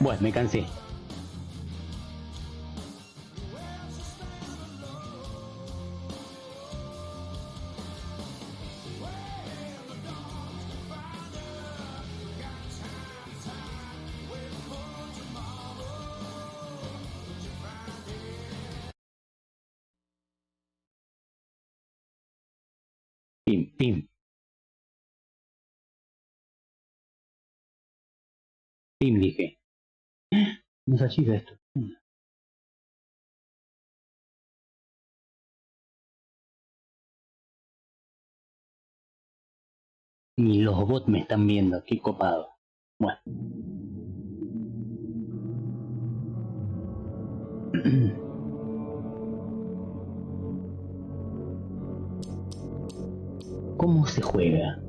Bueno, me cansé. Pim, pim, pim, dije. No es chica esto. Ni los bots me están viendo, qué copado. Bueno. ¿Cómo se juega?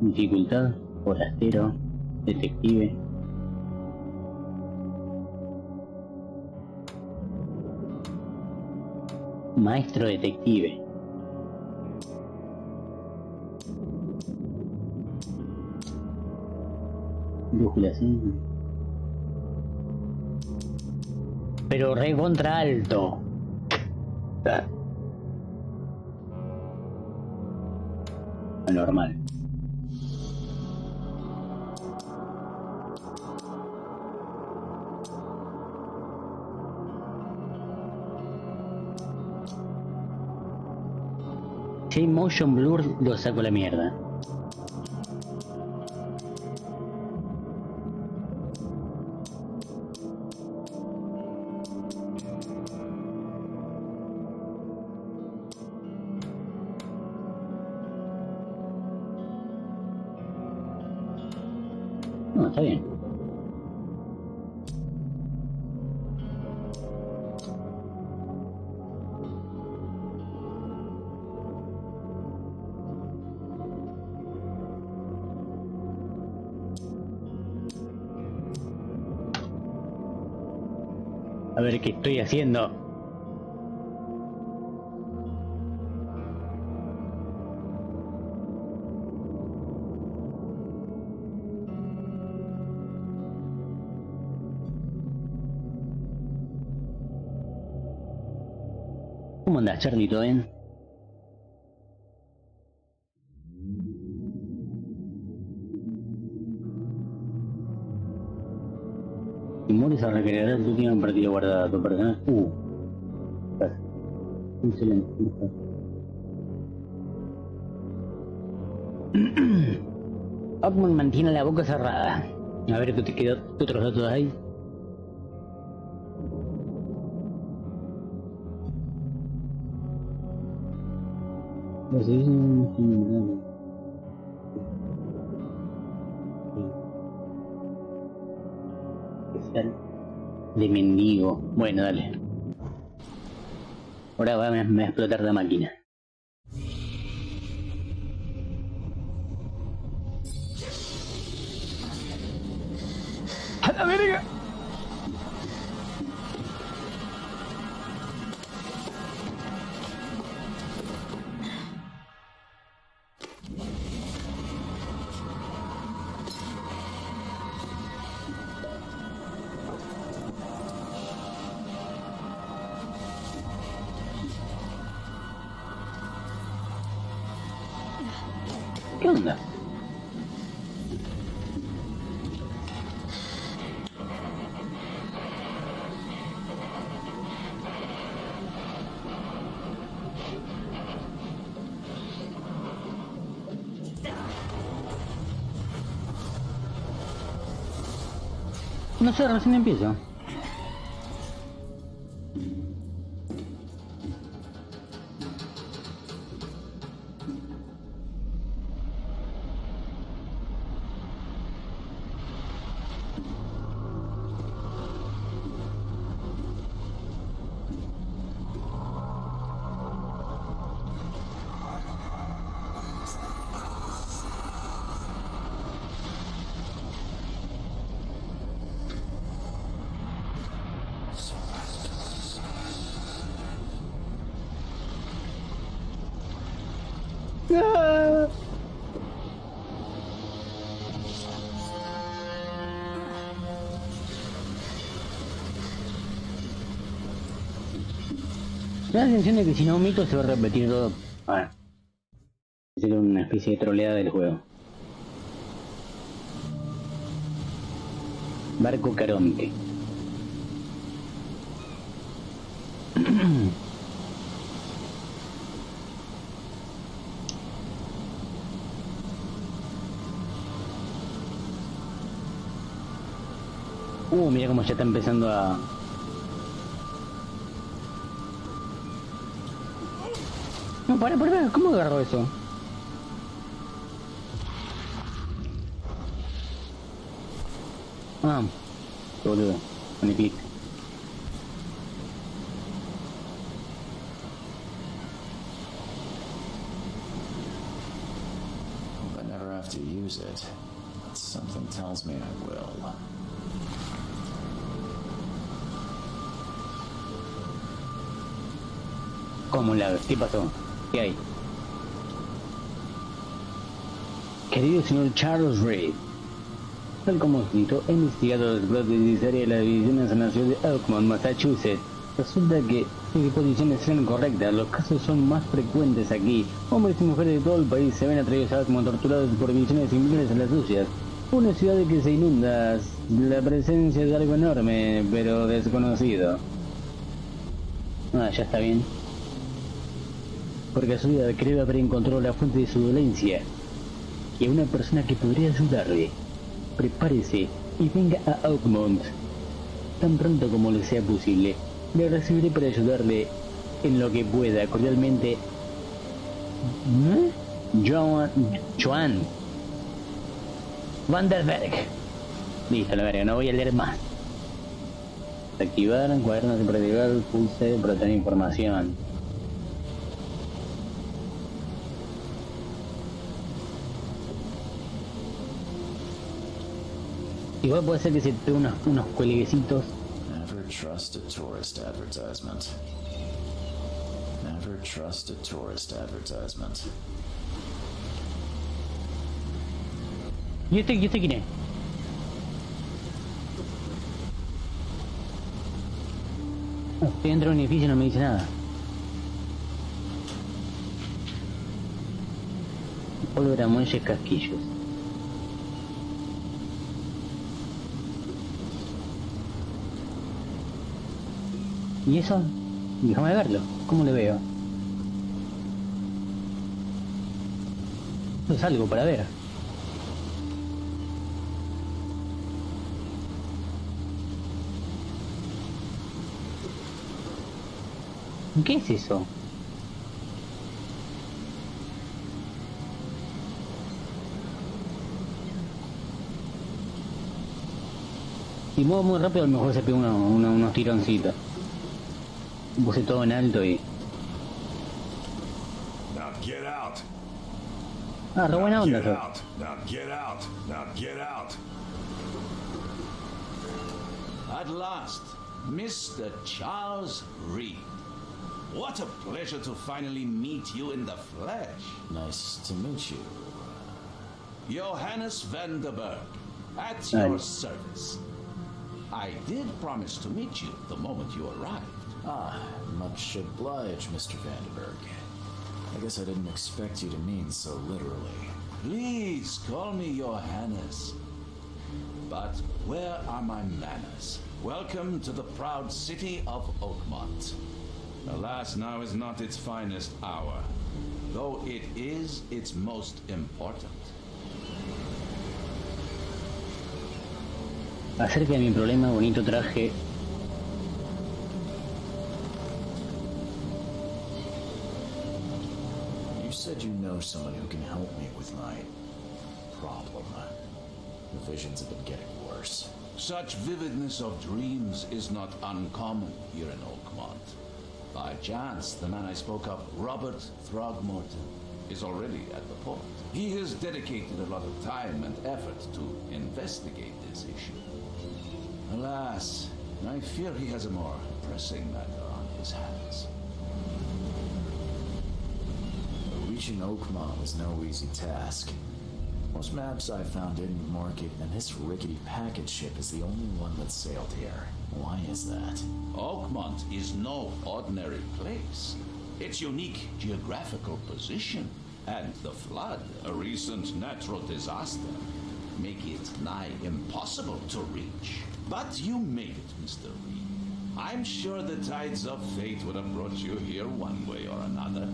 Dificultad, forastero, detective. Maestro detective. Brújula, sí. Pero re contra alto. Normal. Si hay motion blur, lo saco a la mierda. No, está bien. A ver qué estoy haciendo. ¿Cómo andás, Charlie? ¿Todo bien? Si mueres a recrear tu última partida guardada, tu personaje... Excelente. Ockman mantiene la boca cerrada. A ver qué te quedó, qué otros datos hay. Especial de mendigo. Bueno, dale. Ahora me va a explotar la máquina. ¡A la verga! ¿Qué onda? No sé, recién empiezo. ¡Ah! Me da la sensación de que si no omito se va a repetir todo. Bueno, sería una especie de troleada del juego. Barco Caronte. Mira cómo ya está empezando a... No, para, ¿cómo agarró eso? Ah, qué boludo, con el clic. I never have to use it, but something tells me I will. ¿Cómo la ves? ¿Qué pasó? ¿Qué hay? Querido señor Charles Reed, tal como citó, he investigado los explotos de la División Nacional de Oakmont, Massachusetts. Resulta que, sin que posiciones sean correctas, los casos son más frecuentes aquí. Hombres y mujeres de todo el país se ven atraídos a Oakmont, torturados por visiones similares a las suyas. Una ciudad que se inunda, la presencia de algo enorme, pero desconocido. Ah, ya está bien. Por casualidad creo haber encontrado la fuente de su dolencia y a una persona que podría ayudarle. Prepárese y venga a Oakmont tan pronto como le sea posible. Le recibiré para ayudarle en lo que pueda. Cordialmente, Joan Vanderberg. Listo, la verga, no voy a leer más. Activar cuadernos de practicar, pulse para tener información. Igual puede ser que se pegue unos cuelguecitos. Never trust a tourist advertisement. Never trust a tourist advertisement. ¿Y este quién es? Estoy dentro de un edificio y no me dice nada. Pólvora, muelles, casquillos. ¿Y eso? Déjame verlo. ¿Cómo le veo? Eso es algo para ver. ¿Qué es eso? Si muevo muy rápido a lo mejor se pega unos tironcitos. Puse todo en alto y... Now get out. Ah, re buena onda eso. Now get out. Now get out. At last, Mr. Charles Reed. What a pleasure to finally meet you in the flesh. Nice to meet you. Johannes Vanderberg, at your service. I did promise to meet you the moment you arrived. Ah, much obliged, Mr. Vanderberg. I guess I didn't expect you to mean so literally. Please call me Johannes. But where are my manners? Welcome to the proud city of Oakmont. Alas, now is not its finest hour, though it is its most important. Acerca de mi problema, bonito traje. You said you know someone who can help me with my problem. The visions have been getting worse. Such vividness of dreams is not uncommon here in Oakmont. By chance, the man I spoke of, Robert Throgmorton, is already at the port. He has dedicated a lot of time and effort to investigate this issue. Alas, I fear he has a more pressing matter on his hands. We Reaching Oakmont was no easy task. Most maps I found didn't mark it, and this rickety packet ship is the only one that sailed here. Why is that? Oakmont is no ordinary place. Its unique geographical position and the flood, a recent natural disaster, make it nigh impossible to reach. But you made it, Mr. Reed. I'm sure the tides of fate would have brought you here one way or another.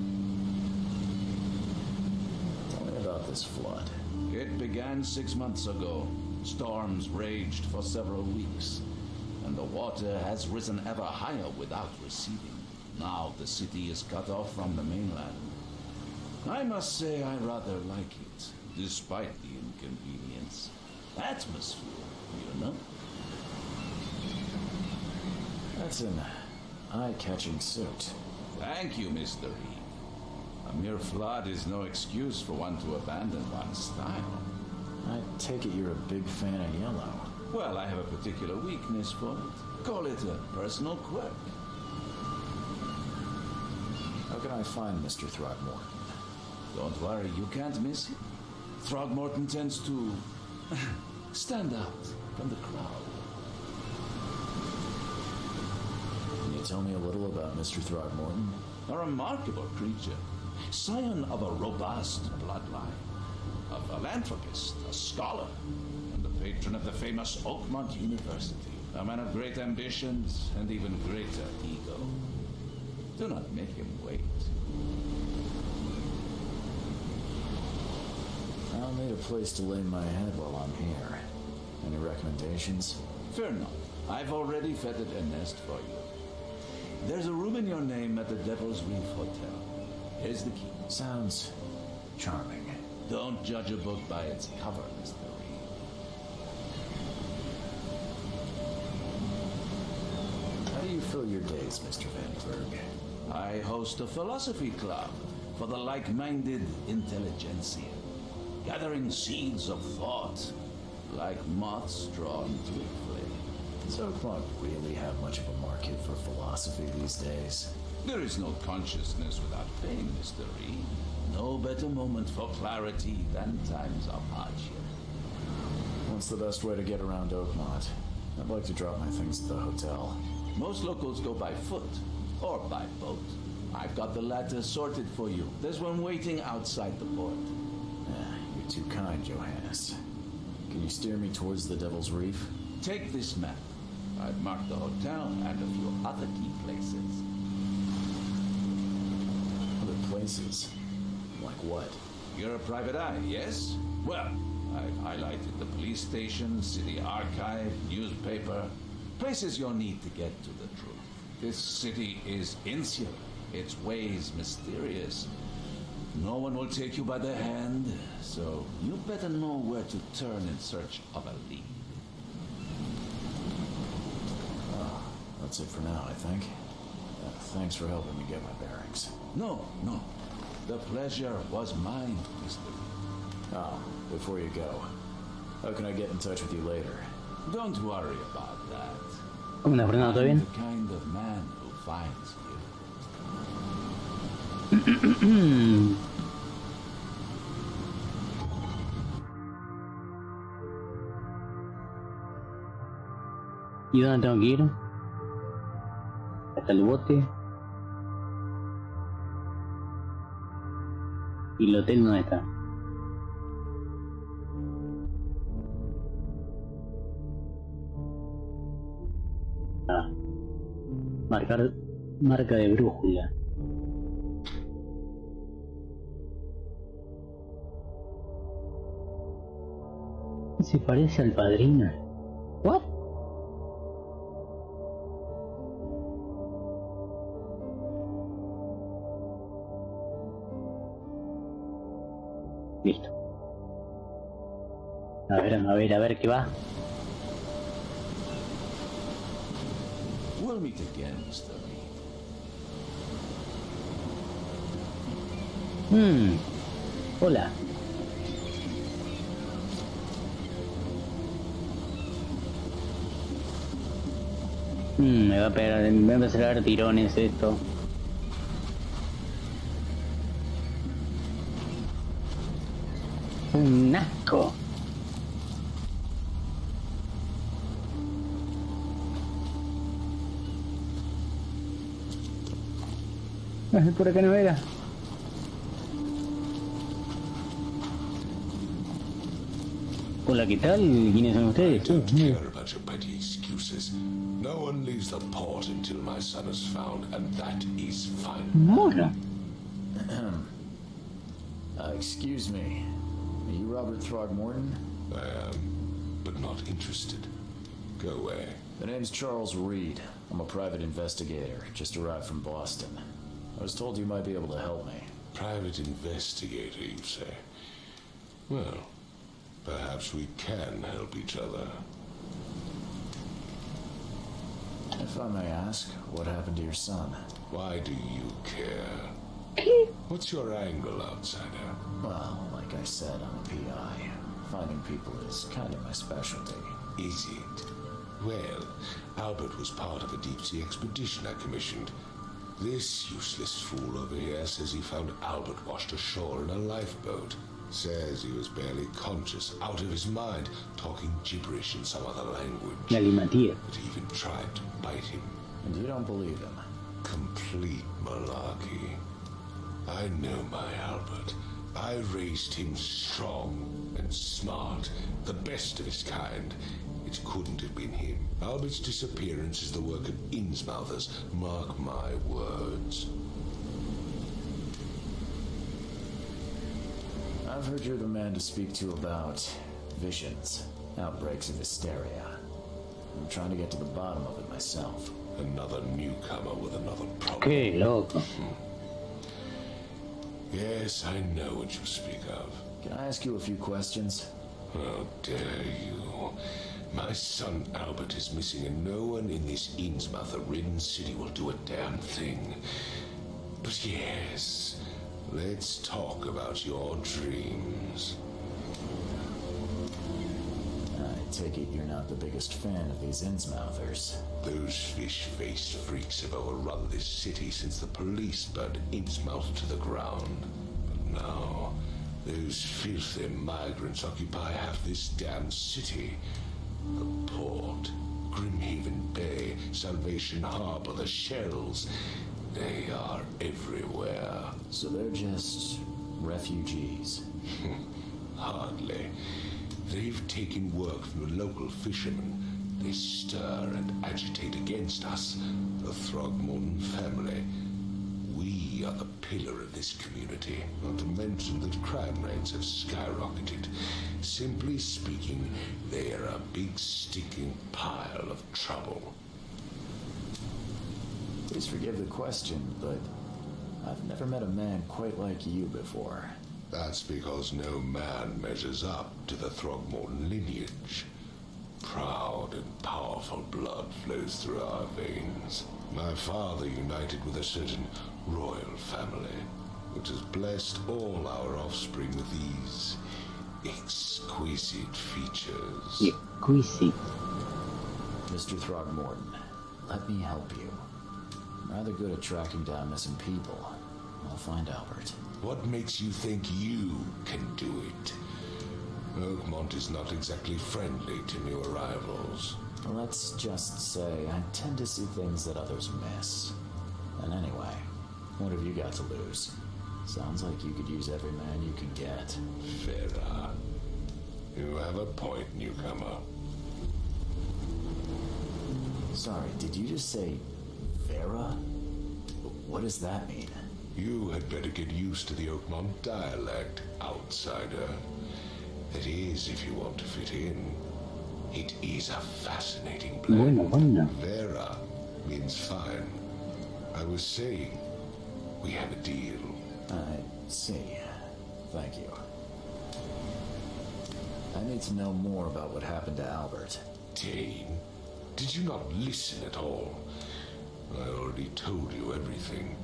Tell me about this flood. It began 6 months ago. Storms raged for several weeks, and the water has risen ever higher without receding. Now the city is cut off from the mainland. I must say I rather like it, despite the inconvenience. Atmosphere, you know? That's an eye-catching suit. Thank you, Mr. Reed. A mere flood is no excuse for one to abandon one's style. I take it you're a big fan of yellow. Well, I have a particular weakness for it. Call it a personal quirk. How can I find Mr. Throgmorton? Don't worry, you can't miss him. Throgmorton tends to stand out from the crowd. Can you tell me a little about Mr. Throgmorton? A remarkable creature, scion of a robust bloodline, a philanthropist, a scholar, and the patron of the famous Oakmont University, a man of great ambitions and even greater ego. Do not make him wait. I'll need a place to lay my head while I'm here. Any recommendations? Fear not. I've already fettered a nest for you. There's a room in your name at the Devil's Reef Hotel. Here's the key. Sounds charming. Don't judge a book by its cover, Mr. Reed. How do you fill your days, Mr. Vandenberg? I host a philosophy club for the like-minded intelligentsia, gathering seeds of thought like moths drawn to a flame. Does Oakmont really have much of a market for philosophy these days? There is no consciousness without pain, Mr. Reed. No better moment for clarity than times of hardship. What's the best way to get around Oakmont? I'd like to drop my things at the hotel. Most locals go by foot or by boat. I've got the latter sorted for you. There's one waiting outside the port. You're too kind, Johannes. Can you steer me towards the Devil's Reef? Take this map. I've marked the hotel and a few other key places. Other places? Like what? You're a private eye, yes? Well, I've highlighted the police station, city archive, newspaper, places you'll need to get to the truth. This city is insular, its ways mysterious. No one will take you by the hand, so you better know where to turn in search of a lead. That's it for now, I think. Thanks for helping me get my bearings. No. The pleasure was mine, Mr. Reed. Oh, before you go, how can I get in touch with you later? Don't worry about that. ¿Cómo andas, Fernando? ¿Todo I'm bien? the kind of man who finds you. ¿Y dónde tengo que ir? Hasta el bote. ¿Y el hotel dónde está? Ah. Marca de brújula. Se parece al padrino. ¿What? Listo. A ver qué va. We'll meet again, Mr. Reed. Hola. Me va a pegar, me va a empezar a dar tirones esto. Un asco. Por acá no era. Hola, ¿qué tal? ¿Quiénes son ustedes? Don't care about your petty excuses. No one leaves the port until my son is found, and that is fine. Mono. Excuse me. Are you Robert Throgmorton? I am, but not interested. Go away. The name's Charles Reed. I'm a private investigator, just arrived from Boston. I was told you might be able to help me. Private investigator, you say? Well, perhaps we can help each other. If I may ask, what happened to your son? Why do you care? What's your angle, outsider? Well, like I said, I'm a PI. Finding people is kind of my specialty. Is it? Well, Albert was part of a deep-sea expedition I commissioned. This useless fool over here says he found Albert washed ashore in a lifeboat. Says he was barely conscious, out of his mind, talking gibberish in some other language. Galimatías. But he even tried to bite him. And you don't believe him? Complete malarkey. I know my Albert. I raised him strong and smart, the best of his kind. It couldn't have been him. Albert's disappearance is the work of Innsmouthers. Mark my words. I've heard you're the man to speak to about visions, outbreaks of hysteria. I'm trying to get to the bottom of it myself. Another newcomer with another problem. Qué loco. Yes, I know what you speak of. Can I ask you a few questions? How dare you? My son Albert is missing, and no one in this Innsmouth-ridden city will do a damn thing. But yes, let's talk about your dreams. I take it you're not the biggest fan of these Innsmouthers. Those fish-faced freaks have overrun this city since the police burned Innsmouth to the ground. But now, those filthy migrants occupy half this damn city. The port, Grimhaven Bay, Salvation Harbor, the Shells. They are everywhere. So they're just refugees. Hardly. They've taken work from the local fishermen. They stir and agitate against us, the Throgmorton family. We are the pillar of this community, not to mention that crime rates have skyrocketed. Simply speaking, they are a big stinking pile of trouble. Please forgive the question, but I've never met a man quite like you before. That's because no man measures up to the Throgmorton lineage. Proud and powerful blood flows through our veins. My father united with a certain royal family, which has blessed all our offspring with these exquisite features. Exquisite. Mr. Throgmorton, let me help you. I'm rather good at tracking down missing people. I'll find Albert. What makes you think you can do it? Oakmont is not exactly friendly to new arrivals. Let's just say I tend to see things that others miss. And anyway, what have you got to lose? Sounds like you could use every man you can get. Vera, you have a point, newcomer. Sorry, did you just say Vera? What does that mean? You had better get used to the Oakmont dialect, outsider. That is, if you want to fit in. It is a fascinating blend. Bueno. Vera means fine. I was saying, we have a deal. I see. Thank you. I need to know more about what happened to Albert. Dane, did you not listen at all? I already told you everything.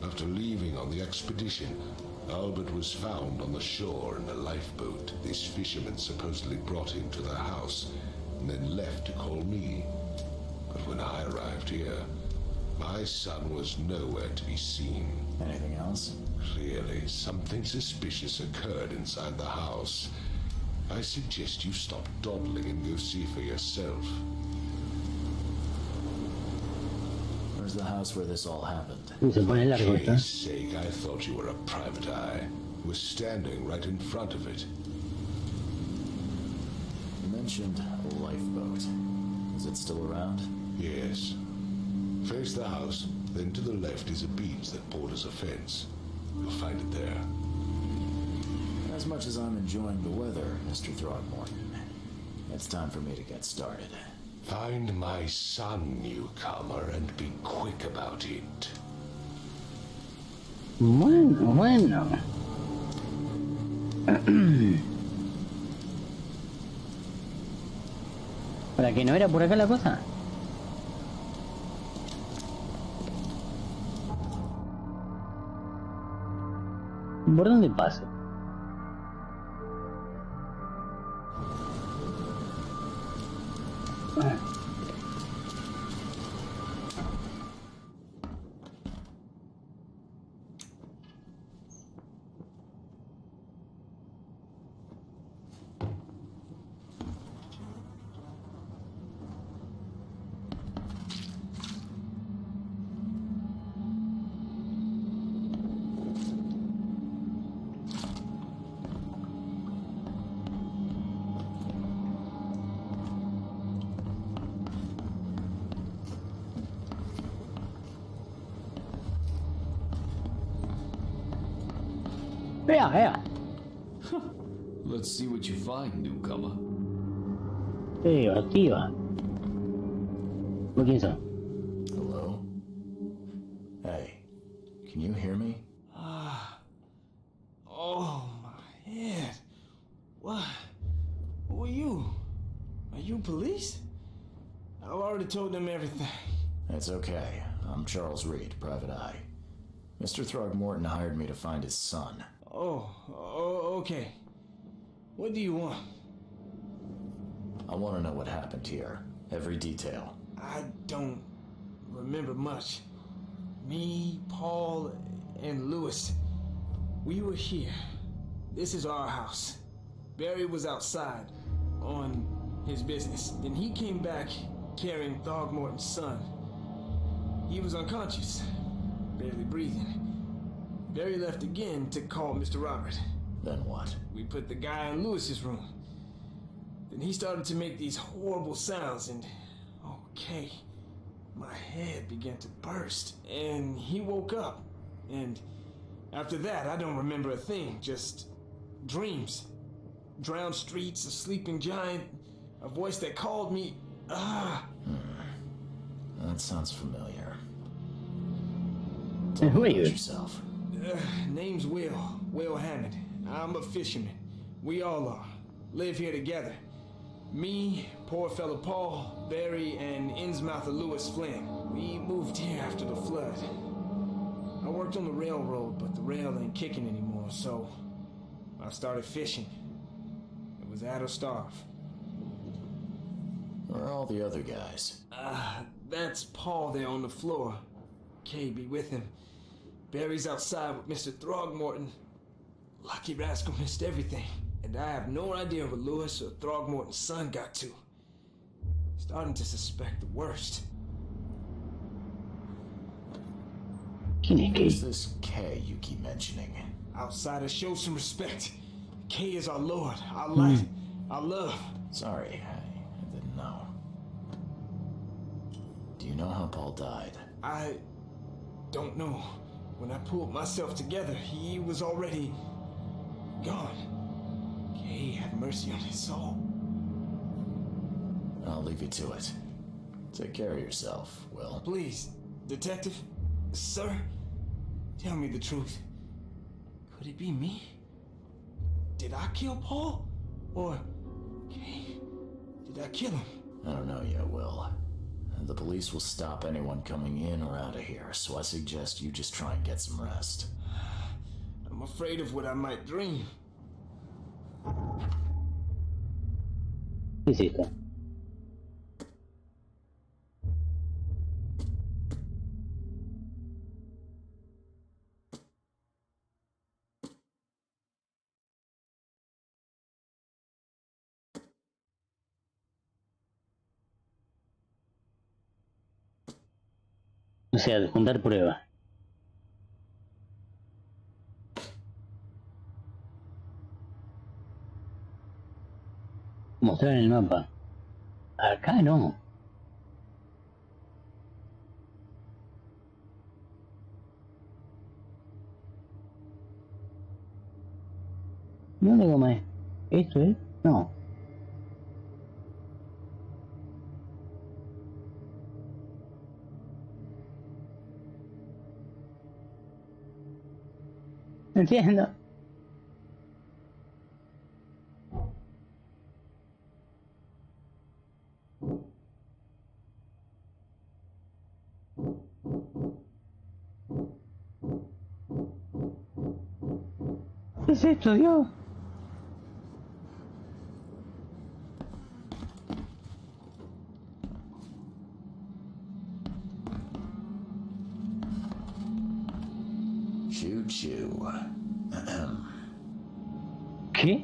After leaving on the expedition, Albert was found on the shore in a lifeboat. This fisherman supposedly brought him to the house and then left to call me. But when I arrived here, My son was nowhere to be seen. Anything else? Clearly, something suspicious occurred inside the house. I suggest you stop dawdling and go see for yourself. Where's the house where this all happened? Se pone largo For esto. Kay's sake, I thought you were a private eye. Was standing right in front of it. You mentioned a lifeboat. Is it still around? Yes. Face the house, then to the left is a beach that borders a fence. You'll find it there. As much as I'm enjoying the weather, Mr. Throgmorton, it's time for me to get started. Find my son, newcomer, and be quick about it. Bueno. ¿Para que no era por acá la cosa? ¿Por dónde paso? Vea. Let's see what you find, newcomer. Activa. ¿Vos quién sos? Hello? Hey, can you hear me? Oh, my head. What? Who are you? Are you police? I've already told them everything. It's okay. I'm Charles Reed, Private Eye. Mr. Throgmorton hired me to find his son. Oh, okay. What do you want? I want to know what happened here. Every detail. I don't remember much. Me, Paul, and Lewis, we were here. This is our house. Barry was outside on his business. Then he came back carrying Throgmorton's son. He was unconscious, barely breathing. Barry left again to call Mr. Robert. Then what? We put the guy in Lewis's room. Then he started to make these horrible sounds and... okay. My head began to burst. And he woke up. And after that, I don't remember a thing. Just dreams. Drowned streets, a sleeping giant, a voice that called me... That sounds familiar. Who are you? Yourself. Name's Will Hammond. I'm a fisherman. We all are. Live here together. Me, poor fella Paul, Barry, and Innsmouther Lewis Flynn. We moved here after the flood. I worked on the railroad, but the rail ain't kicking anymore, so I started fishing. It was that or starve. Where are all the other guys? That's Paul there on the floor. Kay be with him. Barry's outside with Mr. Throgmorton. Lucky rascal missed everything. And I have no idea where Lewis or Throgmorton's son got to. Starting to suspect the worst. Who's this K you keep mentioning? Outsiders, show some respect. Kay is our lord, our light, our love. Sorry, I didn't know. Do you know how Paul died? I don't know. When I pulled myself together, he was already gone. Kay, have mercy on his soul. I'll leave you to it. Take care of yourself, Will. Please, detective, sir, tell me the truth. Could it be me? Did I kill Paul? Or, Kay, did I kill him? I don't know yet, Will. The police will stop anyone coming in or out of here, so I suggest you just try and get some rest. I'm afraid of what I might dream. ¿Qué es esto? O sea, de juntar pruebas. Mostrar en el mapa. Acá no. ¿Dónde goma es? ¿Esto es? No. Entiendo. ¿Qué es esto, Dios? Choo choo. ¿Qué?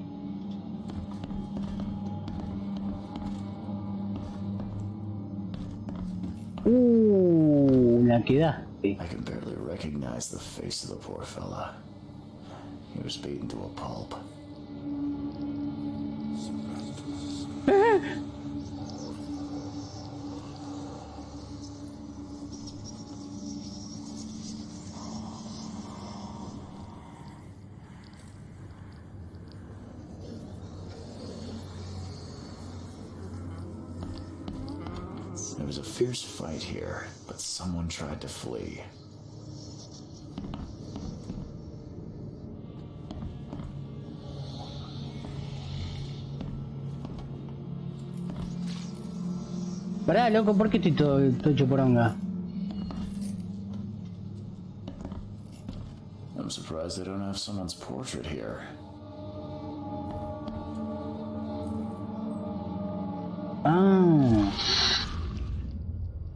La quedaste. I can barely recognize the face of the poor fella. He was beaten to a pulp. There was a fierce fight here, but someone tried to flee. Pará, loco, ¿por qué estoy todo hecho poronga? I'm surprised they don't have someone's portrait here. Ah.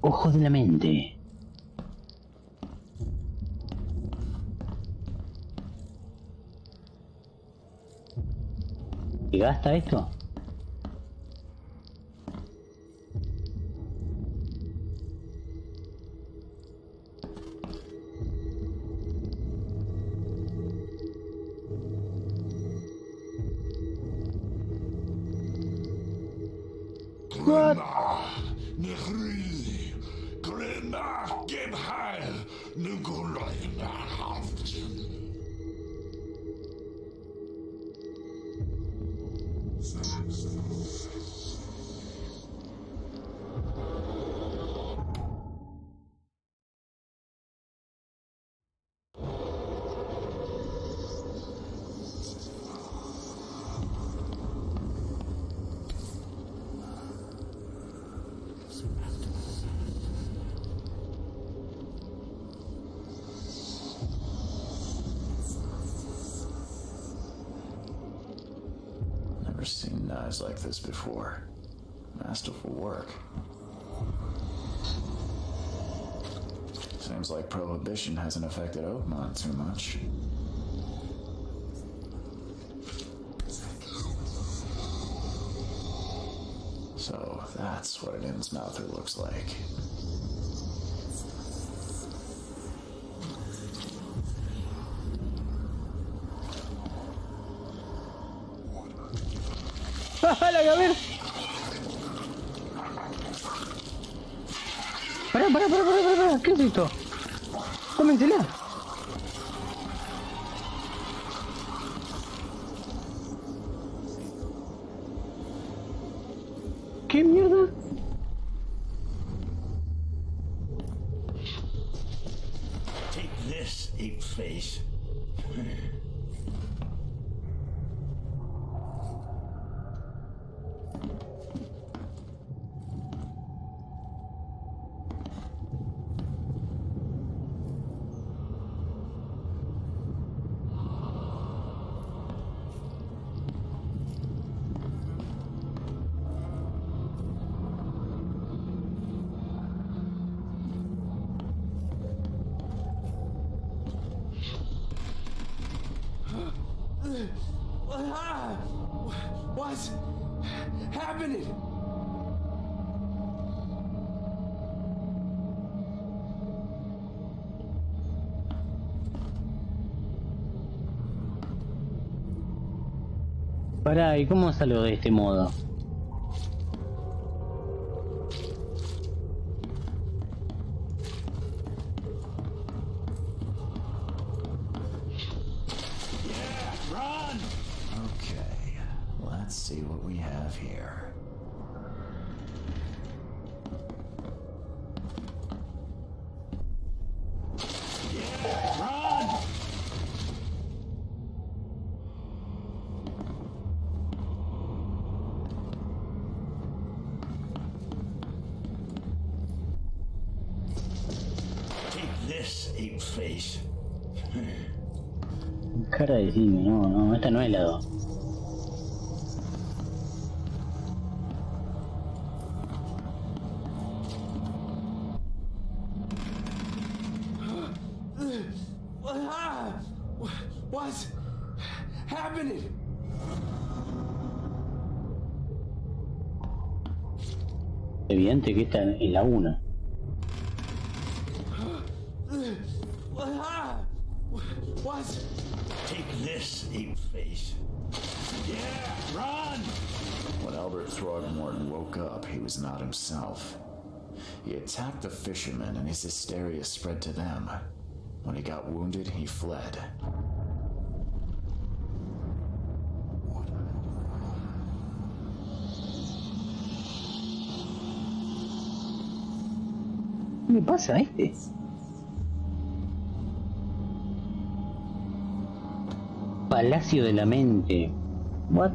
Ojos de la mente. ¿Y gasta esto? What? Never seen knives like this before. Masterful work. Seems like Prohibition hasn't affected Oakmont too much. So that's what an Innsmouther looks like. ¡Hala, a ver! Pará, ¿qué es esto? Cómensela. ¿Qué mierda? Take this, ape face. What's happening? Pará, ¿y cómo salgo de este modo? Okay, let's see what we have here. Take this, ape face. Cara de cine, no, no, esta no es la 2. What's happening? Evidente que esta es la 1. What? Take this, ape face. Yeah, run! When Albert Throgmorton woke up, he was not himself. He attacked the fishermen and his hysteria spread to them. When he got wounded, he fled. ¿Qué le pasa a este? Palacio de la mente. What?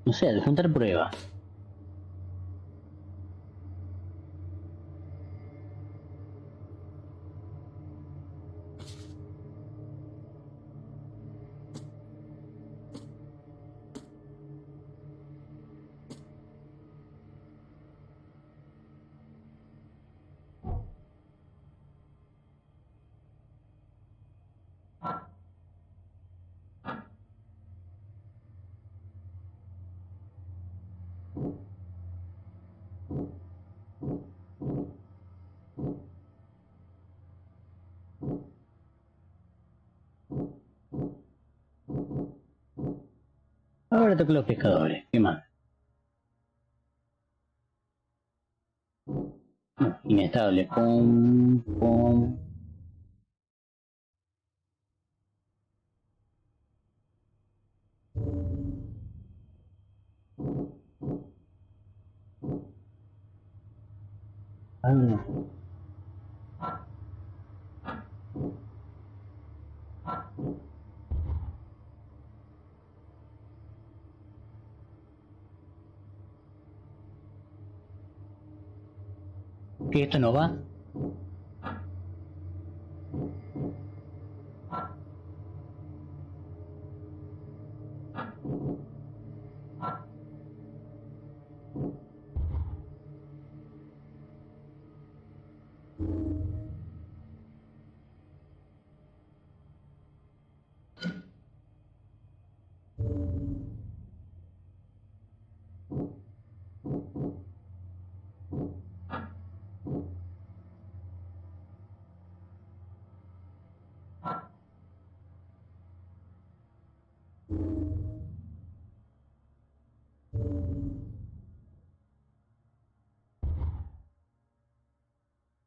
No sé, al juntar pruebas. Ahora toca los pescadores. ¿Qué más? No, inestable. Pum, pum. Ah, no. ¿Que esto no va?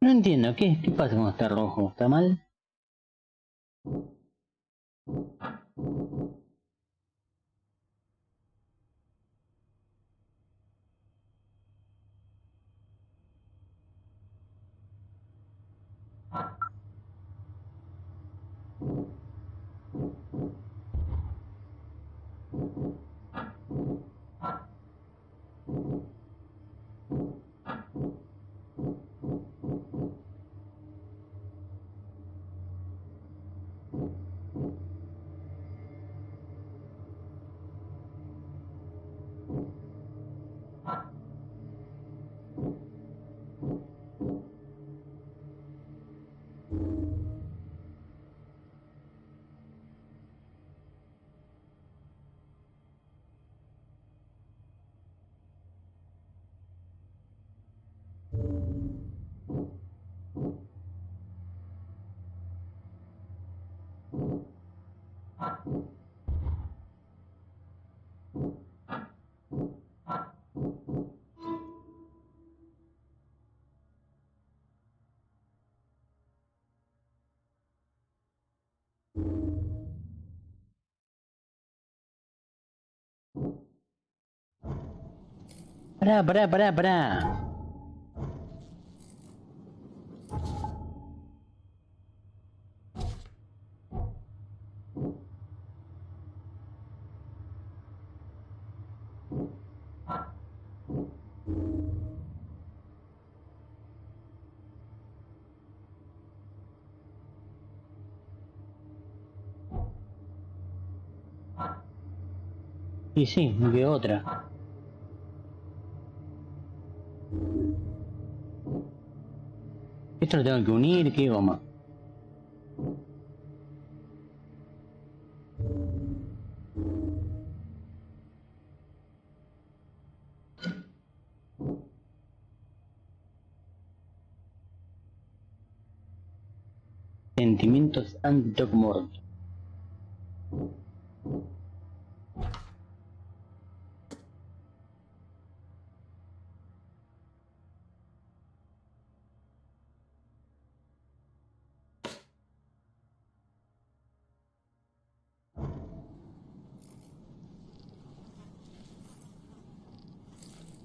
No entiendo, ¿qué pasa cuando está rojo? ¿Está mal? Pará. Y sí, me quedó otra. Esto lo tengo que unir, ¿qué goma? Sentimientos anti-Throckmorton.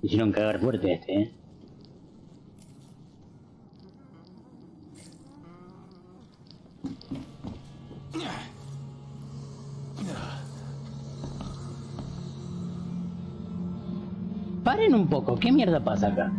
Hicieron cagar fuerte este, ¿eh? Paren un poco, ¿qué mierda pasa acá?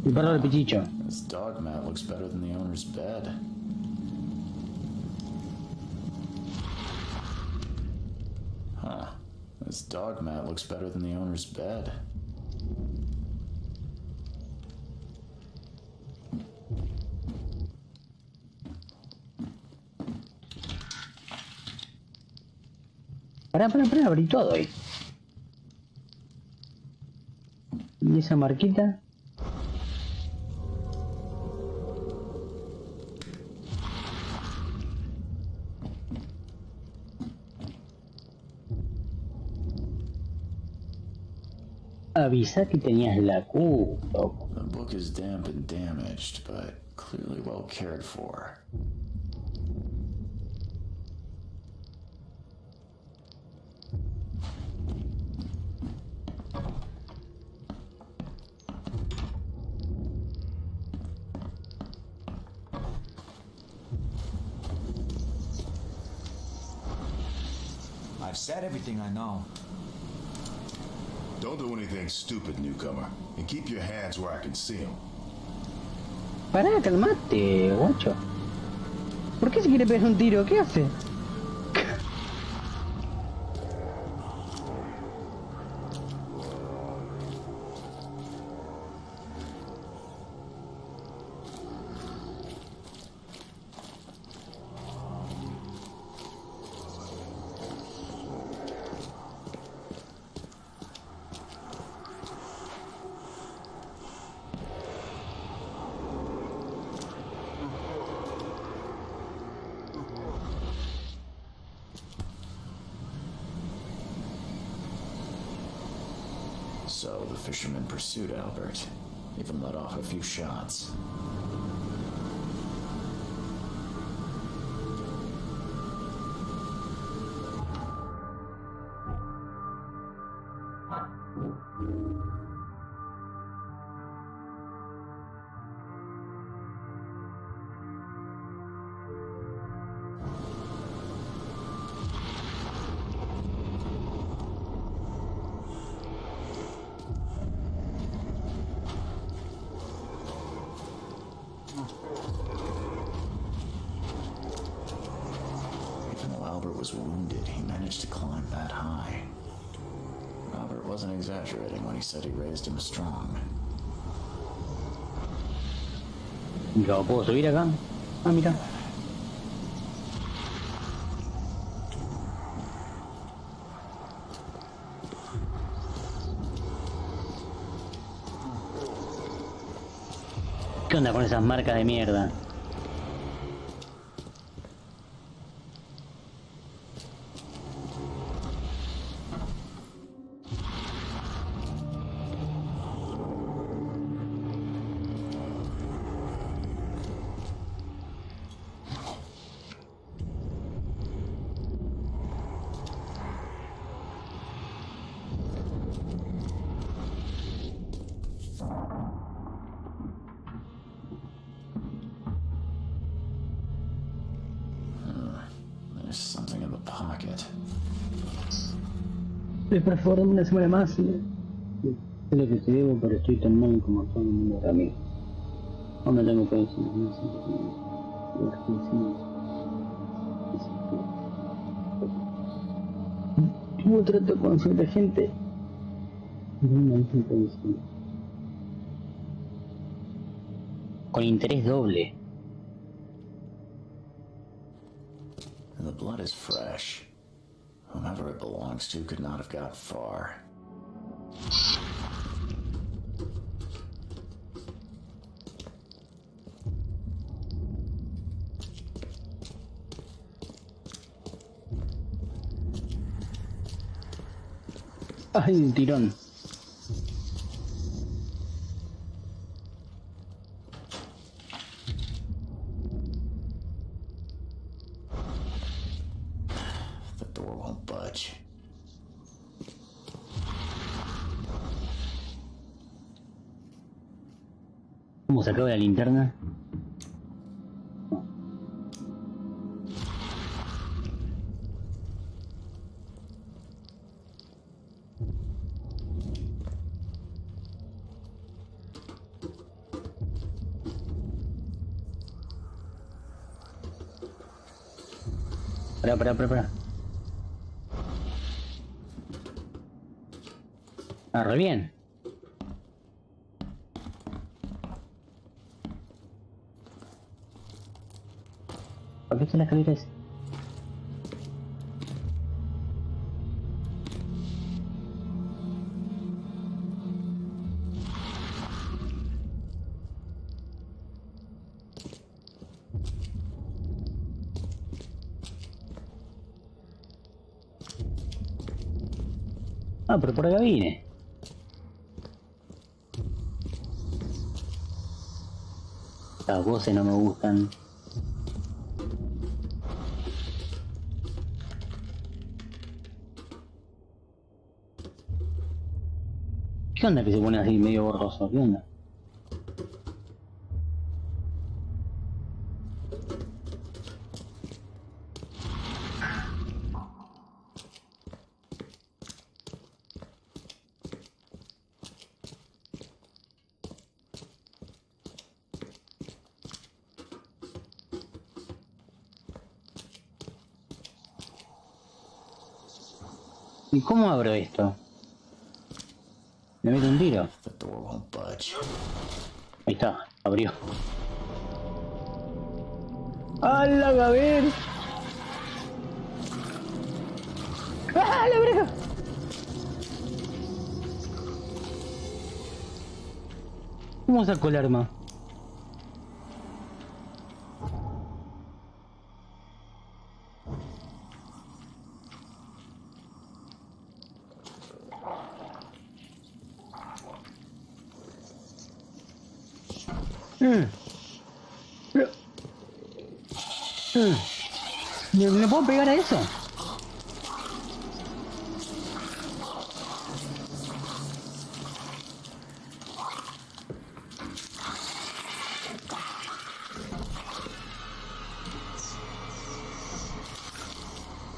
El perro del pichicho. This dog mat looks better than the owner's bed. Huh. This dog mat looks better than the owner's bed. Pará, abrí todo ahí. ¿Y esa marquita? Avisa que tenías la Q, loco. The book is damp and damaged, but clearly well cared for. I've said everything I know. Don't do anything stupid, newcomer, and keep your hands where I can see them. Pará, calmate, guacho. ¿Por qué se quiere pegar un tiro? ¿Qué hace? So the fisherman pursued Albert, even let off a few shots. Even though Albert was wounded, he managed to climb that high. Albert wasn't exaggerating when he said he raised him strong. ¿Yo puedo subir acá? Ah, mira. ¿Qué onda con esas marcas de mierda? pocket. Por favor, dame una semana más. Sé lo que te debo, pero estoy tan mal como todo el mundo para mí. No me tengo que decir. Tuvo trato con cierta gente. Con interés doble. And the blood is fresh. Whomever it belongs to could not have got far. Ay, un tirón. The door won't budge. ¿Cómo se acaba la linterna? Pará. Ah, re bien. ¿Por qué están las escaleras? Ah, pero por acá vine. Las voces no me gustan. ¿Qué onda que se pone así medio borroso? ¿Qué onda? ¿Y cómo abro esto? Me meto un tiro. The door won't budge. Ahí está, abrió. ¡Hala, a ver! ¡Ah, la verga! ¿Cómo sacó el arma? ¿No puedo pegar a eso?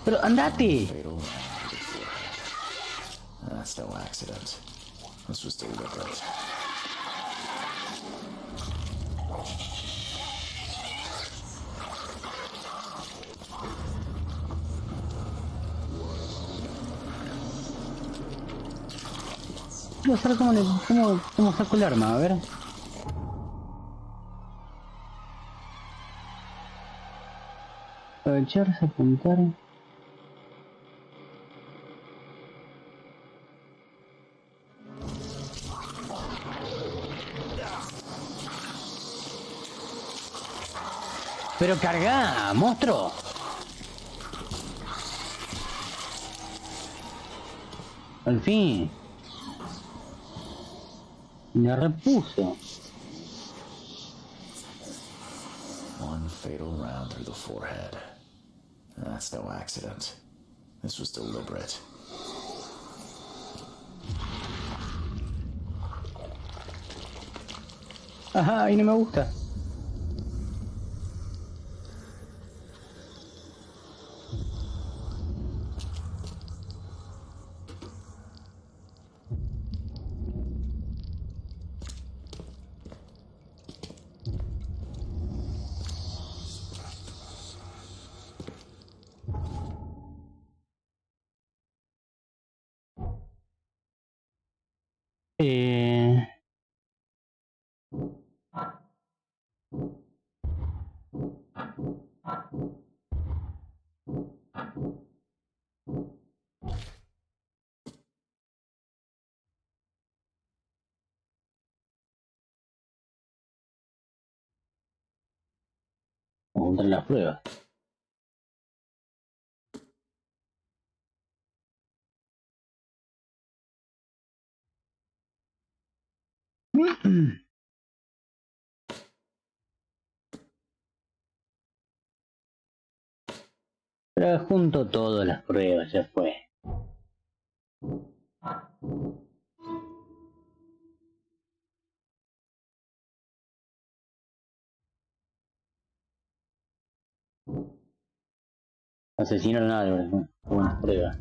Pero andate. Fatal round to the forehead. That's no accident. This was deliberate. Quiero saber cómo saco el arma, a ver. Agacharse, apuntar. Pero carga, monstruo. Al fin. Me repuso. One fatal round through the forehead. That's no accident. This was deliberate. Ajá, y no me gusta. Contra las pruebas. Pero junto todas las pruebas, ya fue. Asesinaron a Albert, ¿no? Buenas pruebas.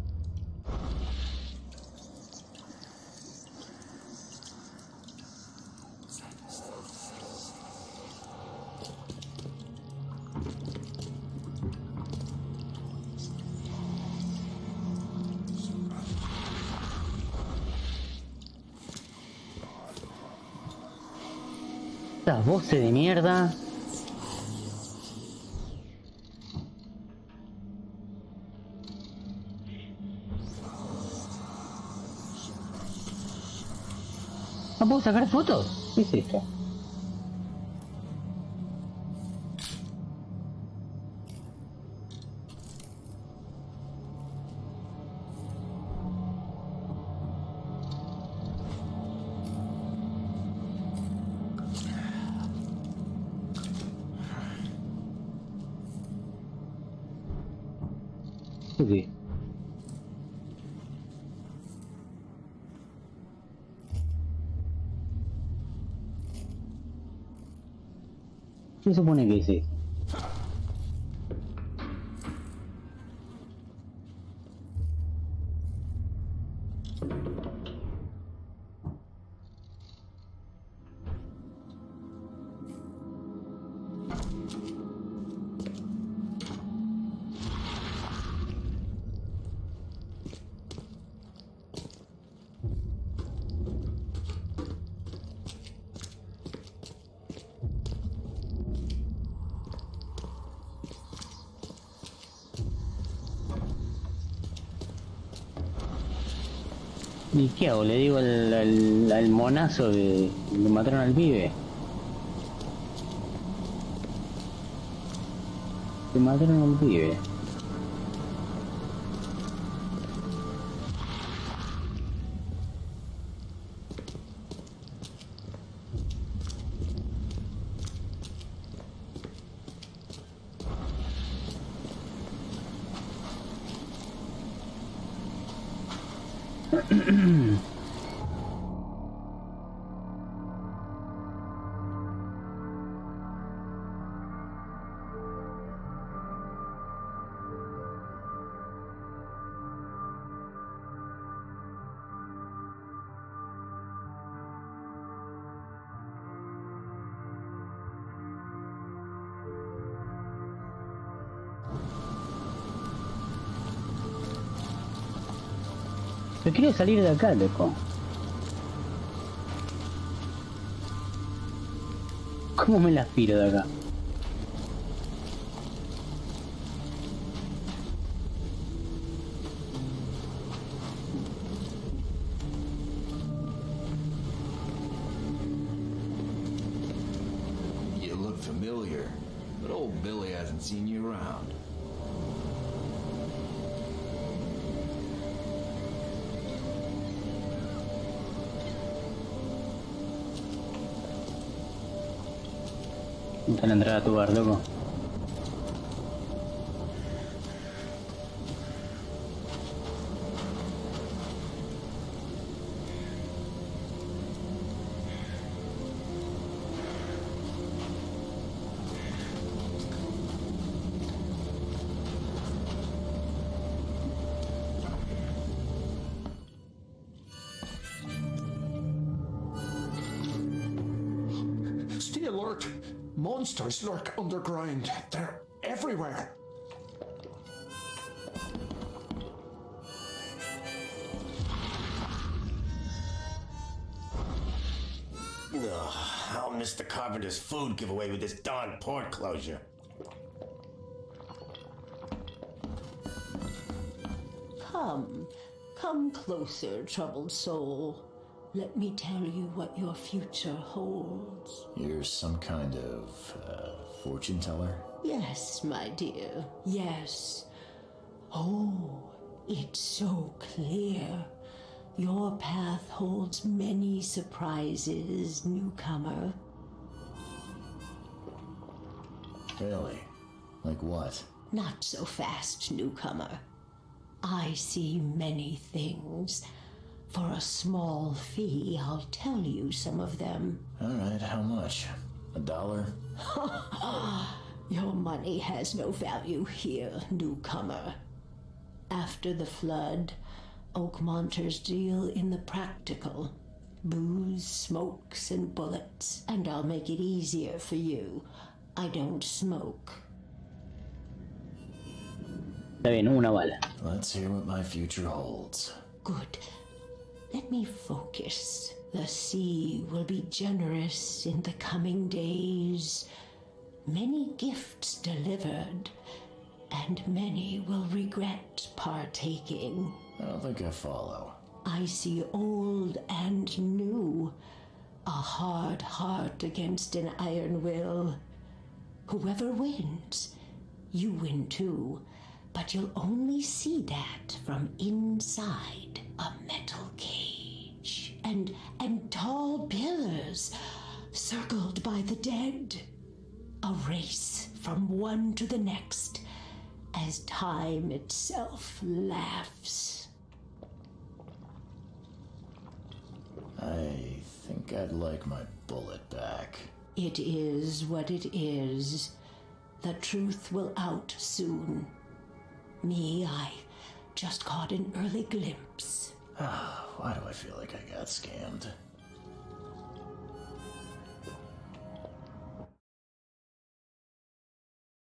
Estas voces de mierda. ¿No puedo sacar fotos? ¿Qué es esto? Sí. ¿Qué se supone que es eso? ¿Y qué hago? Le digo al monazo que mataron al pibe. Que mataron al pibe. Yo quiero salir de acá, loco. ¿Cómo me la aspiro de acá? You look familiar, but old Billy hasn't seen you around. Está la entrada a tu bar, loco. Stay alert! Monsters lurk underground. They're everywhere. Ugh, I'll miss the carpenter's food giveaway with this darn port closure. Come closer, troubled soul. Let me tell you what your future holds. You're some kind of, fortune teller? Yes, my dear, yes. Oh, it's so clear. Your path holds many surprises, newcomer. Really? Like what? Not so fast, newcomer. I see many things. For a small fee, I'll tell you some of them. Alright, how much? $1? Your money has no value here, newcomer. After the flood, Oakmonters deal in the practical. Booze, smokes, and bullets. And I'll make it easier for you. I don't smoke. Está bien, una bala. Let's hear what my future holds. Good. Let me focus. The sea will be generous in the coming days. Many gifts delivered, and many will regret partaking. I don't think I follow. I see old and new. A hard heart against an iron will. Whoever wins, you win too. But you'll only see that from inside a metal cage. And tall pillars circled by the dead. A race from one to the next as time itself laughs. I think I'd like my bullet back. It is what it is. The truth will out soon. Me, I just caught an early glimpse. Why do I feel like I got scammed?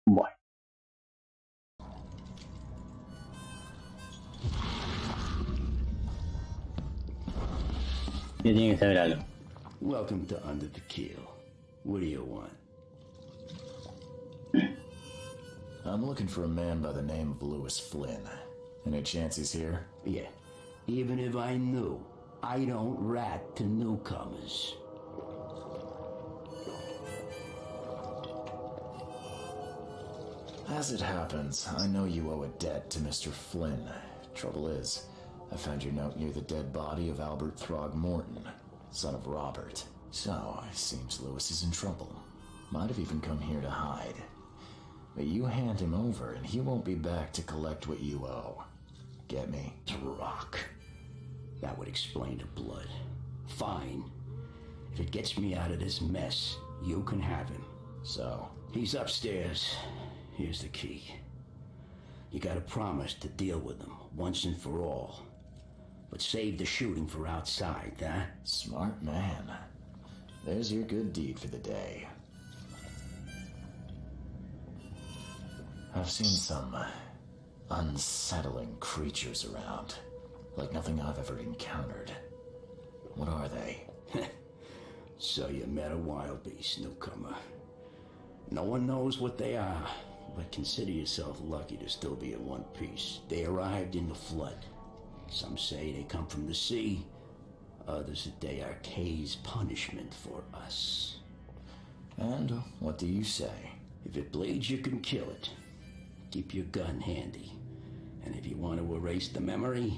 Bueno. Ya tiene que saber algo. Welcome to Under the Keel. What do you want? I'm looking for a man by the name of Lewis Flynn. Any chance he's here? Yeah. Even if I knew, I don't rat to newcomers. As it happens, I know you owe a debt to Mr. Flynn. Trouble is, I found your note near the dead body of Albert Throgmorton, son of Robert. So, it seems Lewis is in trouble. Might have even come here to hide. But you hand him over and he won't be back to collect what you owe. Get me? Rock. That would explain the blood. Fine. If it gets me out of this mess, you can have him. So? He's upstairs. Here's the key. You gotta promise to deal with him once and for all. But save the shooting for outside, huh? Smart man. There's your good deed for the day. I've seen some unsettling creatures around, like nothing I've ever encountered. What are they? So you met a wild beast, newcomer. No one knows what they are, but consider yourself lucky to still be in one piece. They arrived in the flood. Some say they come from the sea, others that they are Kay's punishment for us. And what do you say? If it bleeds, you can kill it. Keep your gun handy. And if you want to erase the memory,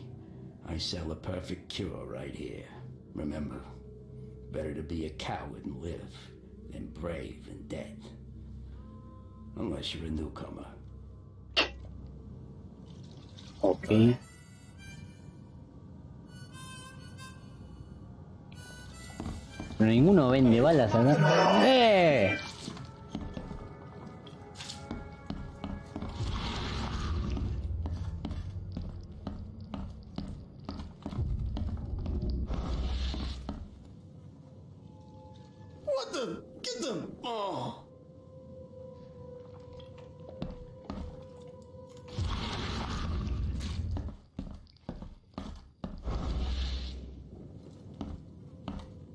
I sell a perfect cure right here. Remember, better to be a coward and live than brave and dead. Unless you're a newcomer. Ok. Pero ninguno vende balas acá. ¡Eh! What the? Get them! Oh!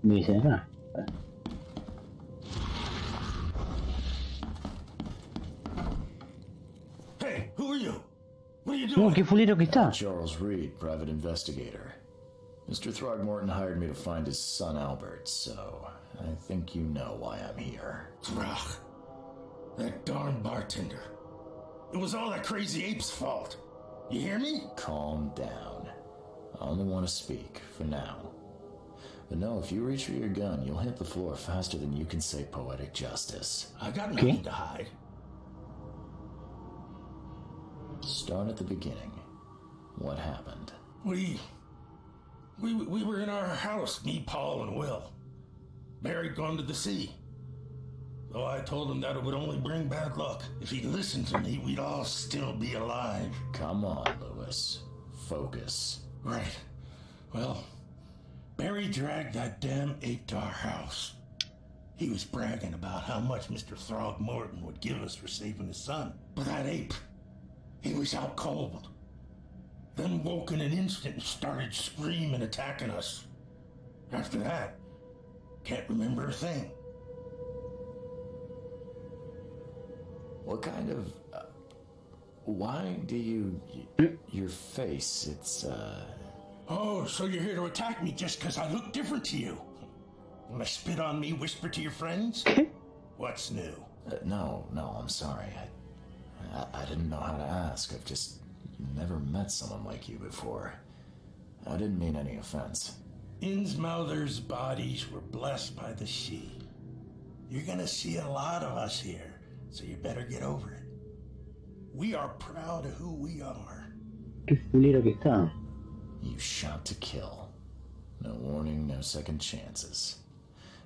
Dice acá. Hey, who are you? What are you No, doing? qué fulero que está. Charles Reed, private investigator. Mr. Throgmorton hired me to find his son Albert, so I think you know why I'm here. Throg. That darn bartender. It was all that crazy ape's fault. You hear me? Calm down. I only want to speak, for now. But no, if you reach for your gun, you'll hit the floor faster than you can say poetic justice. I got nothing to hide. Start at the beginning. What happened? We were in our house, me, Paul, and Will. Barry'd gone to the sea. Though I told him that it would only bring bad luck. If he'd listened to me, we'd all still be alive. Come on, Lewis. Focus. Right. Well, Barry dragged that damn ape to our house. He was bragging about how much Mr. Throgmorton would give us for saving his son. But that ape, he was out cold. Then woke in an instant and started screaming, attacking us. After that, can't remember a thing. What kind of... why do you... your face, it's, Oh, so you're here to attack me just because I look different to you? Wanna spit on me, whisper to your friends? What's new? no, I'm sorry. I didn't know how to ask. I've just never met someone like you before. I didn't mean any offense. Innsmouther's bodies were blessed by the sea. You're gonna see a lot of us here. So you better get over it. We are proud of who we are. Qué fulero que está. You shot to kill. No warning, no second chances.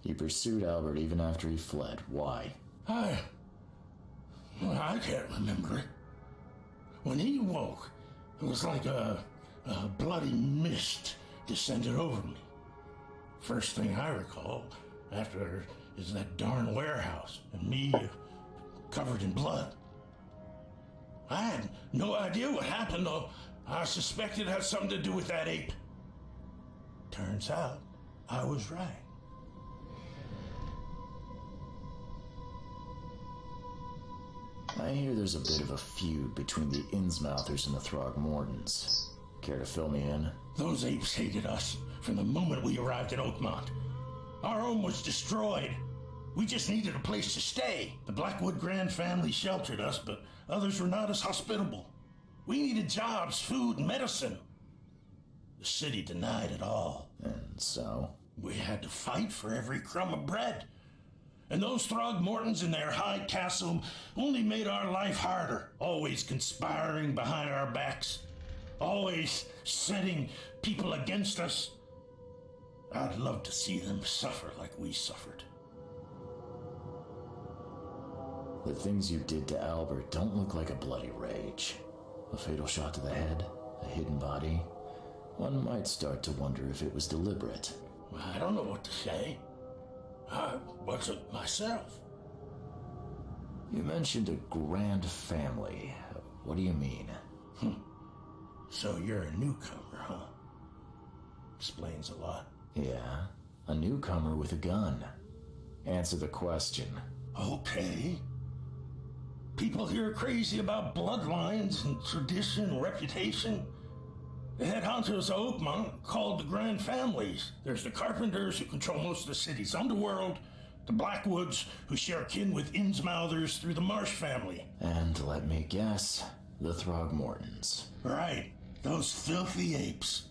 You pursued Albert even after he fled. Why? I can't remember it. When he woke, it was like a bloody mist descended over me. First thing I recall after is that darn warehouse and me covered in blood. I had no idea what happened, though. I suspected it had something to do with that ape. Turns out, I was right. I hear there's a bit of a feud between the Innsmouthers and the Throgmortons. Care to fill me in? Those apes hated us from the moment we arrived in Oakmont. Our home was destroyed. We just needed a place to stay. The Blackwood Grand family sheltered us, but others were not as hospitable. We needed jobs, food, and medicine. The city denied it all. And so? We had to fight for every crumb of bread. And those Throgmortons in their high castle only made our life harder, always conspiring behind our backs, always setting people against us. I'd love to see them suffer like we suffered. The things you did to Albert don't look like a bloody rage. A fatal shot to the head, a hidden body. One might start to wonder if it was deliberate. I don't know what to say. I wasn't myself. You mentioned a grand family. What do you mean? So you're a newcomer, huh? Explains a lot. Yeah, a newcomer with a gun. Answer the question. Okay. People here are crazy about bloodlines and tradition and reputation. The head honchos of Oakmont called the Grand Families. There's the Carpenters, who control most of the city's underworld, the Blackwoods, who share kin with Innsmouthers through the Marsh family. And let me guess, the Throgmortons. Right, those filthy apes.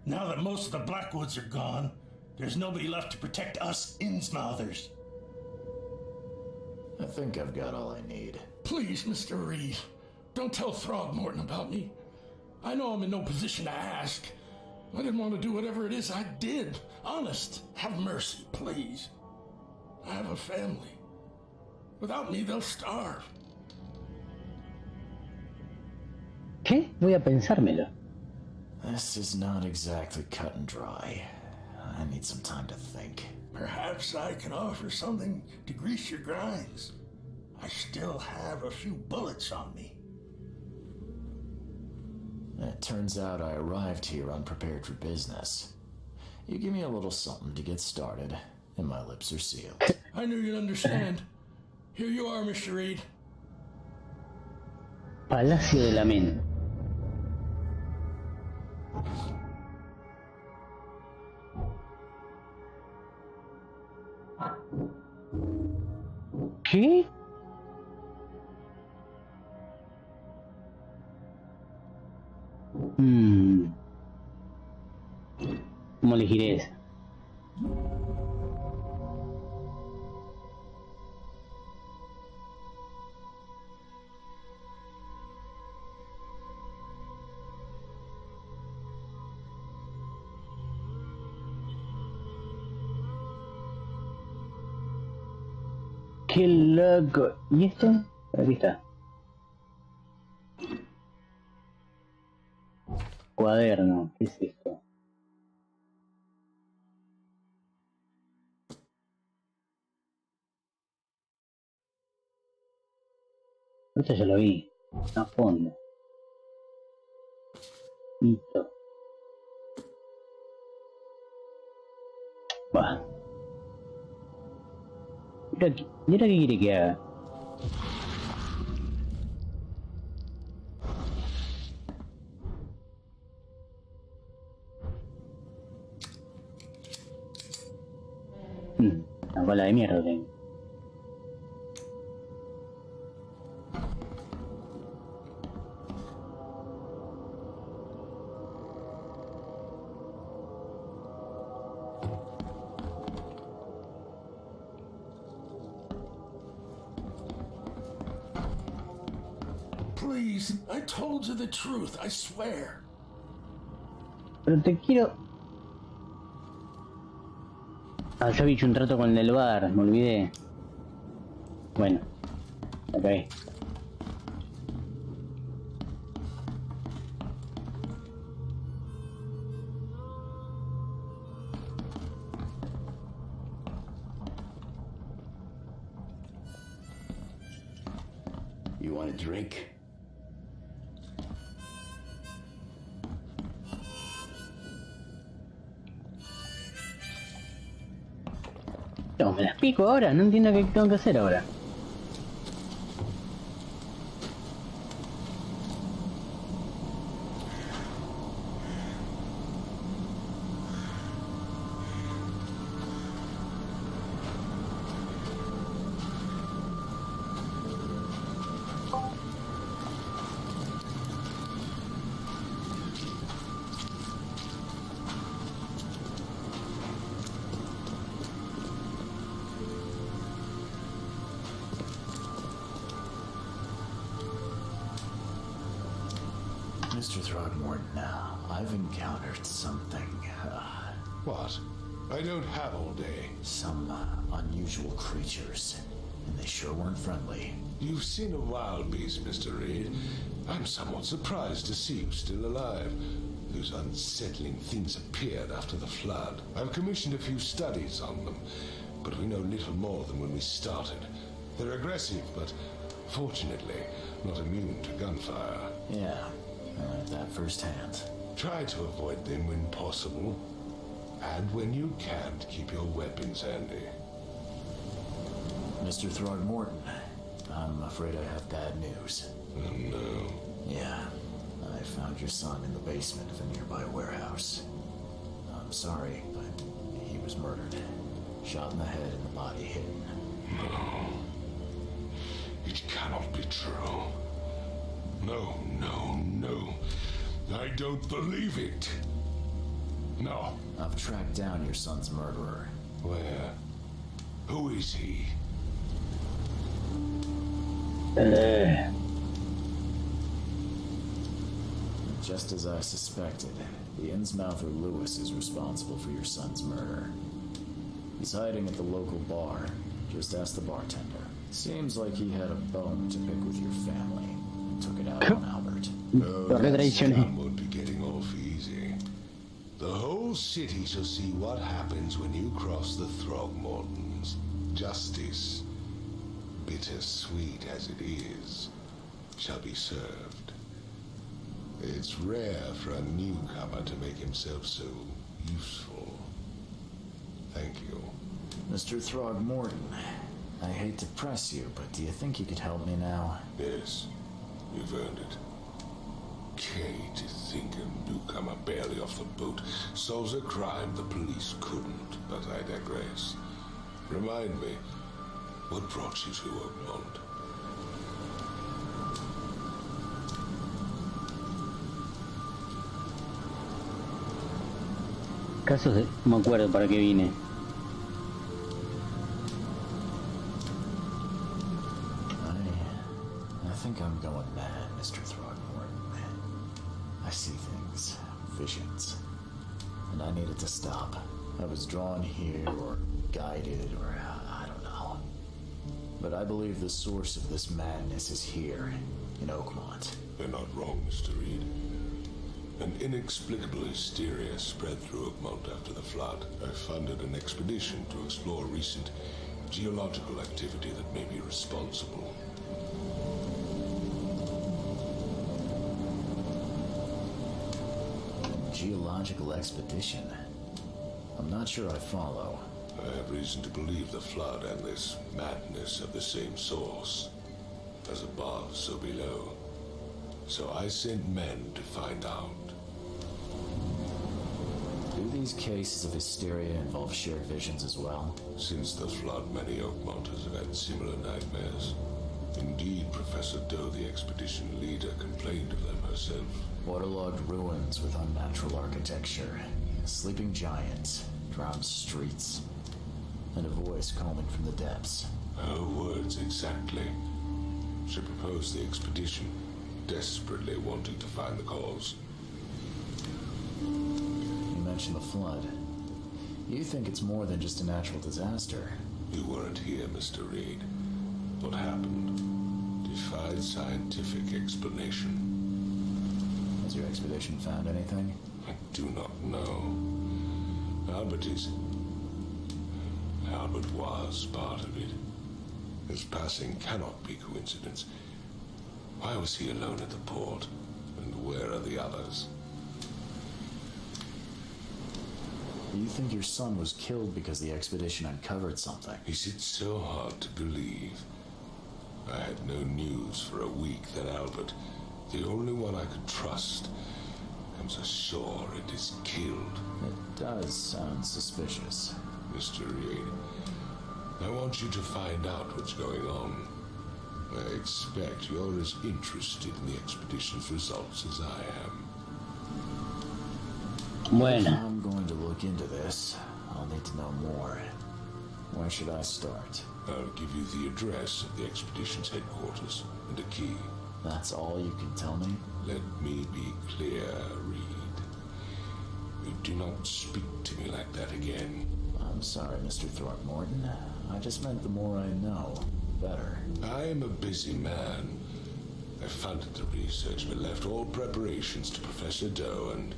Now that most of the Blackwoods are gone, there's nobody left to protect us Innsmouthers. I think I've got all I need. Please, Mr. Reed, don't tell Throgmorton about me. I know I'm in no position to ask. I didn't want to do whatever it is I did. Honest, have mercy, please. I have a family. Without me, they'll starve. ¿Qué? Voy a pensármelo. This is not exactly cut and dry. I need some time to think. Perhaps I can offer something to grease your grinds. I still have a few bullets on me. It turns out I arrived here unprepared for business. You give me a little something to get started, and my lips are sealed. I knew you'd understand. Here you are, Mr. Reed. Palacio de la Mente. ¿Cómo elegiré esa? ¡Qué loco! ¿Y este? Aquí está. Cuaderno, ¿qué es esto? Esto ya lo vi, a fondo. Listo. Va. Mira qué quiere que haga. Una bola de mierda tengo. Please, I told you the truth, I swear. Pero te quiero... Ah, yo había hecho un trato con el del bar, me olvidé. Bueno, ok. You want a drink? No, me las pico ahora, no entiendo qué tengo que hacer ahora. Mr. Throgmorton, I've encountered something. What? I don't have all day. Some unusual creatures, and they sure weren't friendly. You've seen a wild beast, Mr. Reed. I'm somewhat surprised to see you still alive. Those unsettling things appeared after the flood. I've commissioned a few studies on them, but we know little more than when we started. They're aggressive, but fortunately not immune to gunfire. Yeah, I learned that firsthand. Try to avoid them when possible. And when you can't, keep your weapons handy. Mr. Throgmorton, I'm afraid I have bad news. Oh no. Yeah, I found your son in the basement of a nearby warehouse. I'm sorry, but he was murdered. Shot in the head and the body hidden. No. It cannot be true. No, no, no. I don't believe it. No. I've tracked down your son's murderer. Where? Who is he? Just as I suspected, the Innsmouther Lewis is responsible for your son's murder. He's hiding at the local bar. Just ask the bartender. Seems like he had a bone to pick with your family. Took it out on Albert. Sam won't be getting off easy. The whole city shall see what happens when you cross the Throgmortons. Justice, bittersweet as it is, shall be served. It's rare for a newcomer to make himself so useful. Thank you. Mr. Throgmorton, I hate to press you, but do you think you could help me now? Yes, you've earned it. To think a newcomer barely off the boat solves a crime the police couldn't, but I digress. Remind me, what brought you to Oakmont? caso no me acuerdo para qué vine. I think I'm going mad, Mr. Throgmorton. I see things, visions, and I needed to stop. I was drawn here, or guided, or I don't know. But I believe the source of this madness is here, in Oakmont. They're not wrong, Mr. Reed. An inexplicable hysteria spread through Oakmont after the flood. I funded an expedition to explore recent geological activity that may be responsible. Geological expedition? I'm not sure I follow. I have reason to believe the flood and this madness have the same source. As above, so below. So I sent men to find out. Do these cases of hysteria involve shared visions as well? Since the flood, many Oakmonters have had similar nightmares. Indeed, Professor Doe, the expedition leader, complained of them herself. Waterlogged ruins with unnatural architecture, sleeping giants, drowned streets, and a voice calling from the depths. Her words exactly. She proposed the expedition, desperately wanting to find the cause. You mentioned the flood. You think it's more than just a natural disaster? You weren't here, Mr. Reed. What happened defied scientific explanation. Has your expedition found anything? I do not know. Albert was part of it. His passing cannot be coincidence. Why was he alone at the port? And where are the others? You think your son was killed because the expedition uncovered something? Is it so hard to believe? I had no news for a week that Albert, the only one I could trust, comes ashore and is killed. It does sound suspicious. Mr. Reed, I want you to find out what's going on. I expect you're as interested in the expedition's results as I am. If I'm going to look into this, I'll need to know more. Where should I start? I'll give you the address of the expedition's headquarters and a key. That's all you can tell me? Let me be clear, Reed. You do not speak to me like that again. I'm sorry, Mr. Throckmorton. I just meant the more I know, the better. I am a busy man. I funded the research but left all preparations to Professor Doe and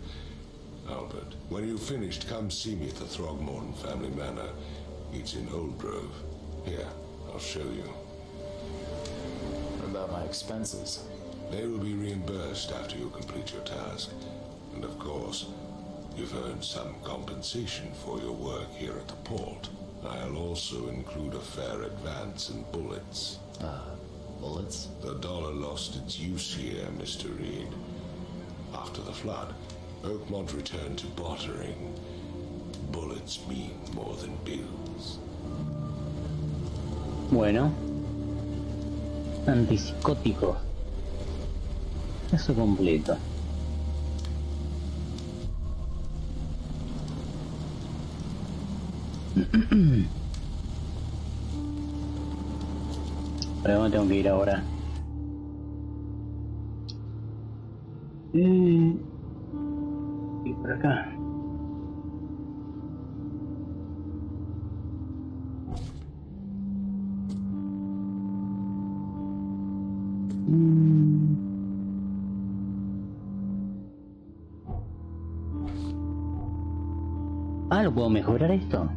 Albert. When you've finished, come see me at the Throgmorton family manor. It's in Old Grove. Here, I'll show you. What about my expenses? They will be reimbursed after you complete your task. And of course, you've earned some compensation for your work here at the port. I'll also include a fair advance in bullets. Bullets? The dollar lost its use here, Mr. Reed. After the flood, Oakmont returned to bartering. Bullets mean more than bills. Bueno. Antipsicótico. Caso completo. ¿Para dónde tengo que ir ahora? Y por acá. Ah, ¿lo puedo mejorar esto?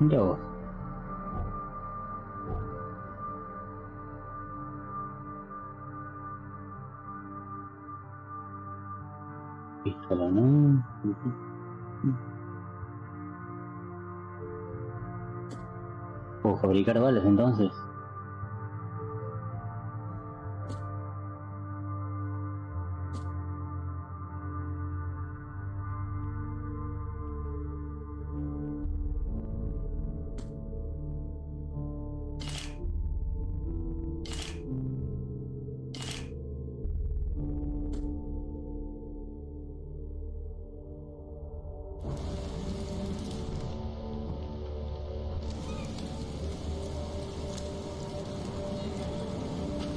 Mira vos. Pistola, ¿no? ¿Puedo fabricar balas entonces?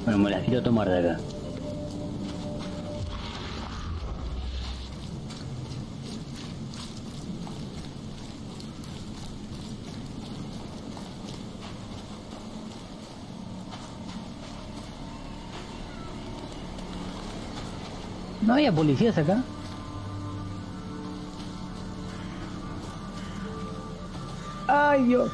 Bueno, me las quiero tomar de acá. ¿No había policías acá? ¡Ay, Dios!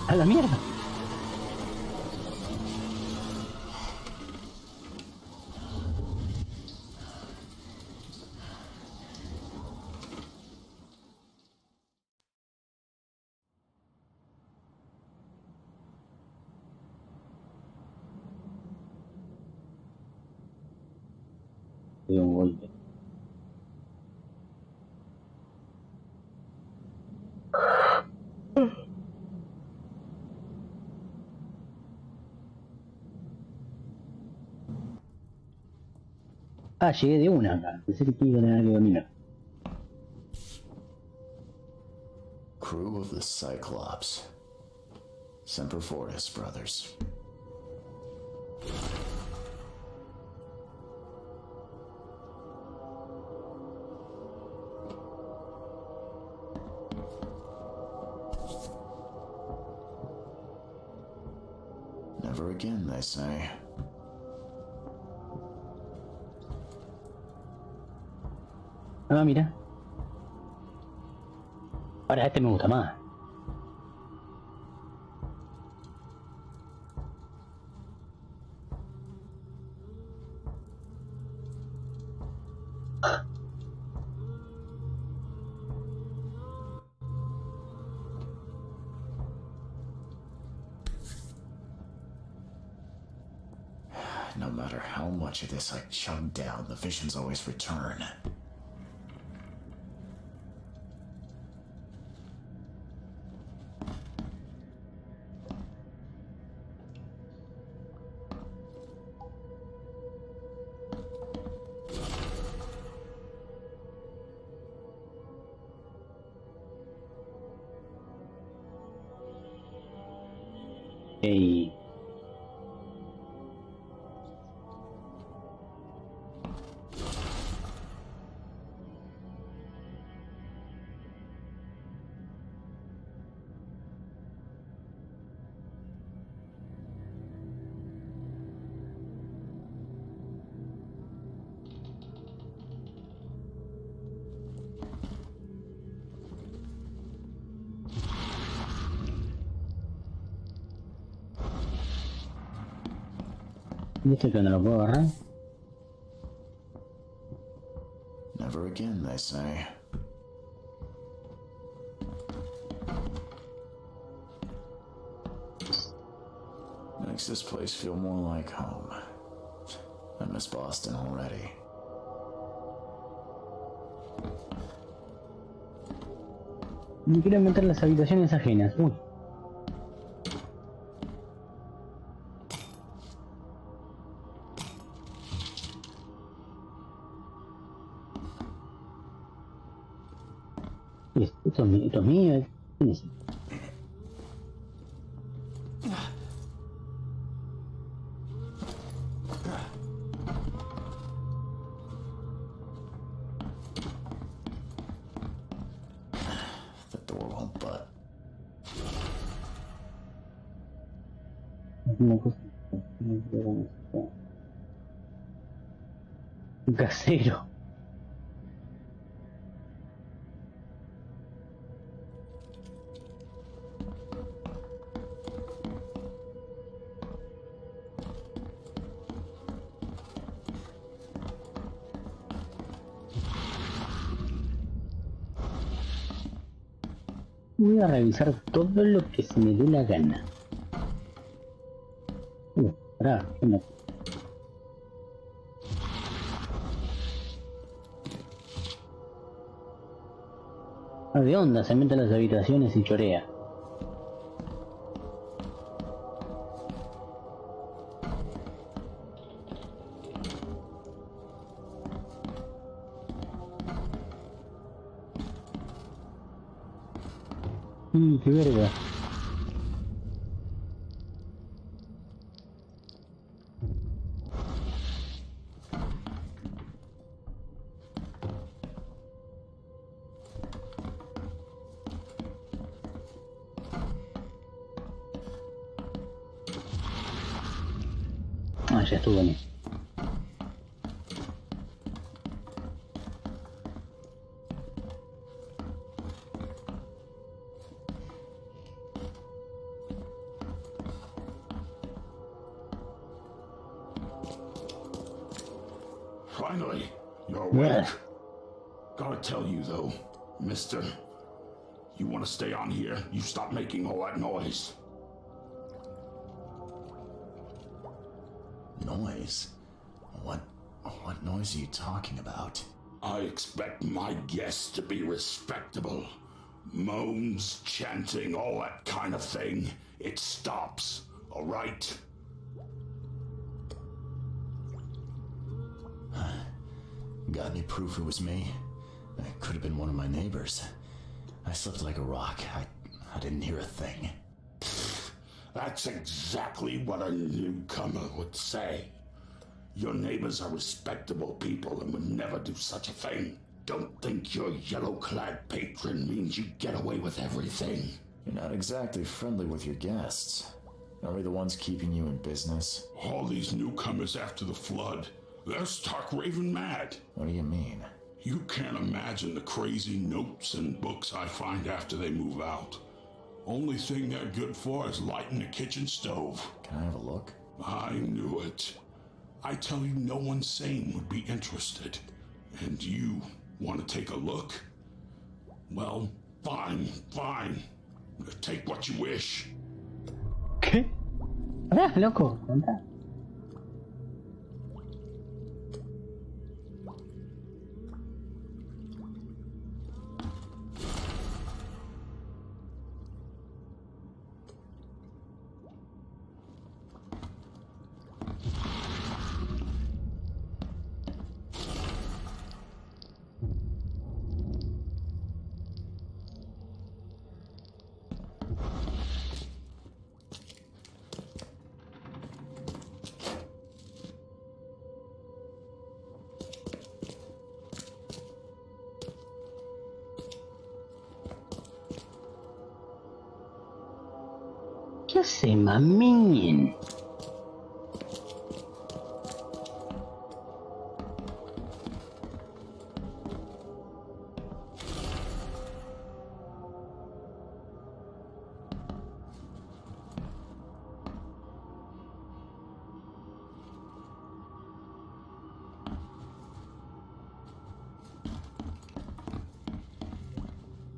¡A la mierda! De un golpe. Ah, llegué de una acá. Pensé que iba a tener que dominar. Crew of the Cyclops. Semper Fortis, brothers. Never again, they say. Ah, mira. Ahora este me gusta más. No matter how much of this I chug down, the visions always return. Hey. ¿Viste que no lo puedo agarrar? Never again, they say. Makes this place feel more like home. I miss Boston already. No quiero meter las habitaciones ajenas. Uy. Esto es mío. ¿Quién es? but Una cosa. Un casero. Voy a revisar todo lo que se me dé la gana. Pará, ¿qué onda? ¿De onda? Se mete en las habitaciones y chorea. Qué verga. Ah, ya estuvo bien. Finally, you're awake. Yeah. Gotta tell you though, mister, you wanna stay on here, you stop making all that noise. noise? What noise are you talking about? I expect my guests to be respectable. Moans, chanting, all that kind of thing. It stops, all right? Got any proof it was me? It could have been one of my neighbors. I slept like a rock. I didn't hear a thing. That's exactly what a newcomer would say. Your neighbors are respectable people and would never do such a thing. Don't think your yellow-clad patron means you get away with everything. You're not exactly friendly with your guests. Are we the ones keeping you in business? All these newcomers after the flood, they're stark raving mad. What do you mean? You can't imagine the crazy notes and books I find after they move out. Only thing they're good for is lighting the kitchen stove. Can I have a look? I knew it. I tell you, no one sane would be interested. And you want to take a look? Well, fine. Take what you wish. ¿Qué? Pará, loco, anda. ¿Qué hace, mamín?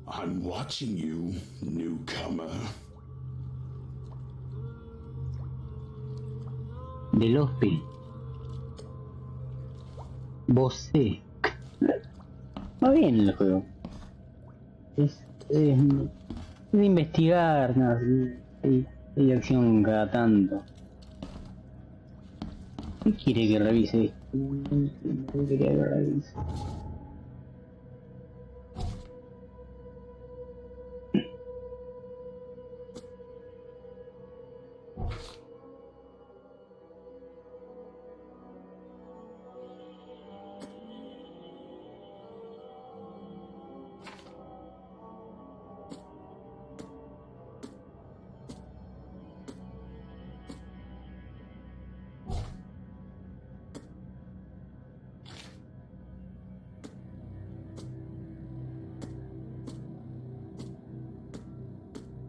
I'm watching you, newcomer. Del hospital. Bosé. Va bien el juego. Es de investigar, no, hay acción cada tanto. ¿Qué quiere que revise? ¿Qué quería que revise?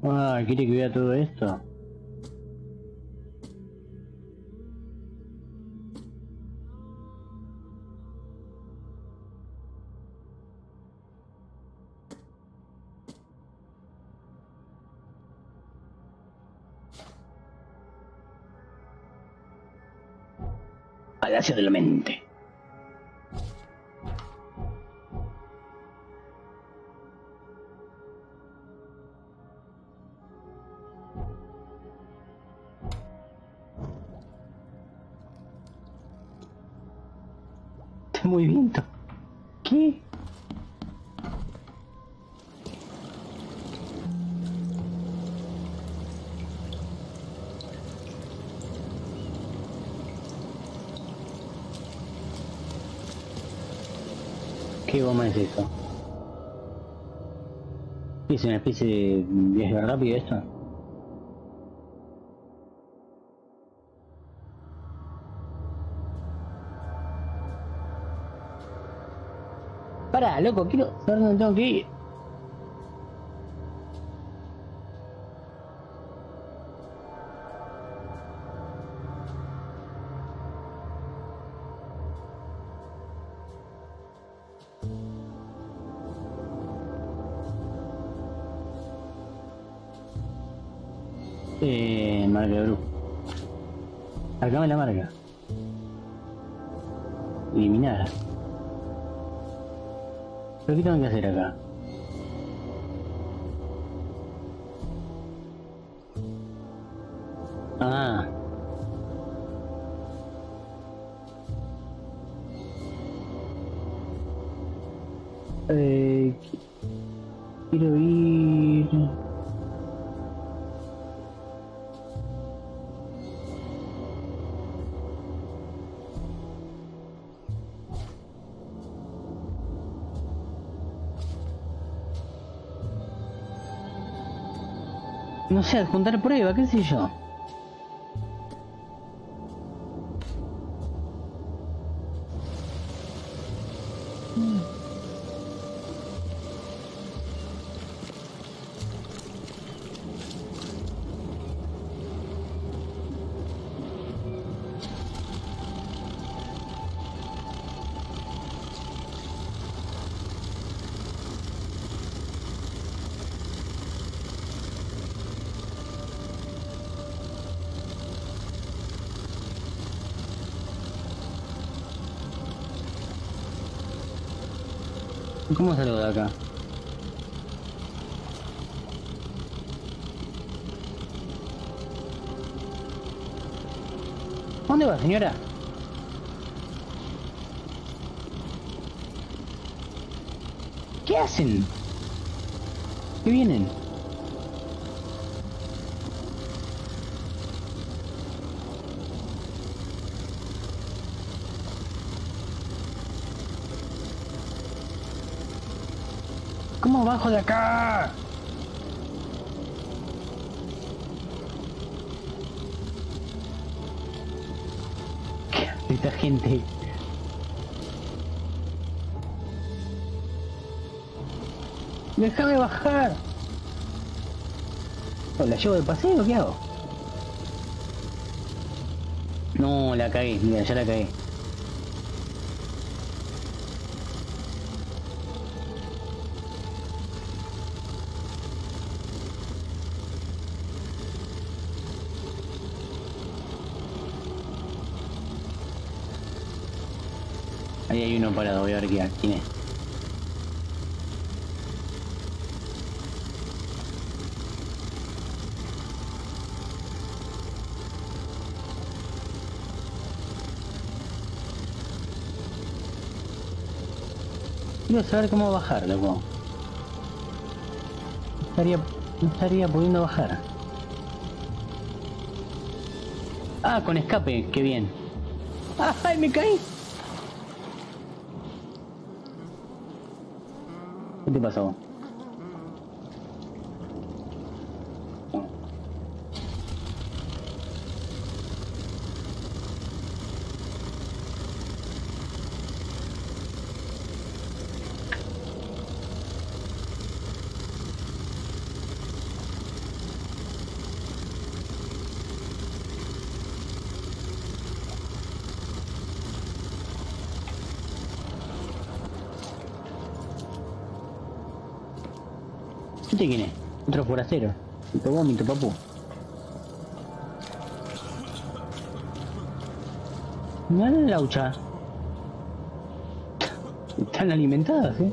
Ah, quiere que vea todo esto. Palacio de la Mente. Este movimiento. ¿Qué? ¿Qué goma es eso? ¿Es una especie de viaje rápido esto? Pará, loco, quiero saber dónde tengo que ir. Marca de grupo. Marcame la marca. Eliminar. ¿Pero qué tengo que hacer acá? Ah. Quiero ir... No sé, adjuntar prueba, qué sé yo. ¿Cómo salgo de acá? ¿Dónde va, señora? ¿Qué hacen? ¿Qué vienen? ¿Cómo bajo de acá? ¿Qué hace esta gente? ¡Déjame bajar! ¿La llevo de paseo? ¿Qué hago? No, la cagué, mira, ya la cagué. Ahí hay uno parado, voy a ver quién es. Quiero saber cómo bajar, loco. No estaría pudiendo bajar. Ah, con escape, qué bien. ¡Ay, me caí! ¿Qué te pasó? ¿Este quién es? Otro forastero. Tu vómito, papu. Mira la laucha. Están alimentadas, ¿eh?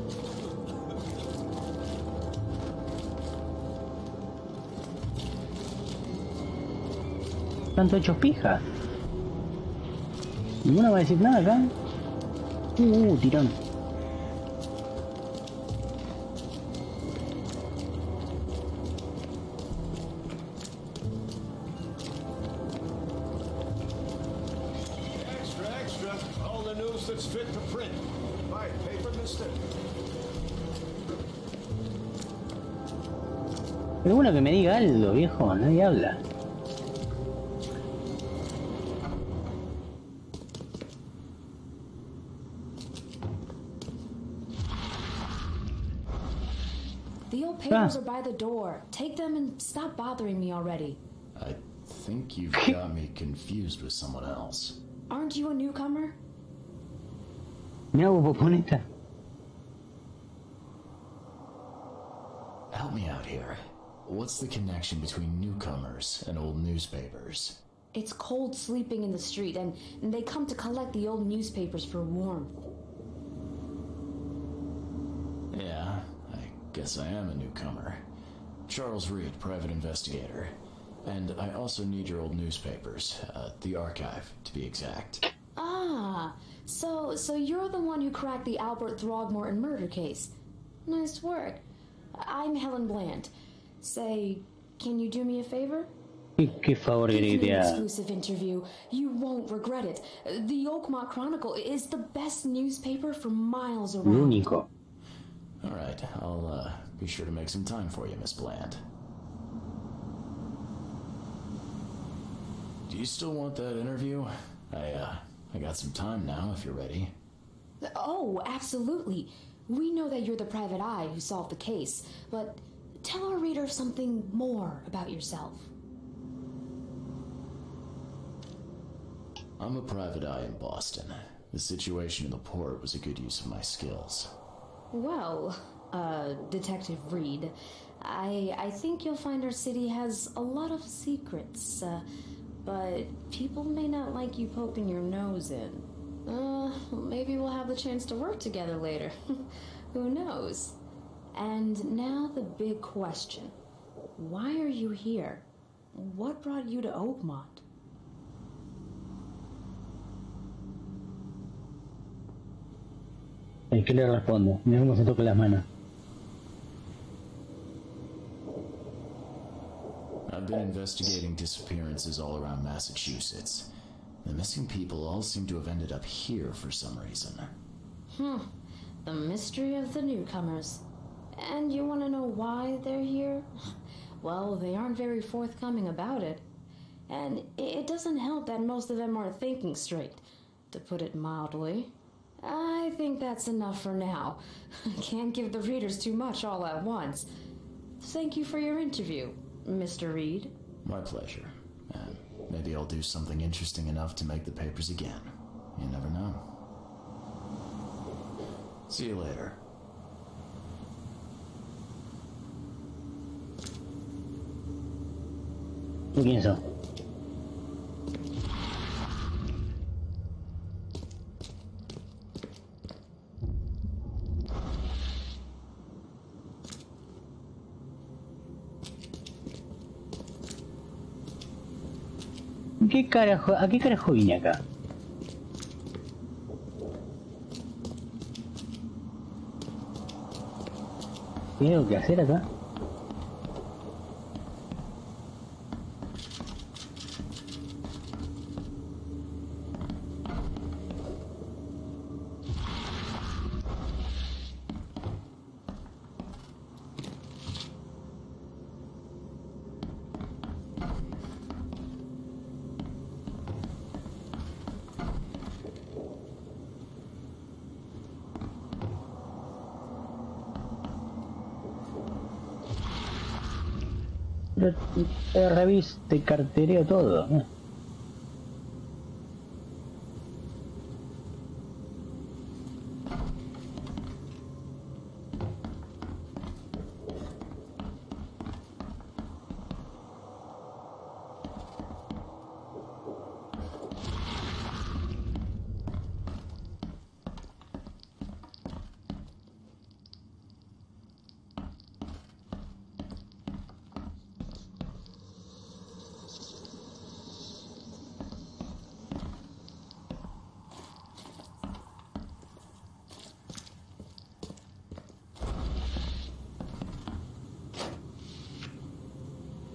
Están todos hechos pijas. Ninguno va a decir nada acá. Tirón. Pero bueno que me diga algo, viejo, nadie habla. The old papers are by the door. Take them and stop bothering me already. I think you've got me confused with someone else. Aren't you a newcomer? No, Poponeta. Help me out here. What's the connection between newcomers and old newspapers? It's cold sleeping in the street, and they come to collect the old newspapers for warmth. Yeah, I guess I am a newcomer. Charles Reed, private investigator. And I also need your old newspapers, the archive, to be exact. Ah, so you're the one who cracked the Albert Throgmorton murder case. Nice work. I'm Helen Bland. Say, can you do me a favor? ¿Qué favor Give me an quería? exclusive interview. You won't regret it. The Oakmont Chronicle is the best newspaper for miles Lo around. único. Alright, I'll be sure to make some time for you, Miss Bland. Do you still want that interview? I got some time now, if you're ready. Oh, absolutely. We know that you're the private eye who solved the case, but tell our readers something more about yourself. I'm a private eye in Boston. The situation in the port was a good use of my skills. Well, Detective Reed, I think you'll find our city has a lot of secrets, but people may not like you poking your nose in. Maybe we'll have the chance to work together later. Who knows? And now the big question. Why are you here? What brought you to Oakmont? ¿Qué le respondo? Mira cómo se toca las manos. I've been investigating disappearances all around Massachusetts. The missing people all seem to have ended up here for some reason. The mystery of the newcomers. And you want to know why they're here? Well, they aren't very forthcoming about it. And it doesn't help that most of them aren't thinking straight, to put it mildly. I think that's enough for now. Can't give the readers too much all at once. Thank you for your interview, Mr. Reed. My pleasure. And maybe I'll do something interesting enough to make the papers again. You never know. See you later. ¿Tú quién sos? ¿A qué carajo vine acá? ¿Tiene algo que hacer acá? Reviso, te cartereo todo.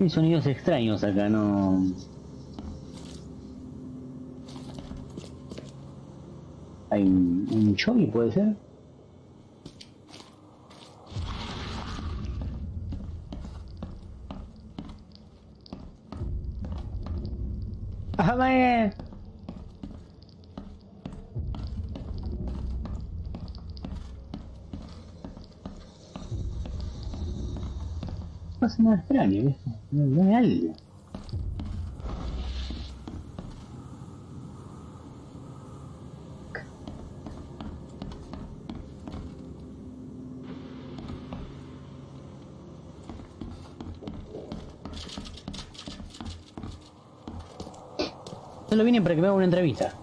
Hay sonidos extraños acá, no... Hay un choque, puede ser. ¡Ah, man! Pasa nada extraño, ¿ves? No hay algo. Solo vine para que me haga una entrevista.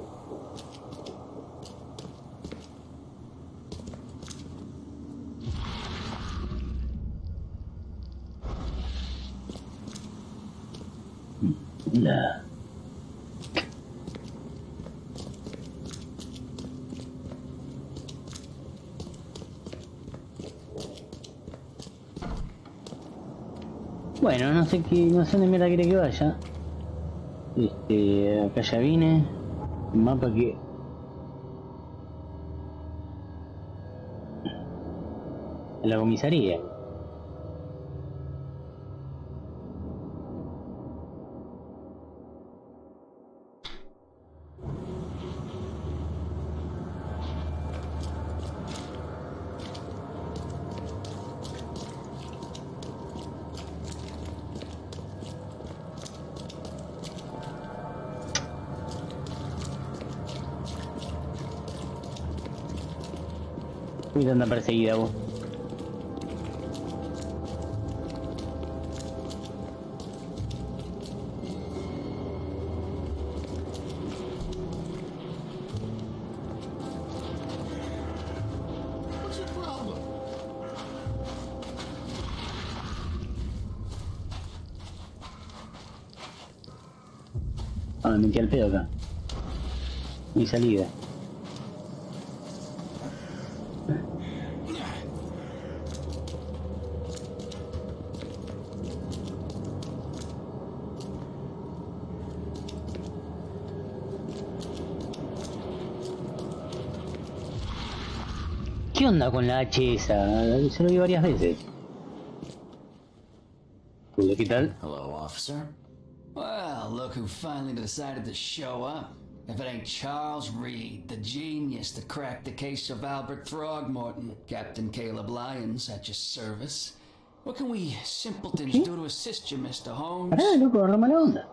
La... Bueno, no sé dónde mierda quiere que vaya. Acá ya vine. Un mapa que... a la comisaría. Uy, anda perseguida vos. Ah, me metí al pedo acá. Mi salida. ¿Qué onda con la H esa? Se lo vi varias veces. ¿Qué tal? Hello, officer. Well, look who finally decided to show up. If it ain't Charles Reed, the genius that cracked the case of Albert Throgmorton. Captain Caleb Lyons at your service. What can we simpletons do to assist you, Mr. Holmes? Pará, loco, agarra mala onda.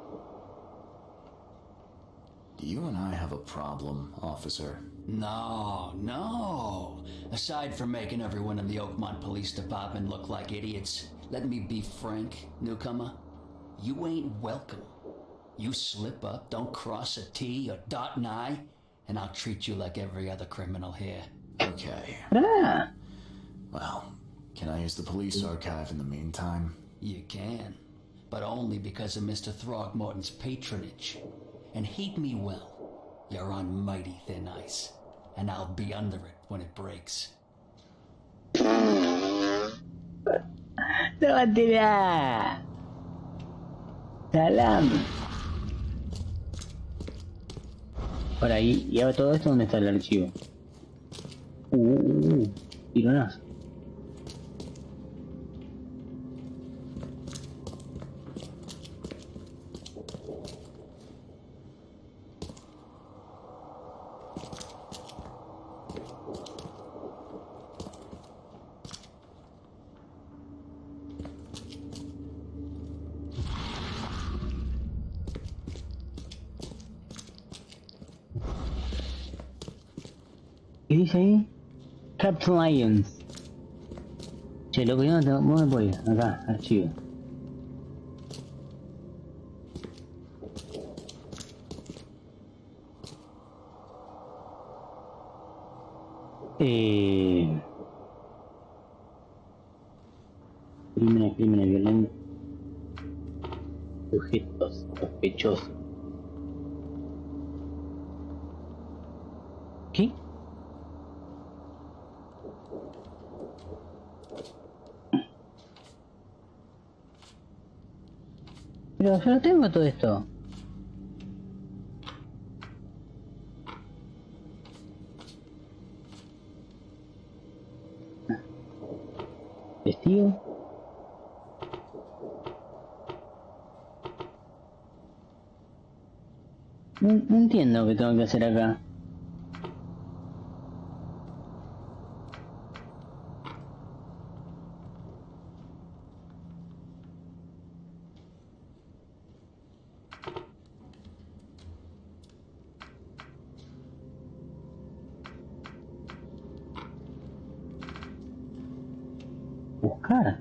Do you and I have a problem, officer? No. Aside from making everyone in the Oakmont Police Department look like idiots, let me be frank, newcomer. You ain't welcome. You slip up, don't cross a T or dot an I, and I'll treat you like every other criminal here. Okay. Pará. Well, can I use the police archive in the meantime? You can, but only because of Mr. Throgmorton's patronage. And heed me well, you're on mighty thin ice, and I'll be under it when it breaks. ¡Tómatela! ¡Salam! Por ahí, y ahora todo esto, ¿dónde está el archivo? Tironazo. ¿Qué dice ahí? Captain Lyons. Che, loco, yo no me puedo ir. Acá, archivo. Crímenes violentos. Sujetos sospechosos. ¿Qué? Pero yo no tengo todo esto. ¿Testigo? No entiendo qué tengo que hacer acá. Buscar.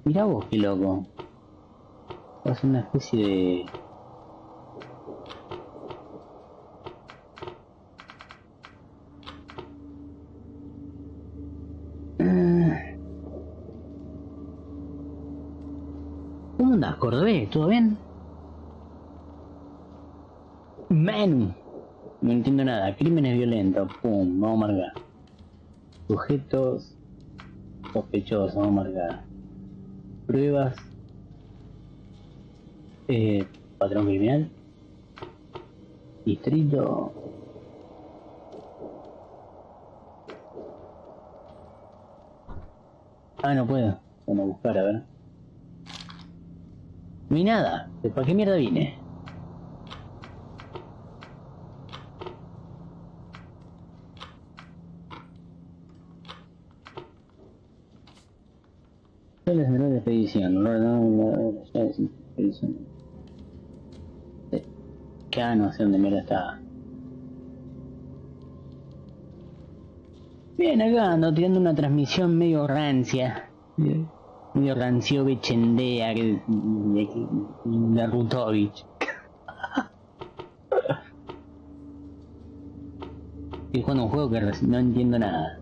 Mira vos, qué loco. Es una especie de... ¿Cómo andás, Cordobés? ¿Todo bien? Manu. No entiendo nada. Crímenes violentos. Pum, vamos a marcar. Sujetos sospechosos, vamos a marcar. Pruebas. Patrón criminal. Distrito. Ah, no puedo. Vamos a buscar, a ver. No hay nada. ¿Para qué mierda vine? El escenario de expedición. Ya no sé dónde mierda está. Bien, acá ando tirando una transmisión medio rancia. Medio rancio Bechendea de Rutovich. Estoy jugando un juego que no entiendo nada.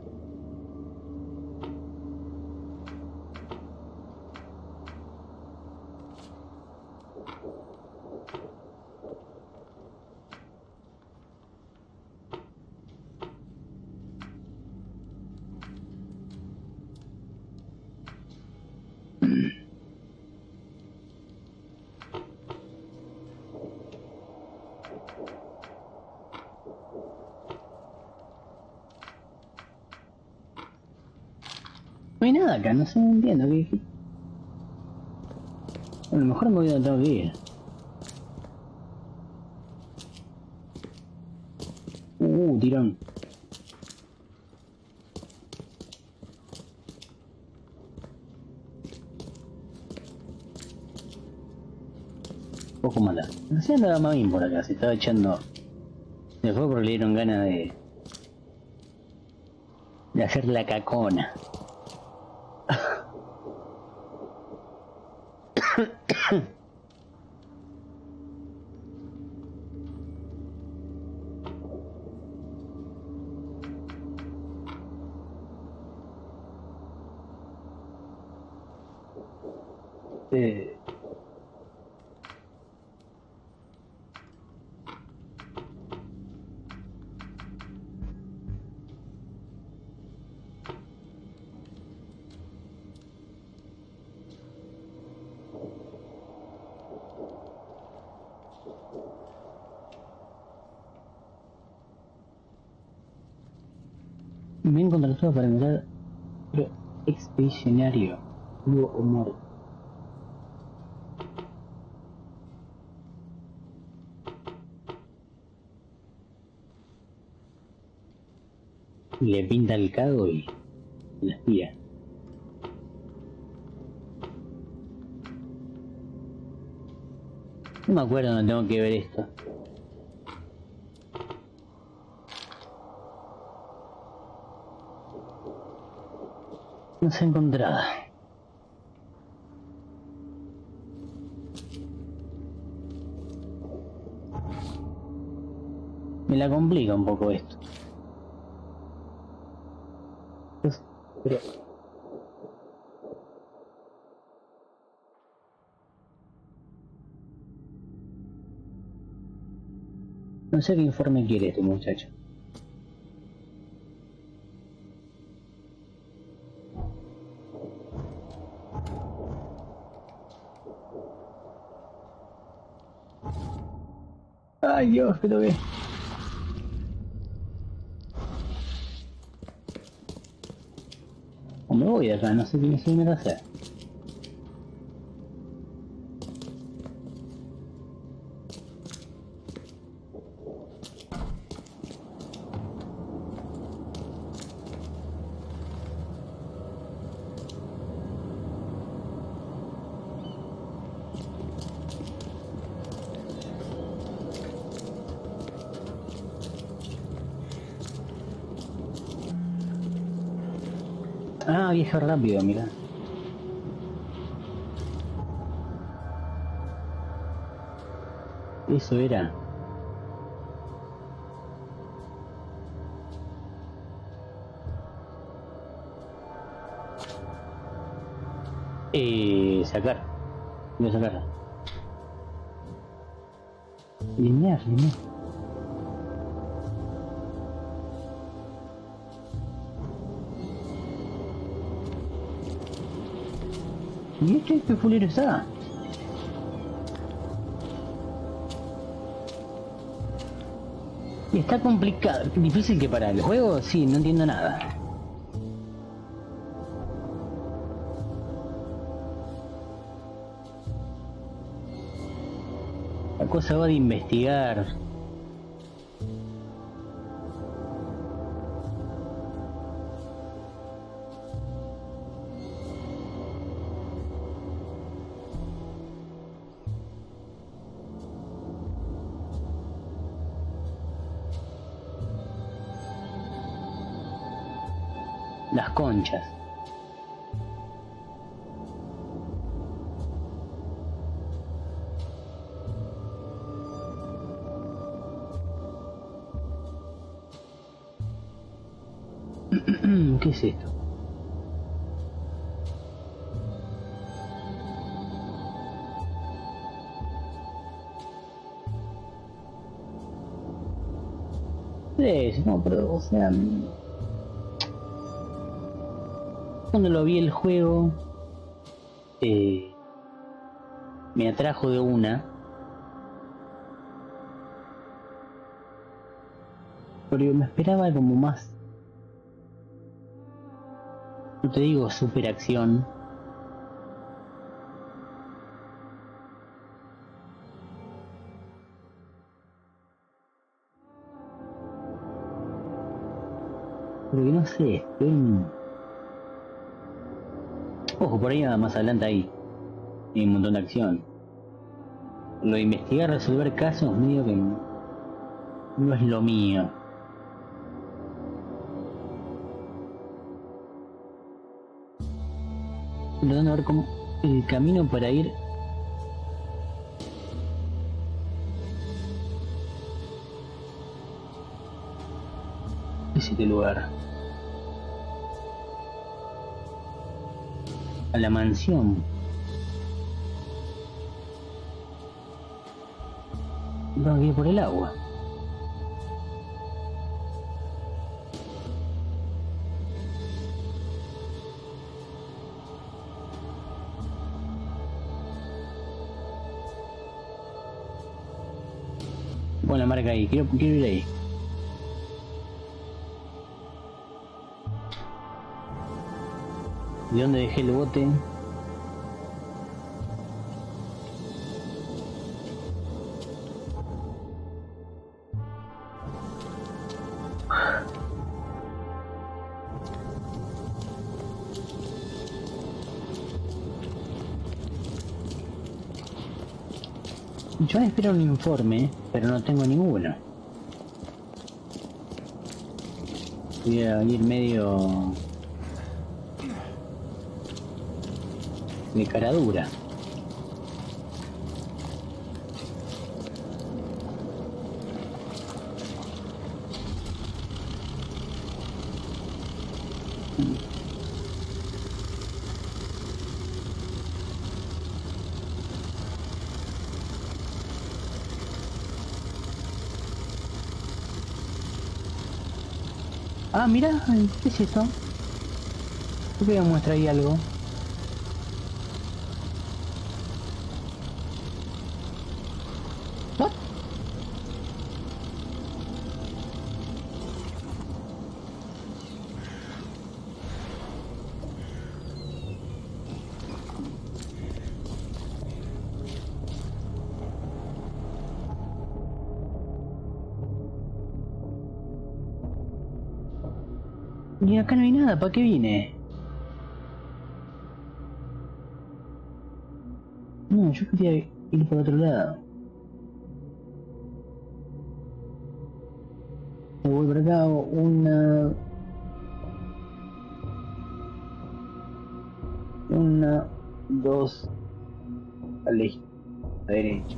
No hay nada acá, no sé, no entiendo qué. A lo mejor me voy a donde tengo que ir. Tirón. Poco mala. No sé, andaba más bien por acá, se estaba echando. Se fue porque le dieron ganas de hacer la cacona. Me he contratado para encontrar expedicionario. Hugo Humor. Le pinta el cago y la espía. No me acuerdo dónde tengo que ver esto. No se ha encontrado. Me la complica un poco esto. Pero... no sé qué informe quiere este muchacho. Ay, Dios, que toqué. O me voy de acá, no sé qué me suena hacer. Ah, viaja rápido, mira. Eso era. Sacar. Voy a sacar. Linear. ¿Y qué fulero está? Y está complicado, difícil que para el juego, sí, no entiendo nada. La cosa va de investigar. Las conchas. ¿Qué es esto? Sí, no, pero, o sea... Cuando lo vi el juego, me atrajo de una. Pero yo me esperaba como más... No te digo super acción. Pero que no sé, estoy... Ojo, por ahí nada más adelante ahí. Hay un montón de acción. Lo de investigar, resolver casos, medio que no es lo mío. Tratando de ver cómo el camino para ir. ¿Qué es este lugar? A la mansión. Tengo que ir por el agua. Pon la marca ahí, quiero ir ahí. ¿De dónde dejé el bote? Yo espero un informe, pero no tengo ninguno. Voy a ir medio... de cara dura. Ah, mira, ¿qué es esto? Creo que me muestra ahí algo. Y acá no hay nada, ¿para qué vine? No, yo quería ir por otro lado. Me voy por acá, una, dos, a la derecha.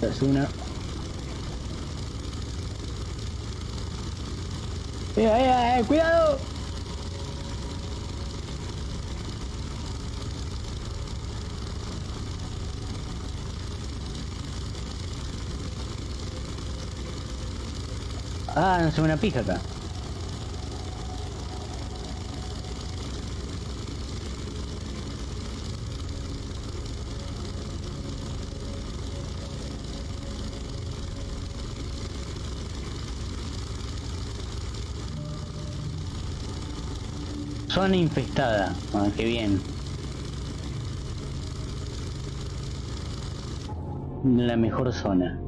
Es una. ¡Cuidado! Ah, no se me una pija acá. Zona infestada. Ah, qué bien. La mejor zona.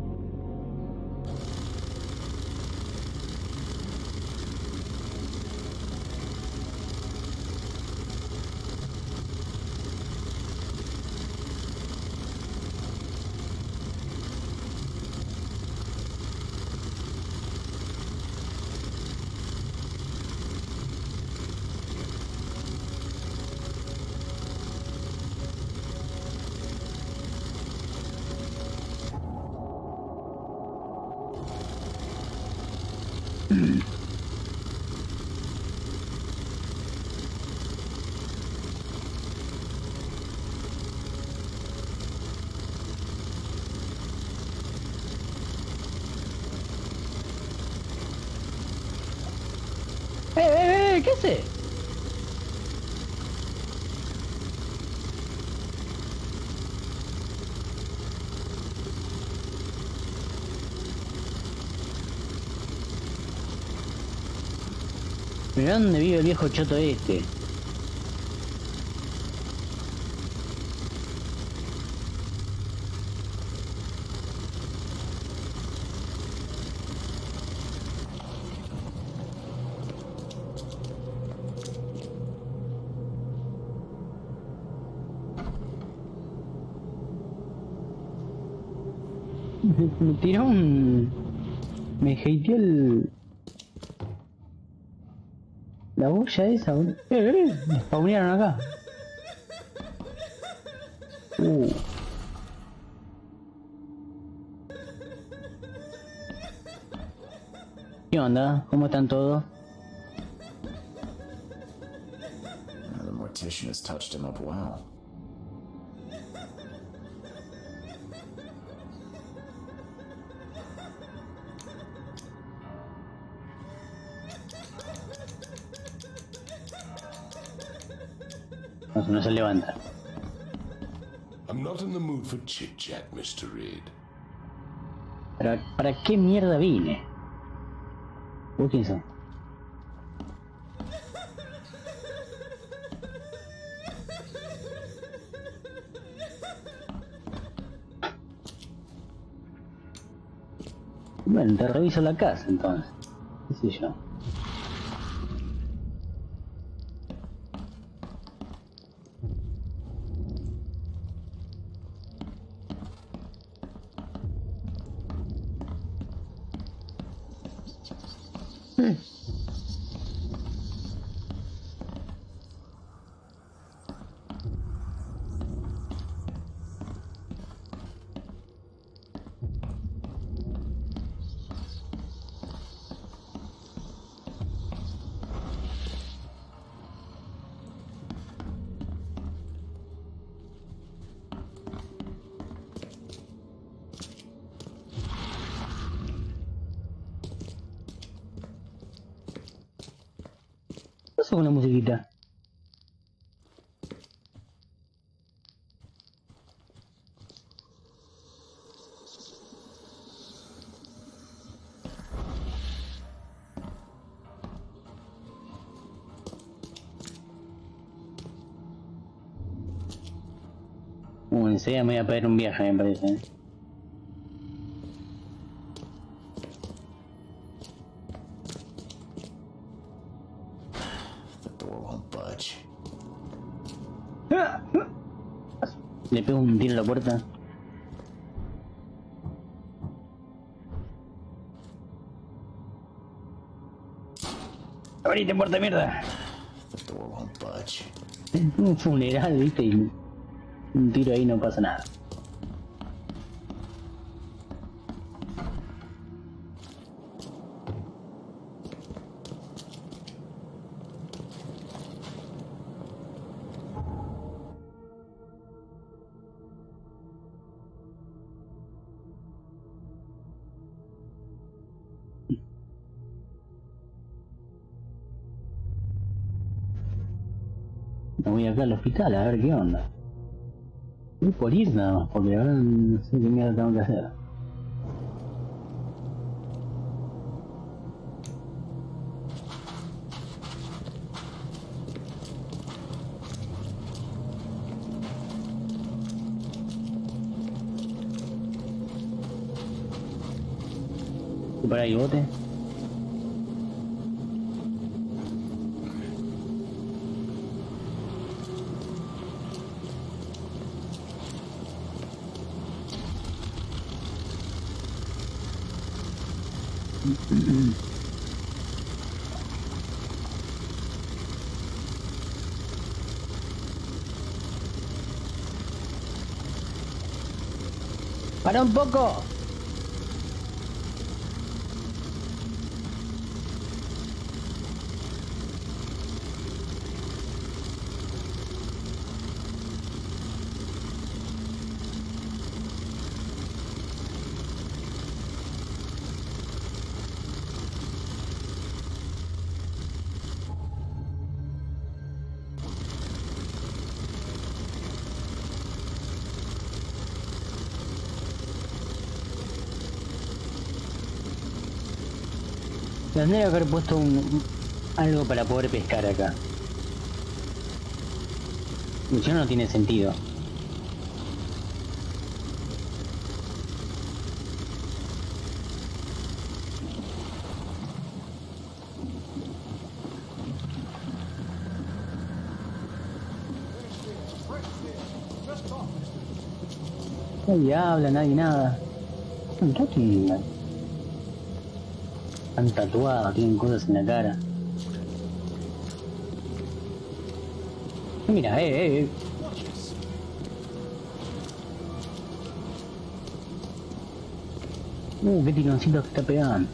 ¿Qué hace? Mirá dónde vive el viejo choto este. Me tiró un... Me hateó el... La boya esa, boludo. Me spawnearon acá. ¿Qué onda? ¿Cómo están todos? The mortician has touched him up well. No se levanta. I'm not in the mood for chit-chat, Mr. Reed. ¿Para qué mierda vine? ¿Vos quién sos? Bueno, te reviso la casa entonces. ¿Qué sé yo? pasó con la musiquita? Enseguida me voy a pedir un viaje, me parece. The door won't budge. Le pego un tiro a la puerta. ¡Abrite, puerta de mierda! The door won't budge. Un funeral, viste, y un tiro ahí no pasa nada. Me voy acá al hospital a ver qué onda. Voy por ir nada más, porque ahora no sé qué mierda tengo que hacer. ¿Y por ahí bote? ¡Para un poco! Tendría que haber puesto algo para poder pescar acá. Y si no, no tiene sentido. Nadie habla, nadie nada. Están tatuados, tienen cosas en la cara. Mira, qué tironcito que está pegando.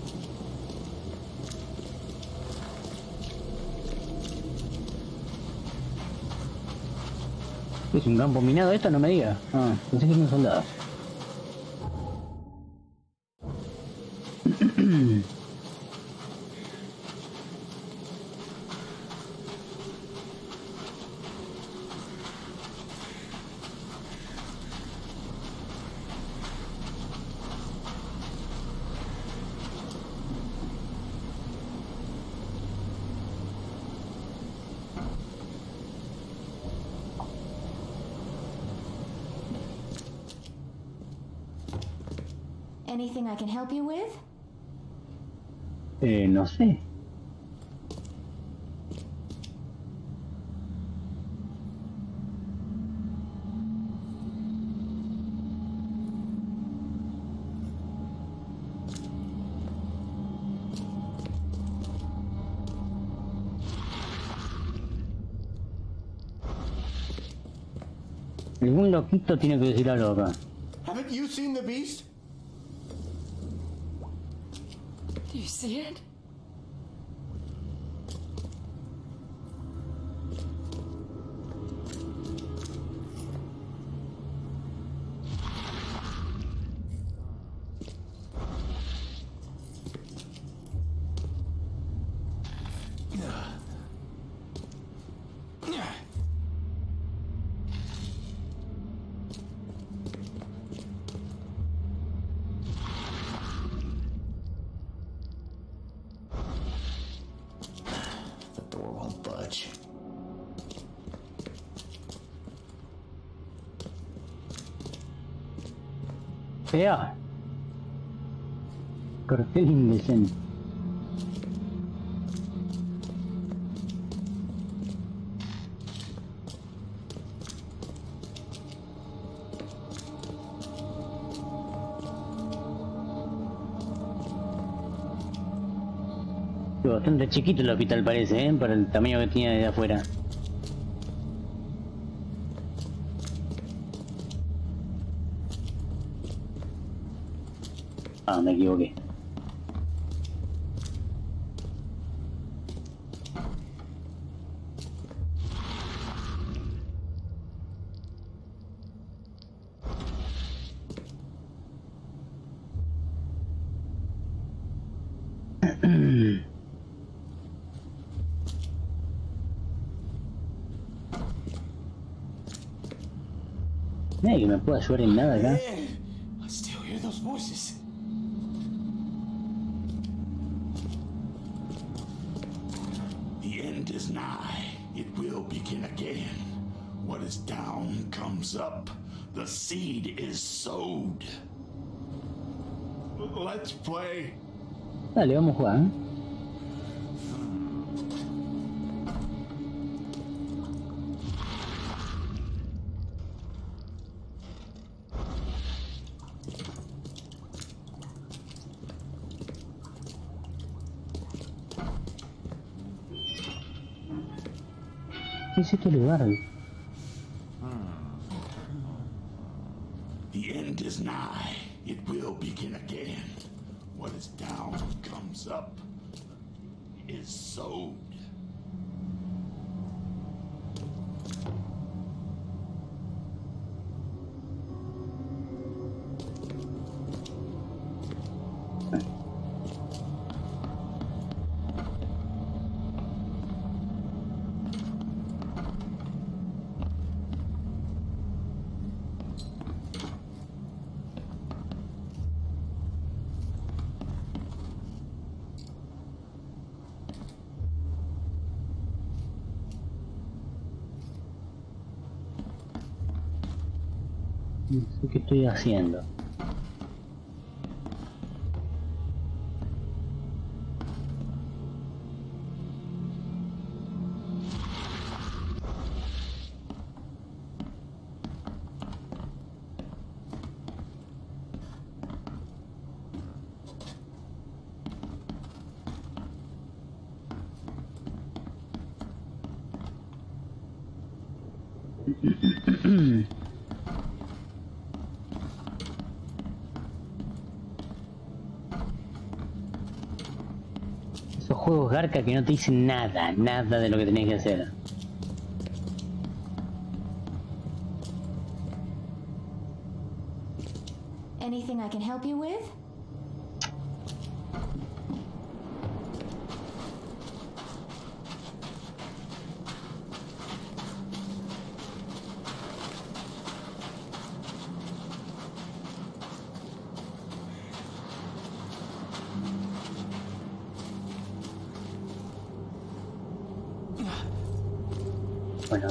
¿Es un campo minado esto? No me diga. Ah, pensé que era un soldado. Anything I can help you with? No sé. Algún loquito tiene que decir algo acá. Haven't you seen the beast? Do you see it? fea. Cartel indecente. Bastante chiquito el hospital parece, para el tamaño que tenía de afuera. Ah, me equivoqué. Nadie que me pueda ayudar en nada acá. I still hear those voices. The end is nigh. It will begin again. What is down comes up. The seed is sowed. Let's play. Dale, vamos a jugar. ¿Qué es este lugar? The end is nigh. It will begin again. What is down comes up. Is sowed. No sé qué estoy haciendo. Esos juegos garca que no te dicen nada de lo que tenés que hacer. Anything I can help you with? Bueno,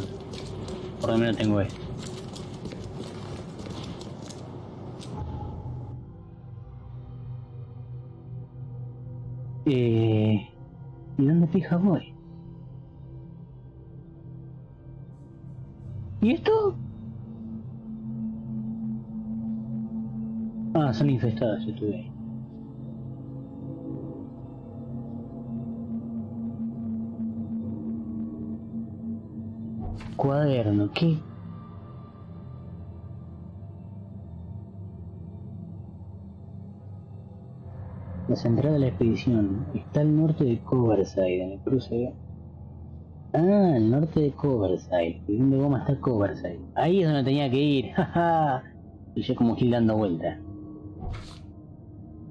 por lo menos tengo esto. ¿Y dónde fija voy? ¿Y esto? Ah, son infestadas, yo estuve ahí. Cuaderno, ¿qué? La central de la expedición está al norte de Coverside, en el cruce. Ah, al norte de Coverside. ¿Dónde goma está Coverside? Ahí es donde tenía que ir, jaja. Y yo como Gil dando vuelta.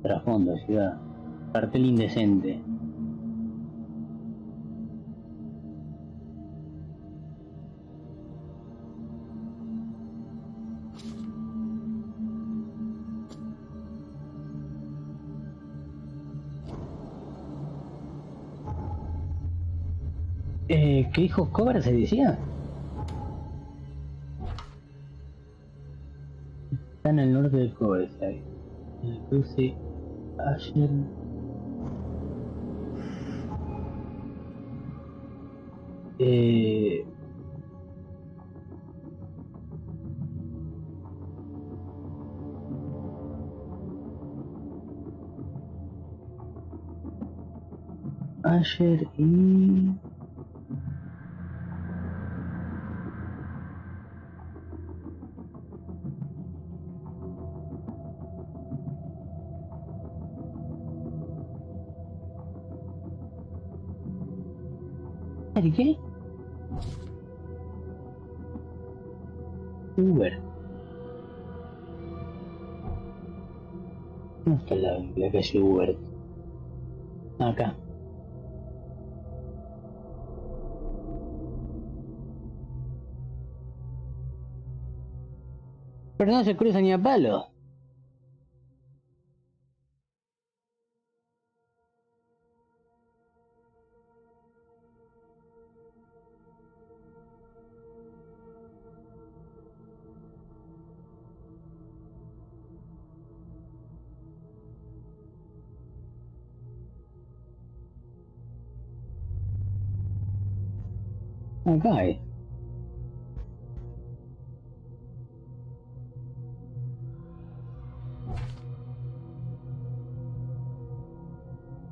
Trasfondo, ciudad. Cartel indecente. ¿Qué dijo Cover se decía? Está en el norte de Coeside, en el cruce Asher. Asher y... ¿Qué? Uber. ¿Dónde está la calle Uber? Acá. Pero no se cruza ni a palo. Acá hay.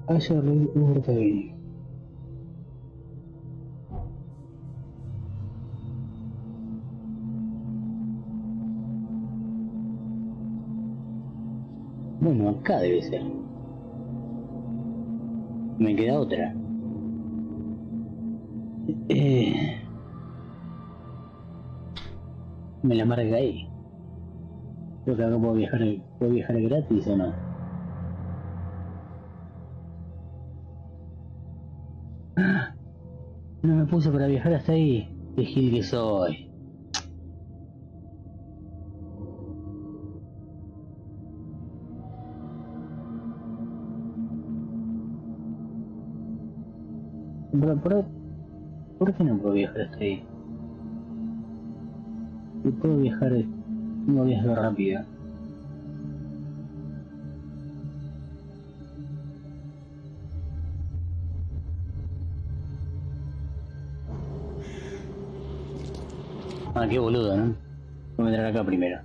Asher Uber Cabin. Bueno, acá debe ser. Me queda otra. Me la marca ahí. Creo que acá puedo viajar gratis o no. No me puse para viajar hasta ahí. Qué gil que soy. ¿Por qué no puedo viajar hasta ahí? Si puedo viajar, no viajo rápido. Ah, qué boludo, ¿no? Voy a meter acá primero.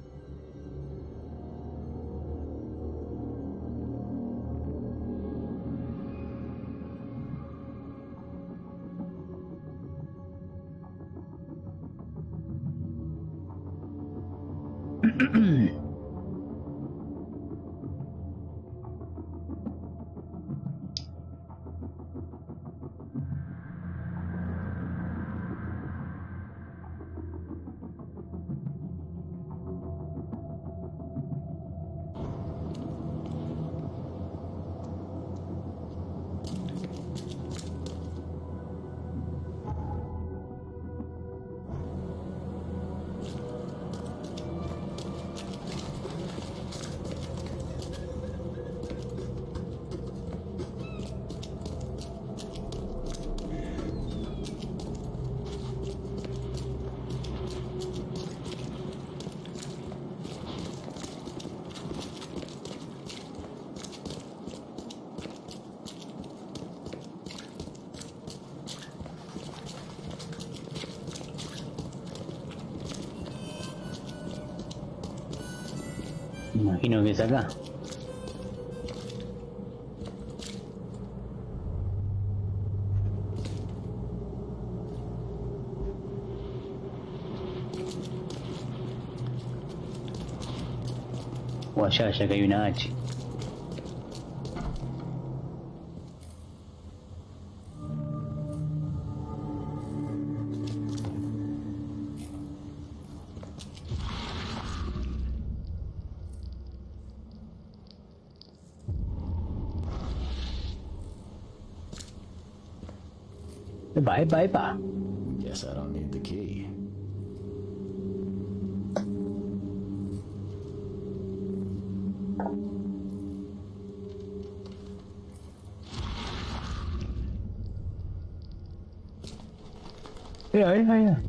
Imagino que es acá. O allá, ya que hay una H. Epa, epa, epa. Guess I don't need the key. Mira, mira, mira.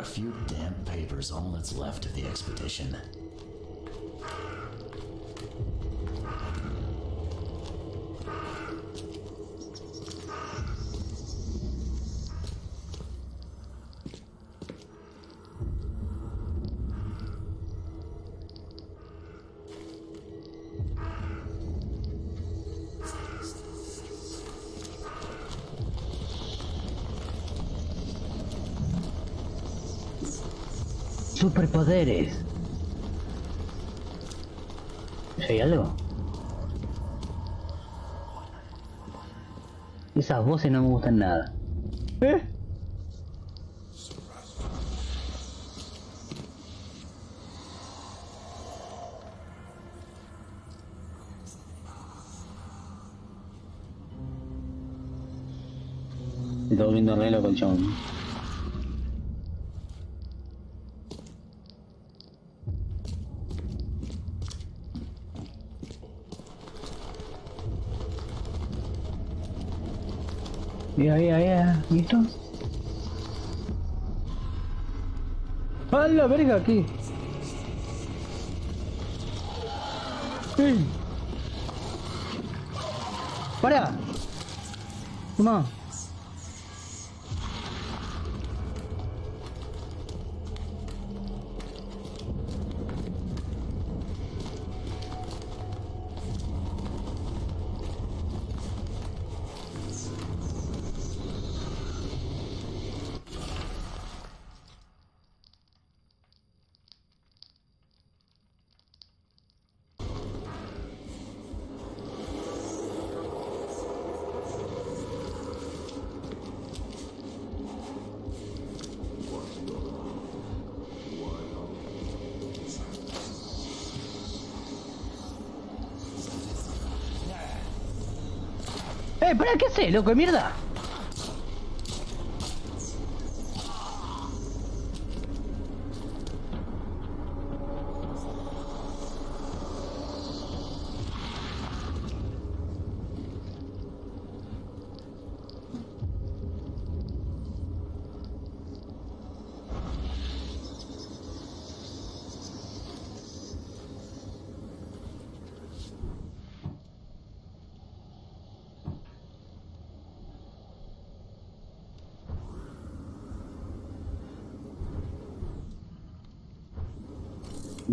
a few damp papers all that's left of the expedition. Superpoderes. ¿Hay algo? Esas voces no me gustan nada. Estoy viendo re loco el chabón. Ya, ¿listo? ¡A la verga aquí! ¡Ey! ¡Para! Toma. ¿Para qué sé, loco de mierda?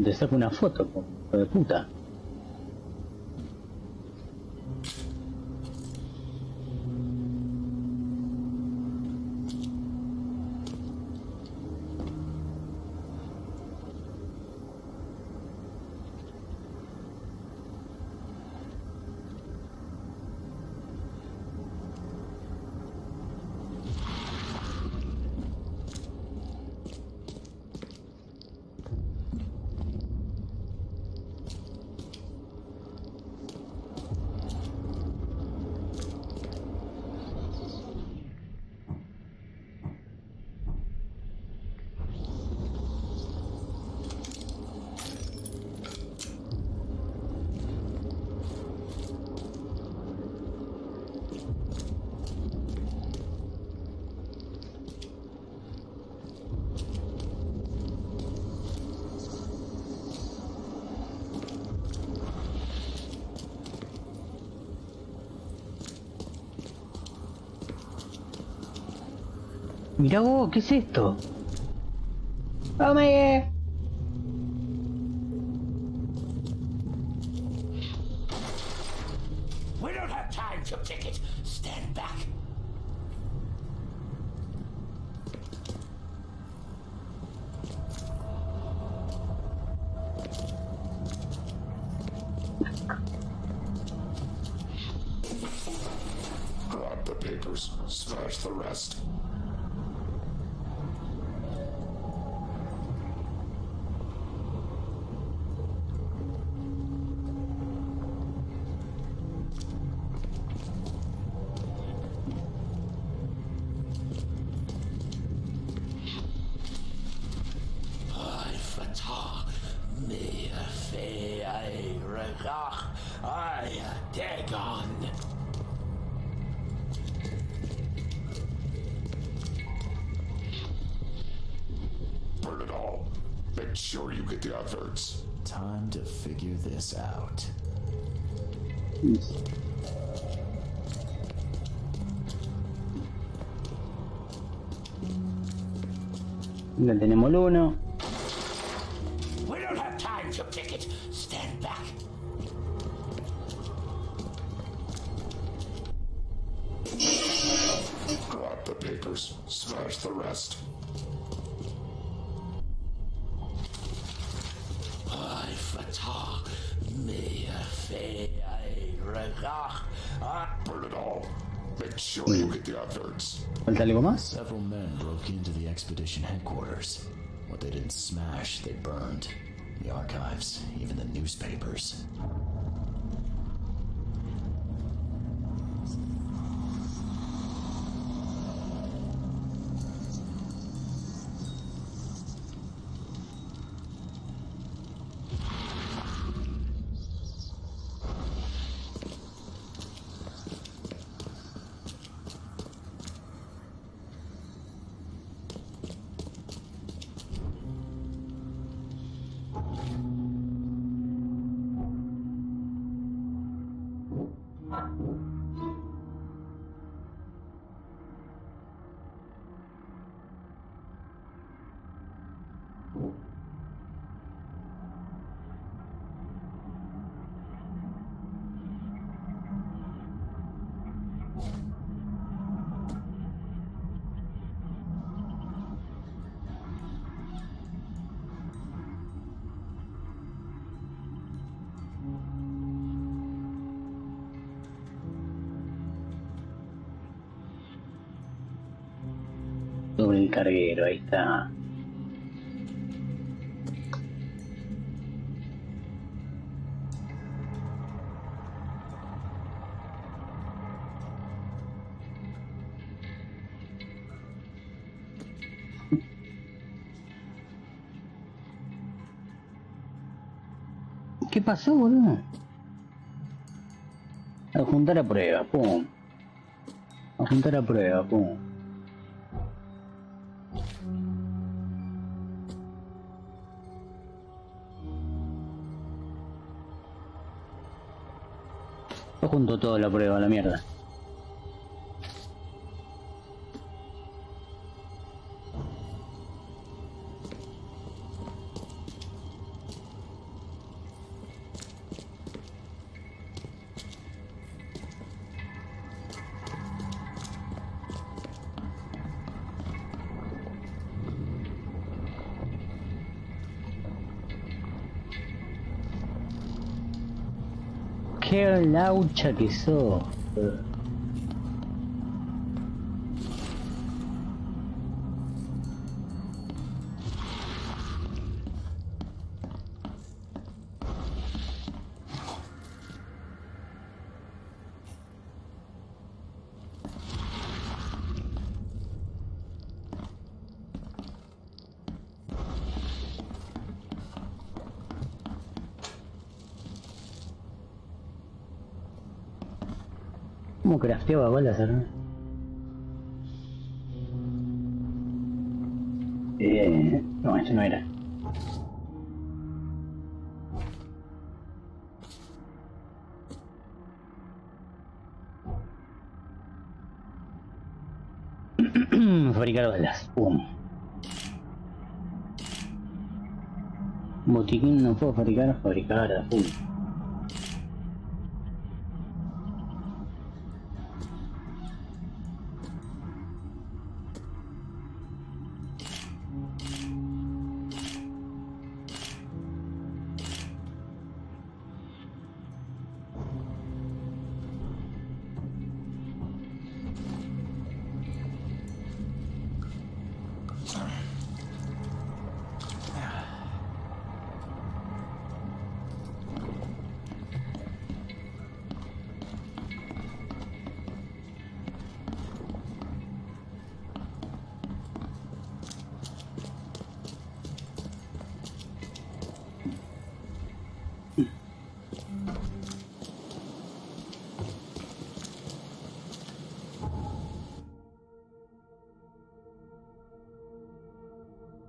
Te saco una foto, hijo de puta. Mirá vos, ¿qué es esto? ¡Ome! We don't have time to pick it. Stand back. Grab the papers, smash the rest. sure you get the adverts. Time to figure this out. Ya tenemos el uno. We don't have time to pick it. Stand back. Grab the papers, smash the rest. I fatah me fe regach. Burn it all. Make sure you get the adverts. ¿Falta algo más? Several men broke into the expedition headquarters. What they didn't smash, they burned. The archives, even the newspapers. Sobre el carguero, ahí está. ¿Qué pasó, boludo? Adjuntar a prueba, pum. Adjuntar a prueba, pum. Yo junto toda la prueba, la mierda. Qué laucha que sos. ¿Cómo crafteaba balas, no? No, eso no era. Fabricar balas. Pum. Botiquín no puedo fabricar, pum.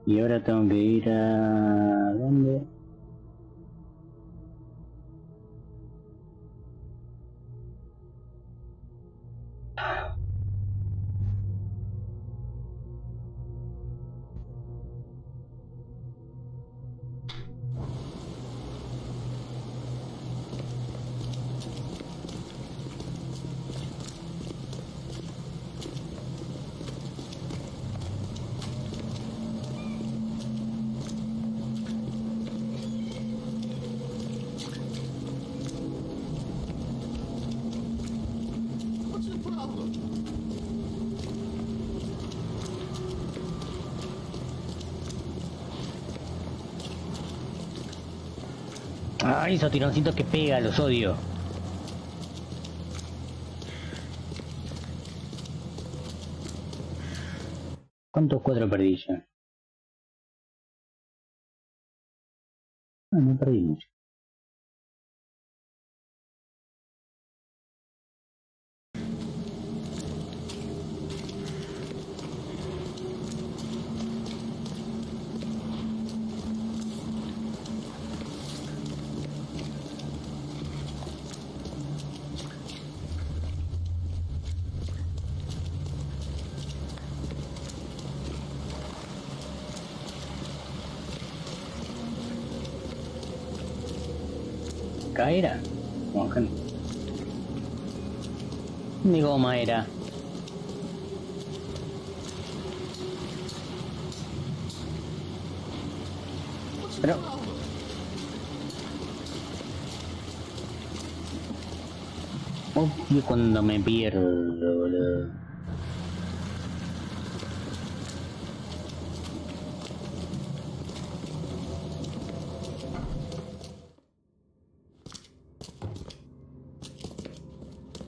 Y ahora tengo que ir a... ¿dónde? What's your problem? Ay, esos tironcitos que pega, los odio. ¿Cuántos cuadros perdí ya? No perdí mucho. ¿Caera? No, acá no. Mi goma era. Pero... obvio cuando me pierdo, boludo.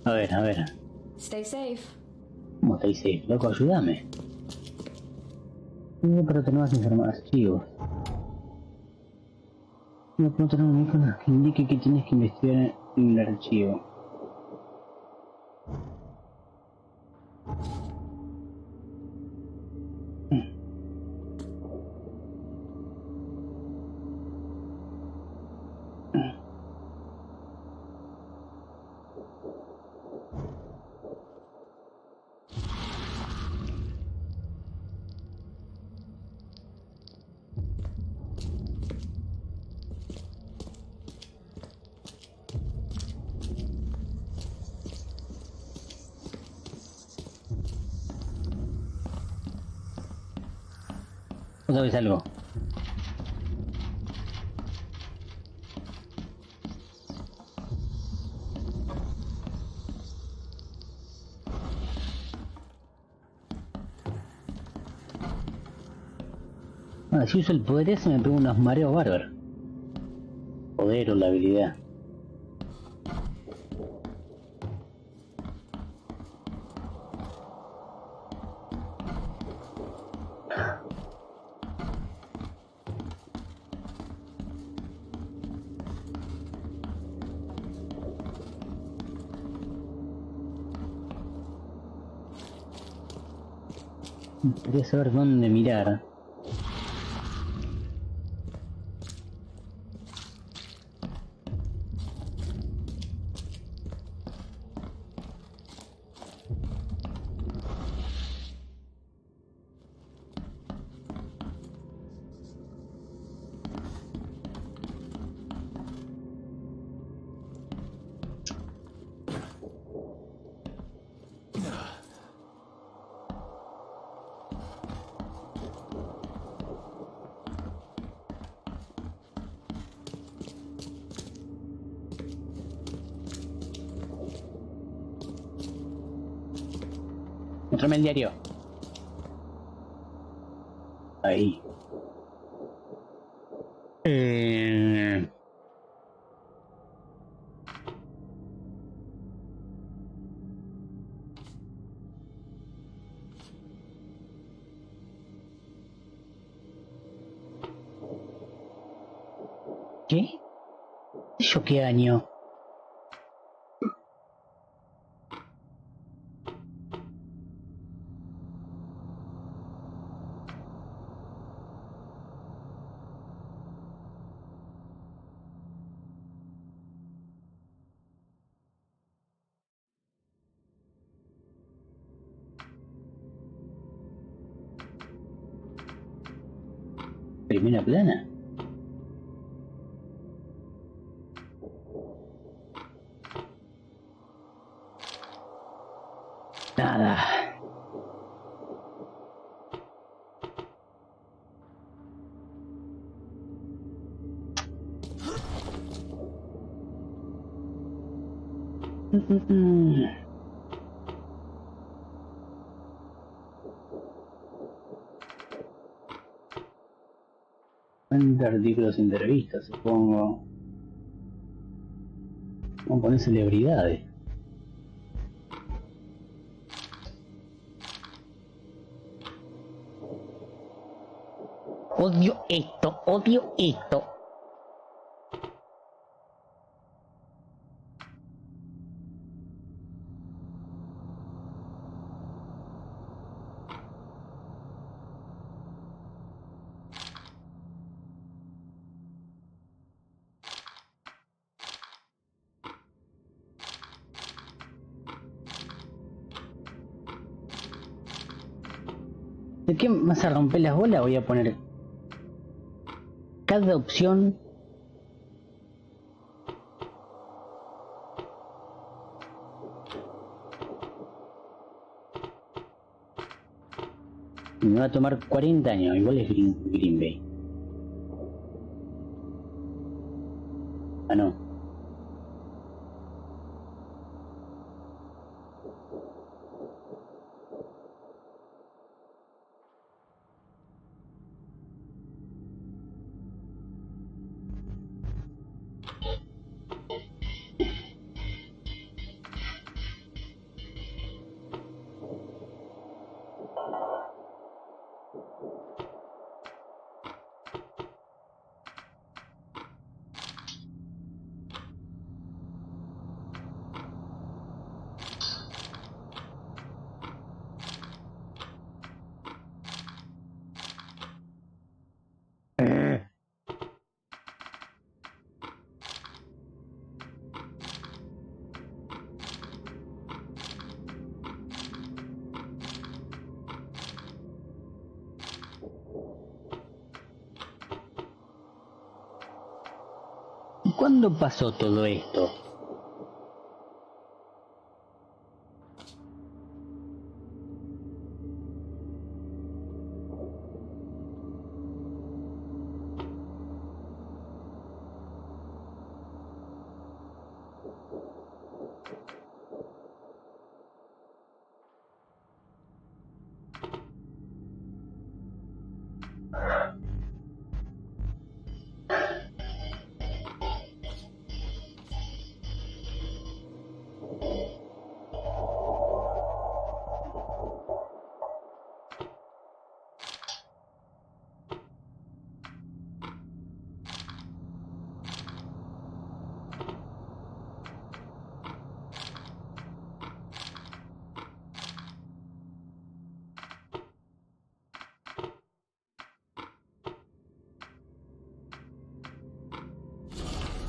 A ver. Stay safe. ¿Cómo te dice? Loco, ayúdame. No, pero tenemos archivos. No puedo tener un icono que indique que tienes que investigar en el archivo. ¿Vos sabés algo? Ah, si uso el poder ese me pego unos mareos bárbaros. Poder o la habilidad. Quería saber dónde mirar. Muéstrame el diario. Ahí. ¿Qué? ¿Yo qué año? mina plana. Nada. Cuenta artículos e entrevistas, supongo. Vamos a poner celebridades. Odio esto, odio esto. ¿De qué vas a romper las bolas? Voy a poner cada opción. Me va a tomar 40 años, igual es Green Bay. Ah, no. ¿Cuándo pasó todo esto?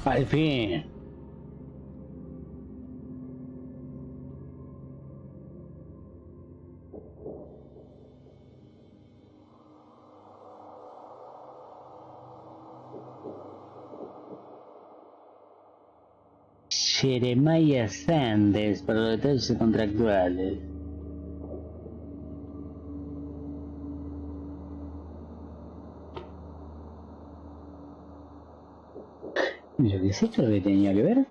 Al fin. Jeremiah Sanders para los detalles contractuales. Yo qué sé, esto es lo que tenía que ver.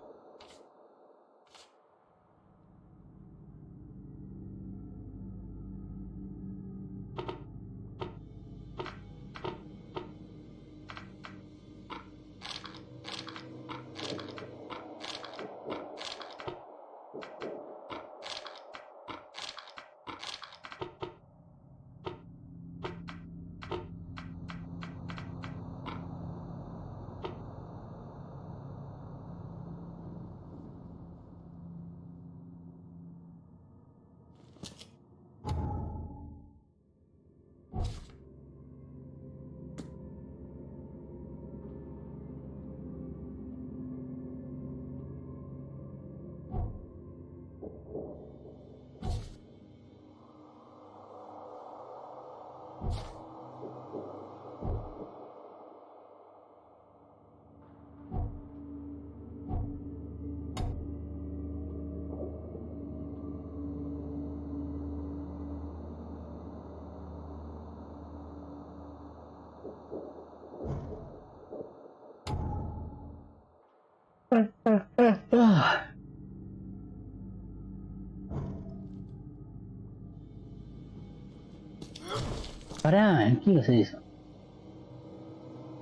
Pará, ¿qué iba a hacer eso?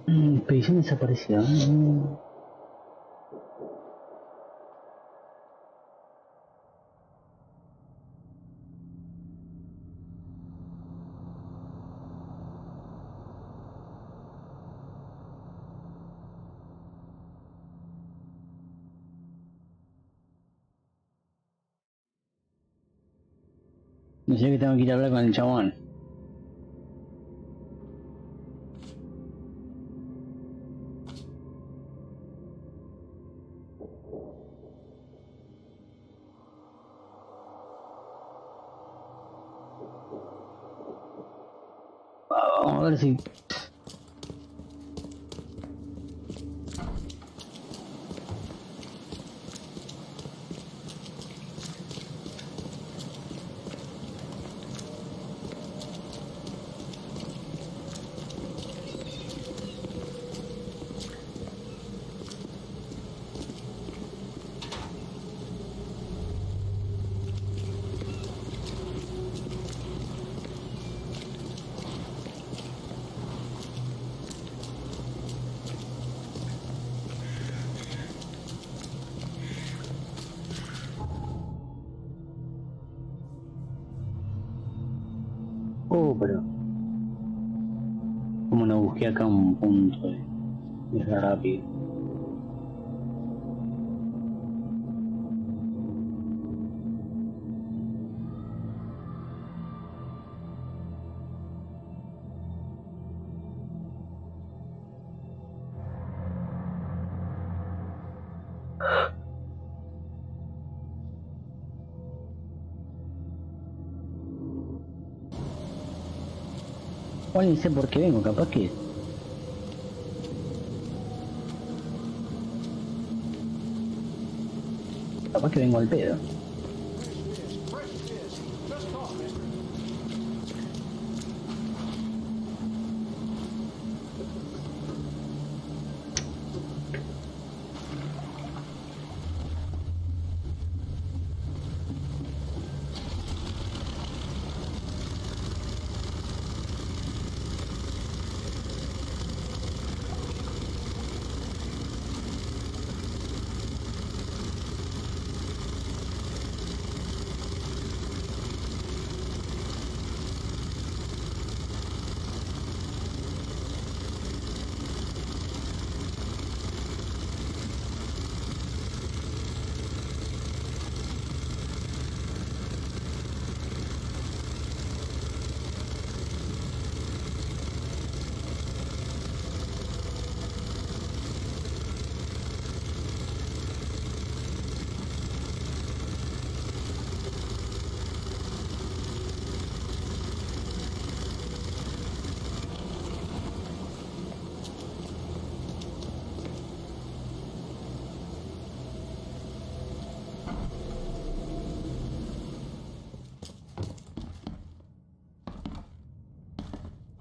Expedición desaparecida. No sé que tengo que ir a hablar con el chabón. Vamos a ver si... pero... Como no busqué acá un punto de rápido. Igual ni sé por qué vengo, capaz que... Capaz que vengo al pedo.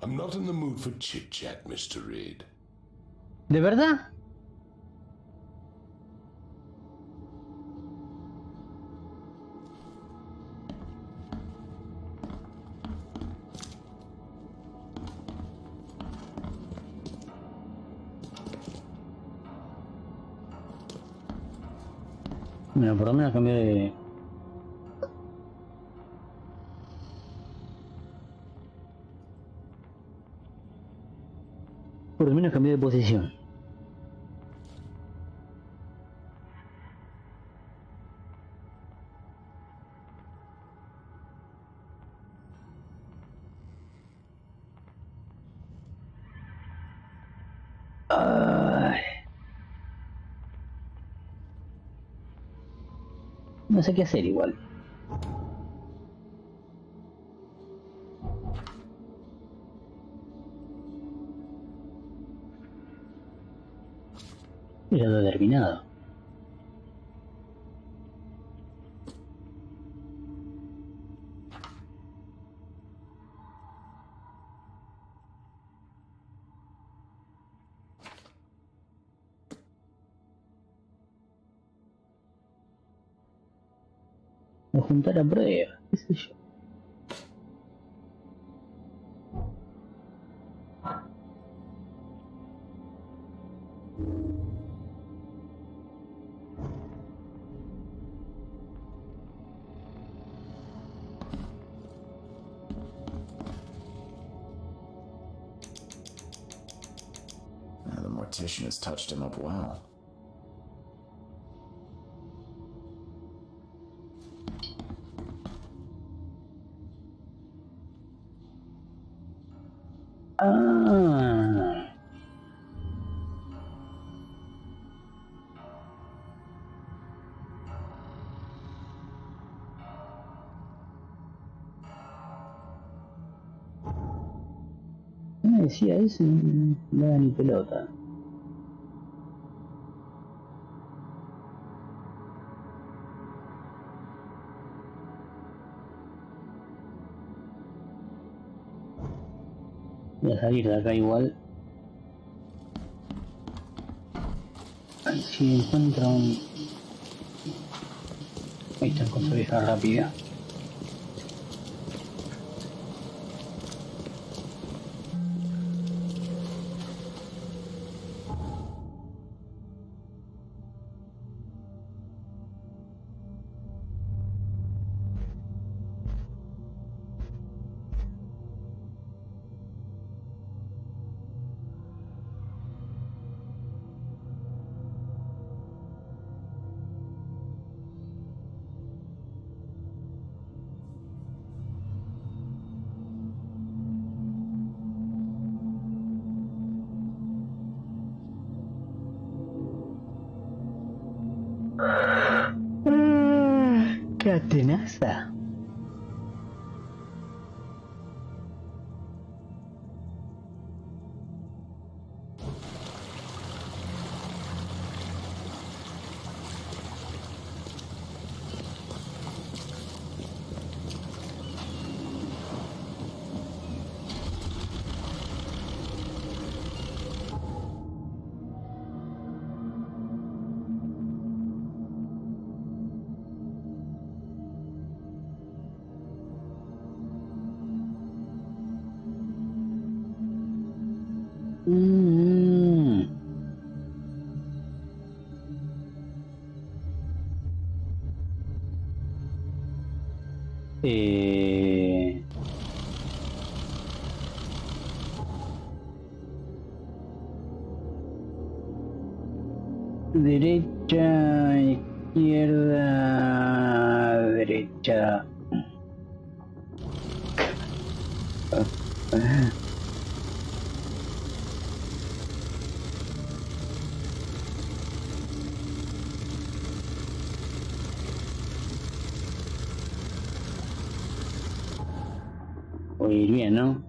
I'm not in the mood for chit-chat, Mr. Reed. ¿De verdad? Mira, por lo menos cambié de... Por lo menos cambié de posición. Ay. No sé qué hacer igual. Ya lo he terminado. Voy a juntar a prueba, qué sé yo. competition has touched him up well. Ah. Me decía eso, no da ni pelota. Voy a salir de acá igual. Si encuentro un... Ahí está, con su vieja rápida. ¡Qué atenaza! Derecha, izquierda, derecha. Voy a ir bien, ¿no?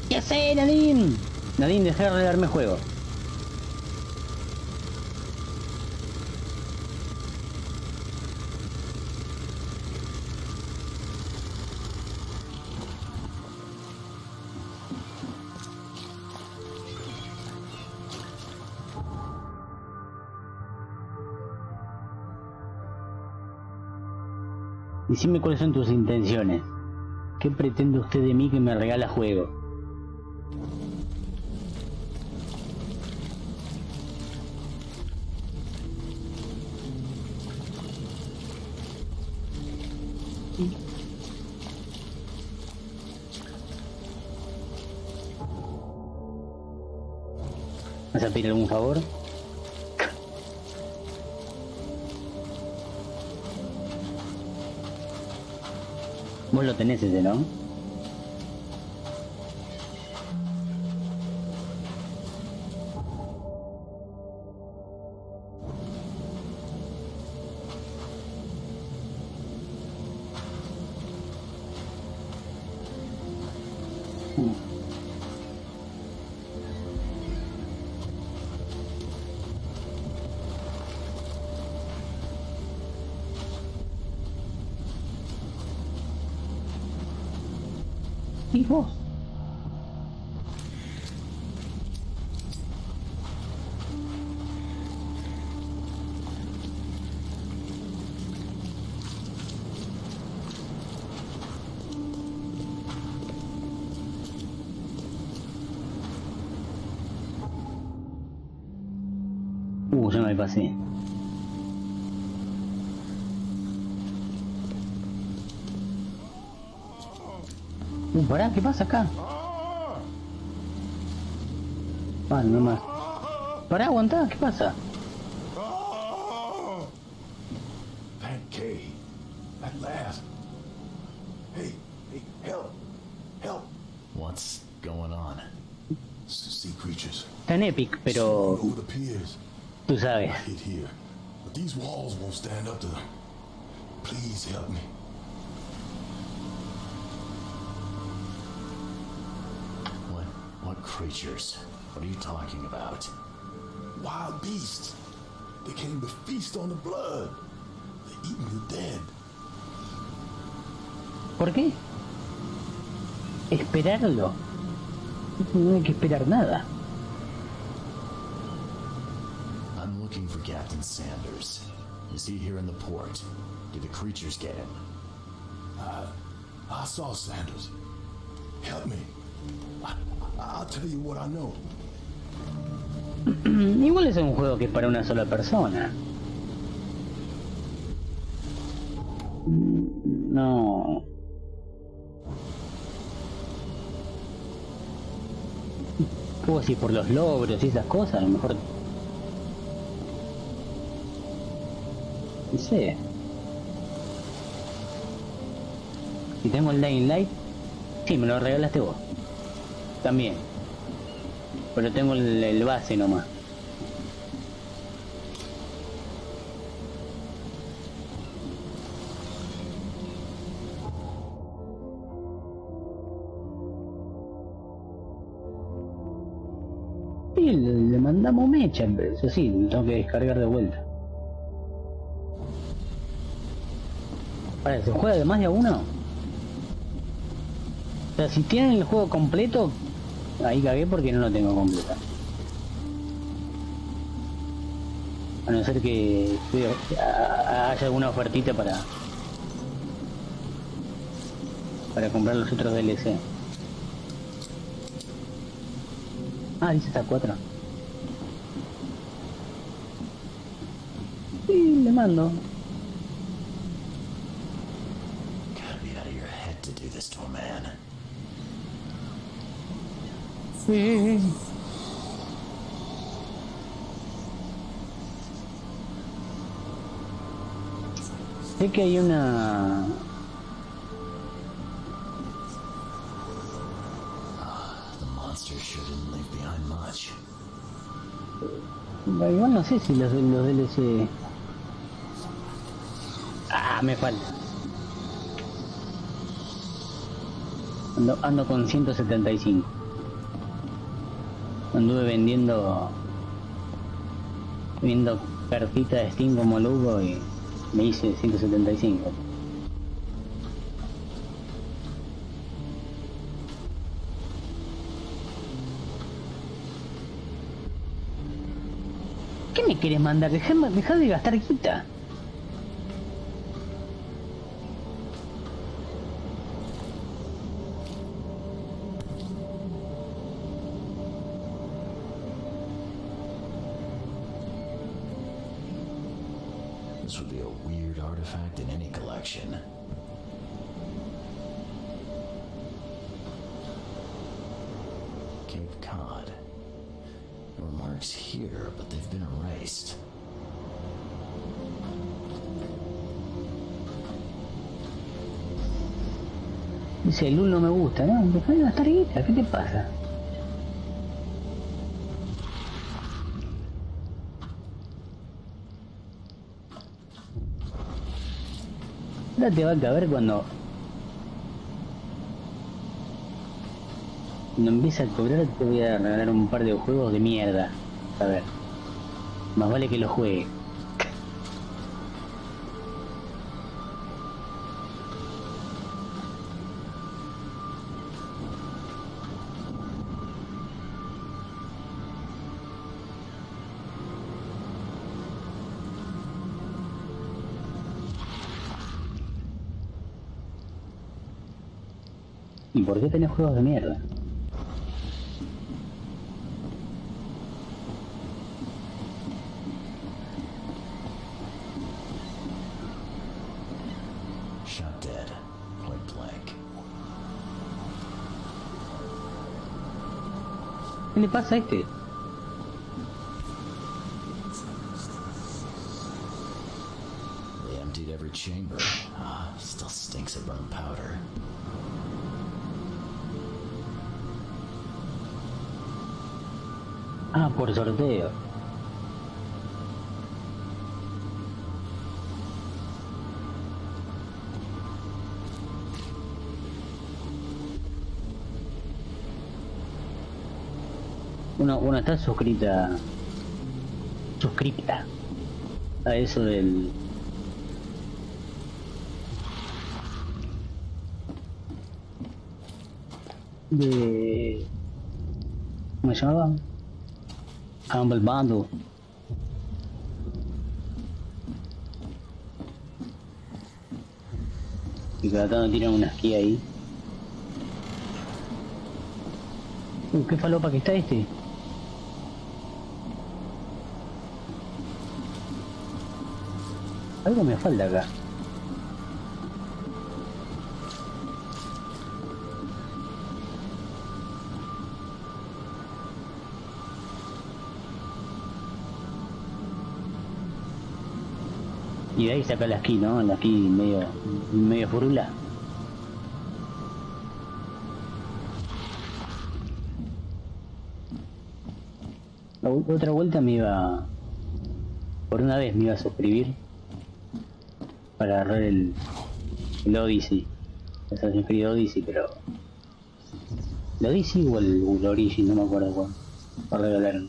¿Qué sé, Nadine? Nadine, dejar de darme juego. Decime cuáles son tus intenciones. ¿Qué pretende usted de mí que me regala juego? ¿Vas a pedir algún favor? Vos lo tenés ese, ¿no? ¿Y vos? Ya me pasé. Pará, ¿qué pasa acá? Vale, no más. Pará, aguantá, ¿qué pasa? Pancake. At last. Hey, help. Help. What's going on? Sea creatures. Tan epic, pero... Over the piers. Tú sabes. I hid here, but these walls won't stand up to them. Please help me. What creatures? What are you talking about? Wild beasts. They came to feast on the blood. They're eating the dead. ¿Por qué? Esperarlo. No hay que esperar nada. I'm looking for Captain Sanders. Is he here in the port? Did the creatures get him? I saw Sanders. Help me. I'll tell you what I know. Igual es un juego que es para una sola persona. No. Puedo decir por los logros y esas cosas, a lo mejor. No sé. Si tengo el Dying Light, sí, me lo regalaste vos. También. Pero tengo el base nomás. Sí, le mandamos mecha, pero eso sí, lo tengo que descargar de vuelta. Ahora, ¿se juega de más de a uno? O sea, si tienen el juego completo, ahí cagué porque no lo tengo completo. A no ser que haya alguna ofertita para comprar los otros DLC. Ah, dice hasta 4. Sí, le mando. Gotta be out of your head to do this to a man. Sí. Sé que hay una... The monster shouldn't leave behind much. Igual no sé si los DLC... Ah, me falta. Ando con 175. Anduve vendiendo cartitas de Steam como loco y me hice 175. ¿Qué me quieres mandar? Dejá de gastar guita. This would be a weird artifact in any collection. Cape Cod. There were marks here, but they've been erased. Dice, el 1 no me gusta, ¿no? Dejá de gastar guita, ¿qué te pasa? Ahora te va a caber cuando empiece a cobrar. Te voy a regalar un par de juegos de mierda. A ver, más vale que los juegue. ¿Y por qué tenés juegos de mierda? ¿Qué le pasa a este? They emptied every chamber. Ah, still stinks of burnt powder. Ah, por sorteo. Uno está suscrita a eso del ¿cómo se llamaba? Humble Bundle. Y cada tanto tiran una esquí ahí. Qué falopa que está este. Algo me falta acá. Y de ahí saca la esquí, ¿no? La esquí medio furula. Otra vuelta por una vez me iba a suscribir para agarrar el Odyssey, el Assassin's Creed Odyssey, pero el Odyssey o el Origin, no me acuerdo cuál, para regalar.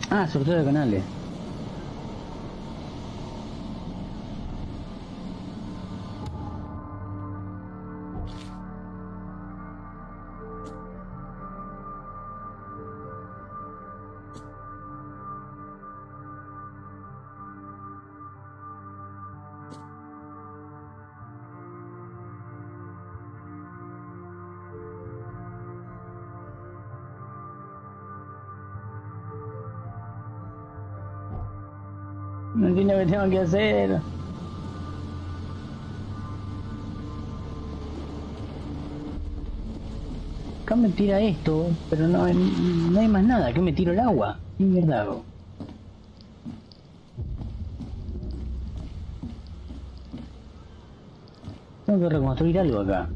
Ah, sorteo de canales. No entiendo qué tengo que hacer. Acá me tira esto, pero no hay más nada. Aquí me tiro el agua. ¿Qué mierda hago? Tengo que reconstruir algo acá.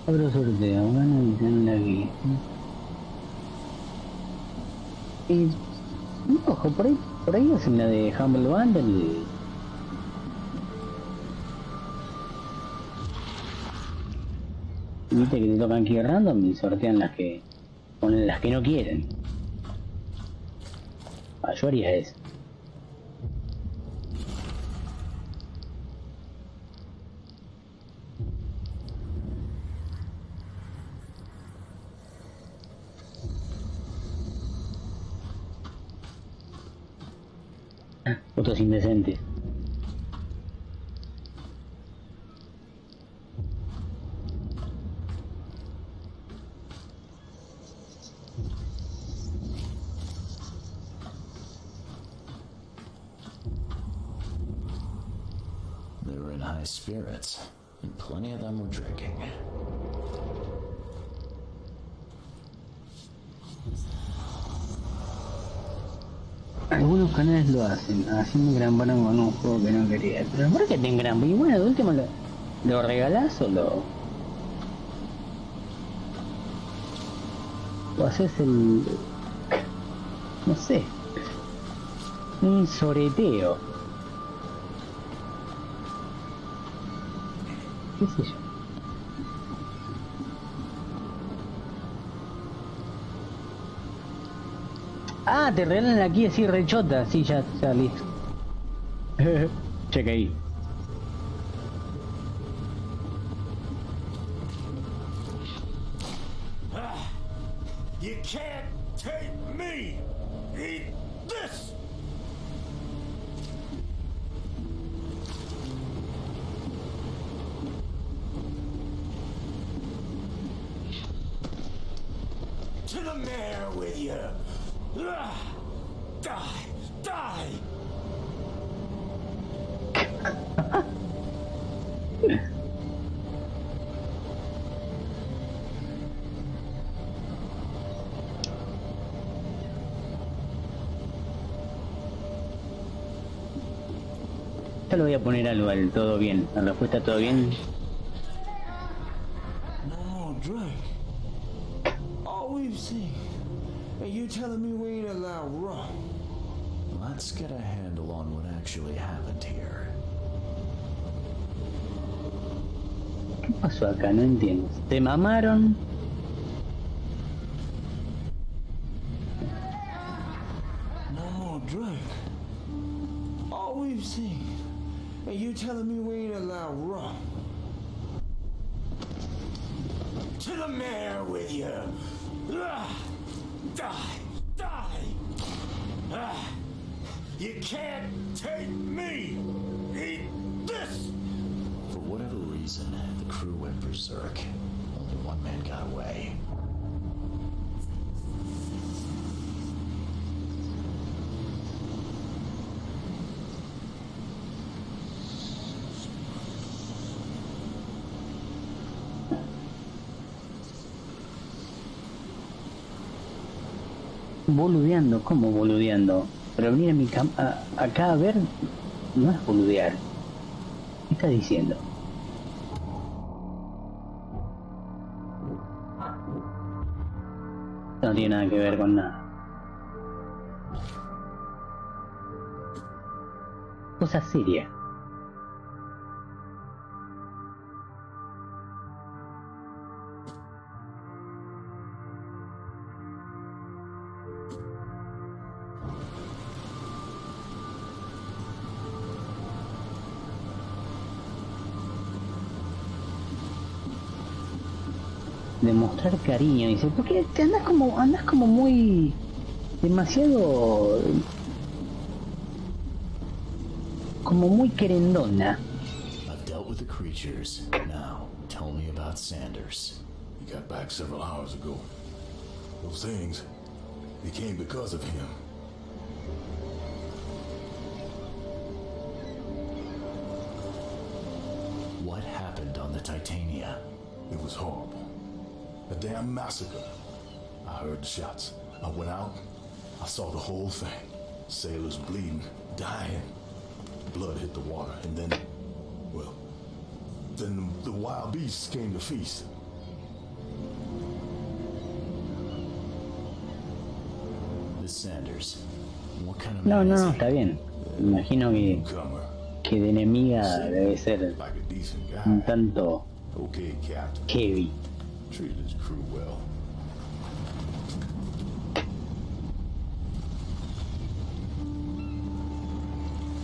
Abro sorteo, gana y tenerla aquí. Y ojo, por ahí hacen la de Humble Bundle. Viste que te tocan aquí random y sortean las que ponen las que no quieren. Ah, yo haría eso. Fotos indecentes. They were in high spirits, and plenty of them were drinking. Algunos canales lo hacen, haciendo gran con un juego que no quería. Pero ¿por qué te engrampan? Y bueno, de último lo regalás o haces el... no sé, un soreteo. ¿Qué sé yo? Ah, te regalan aquí así rechota. Sí, ya listo. Checa ahí. You can't take me! Eat this! To the mayor with you! Die! Die! Ya le voy a poner algo al todo bien. La respuesta todo bien. No, Drake. All we've seen. And you telling me we ain't allowed raw. Let's get a handle on what actually happened here. ¿Qué pasó acá? No entiendo. ¿Te mamaron? No, Drake. All we've seen. And you telling me we ain't allowed raw. To the mayor with you! Die! Die! You can't take me! Eat this! For whatever reason, the crew went berserk. Only one man got away. Boludeando, ¿cómo boludeando? Pero venir a mi acá a ver no es boludear. ¿Qué estás diciendo? No tiene nada que ver con nada. Cosa seria. Demostrar cariño, dice, porque te andas como muy demasiado como muy querendona. I've dealt with the creatures. Now, tell me about Sanders. He got back several hours ago. Those things, they came because of him. What happened on the Titania? It was horrible. A damn massacre. I heard the shots. I went out. I saw the whole thing. Sailors bleeding, dying. Blood hit the water, and then, well, then the wild beasts came to feast. This Sanders, what kind of No, man no, is no, he? está bien. Me imagino que de enemiga debe ser Like a decent guy. un tanto Okay, Captain. heavy. Treated his crew well.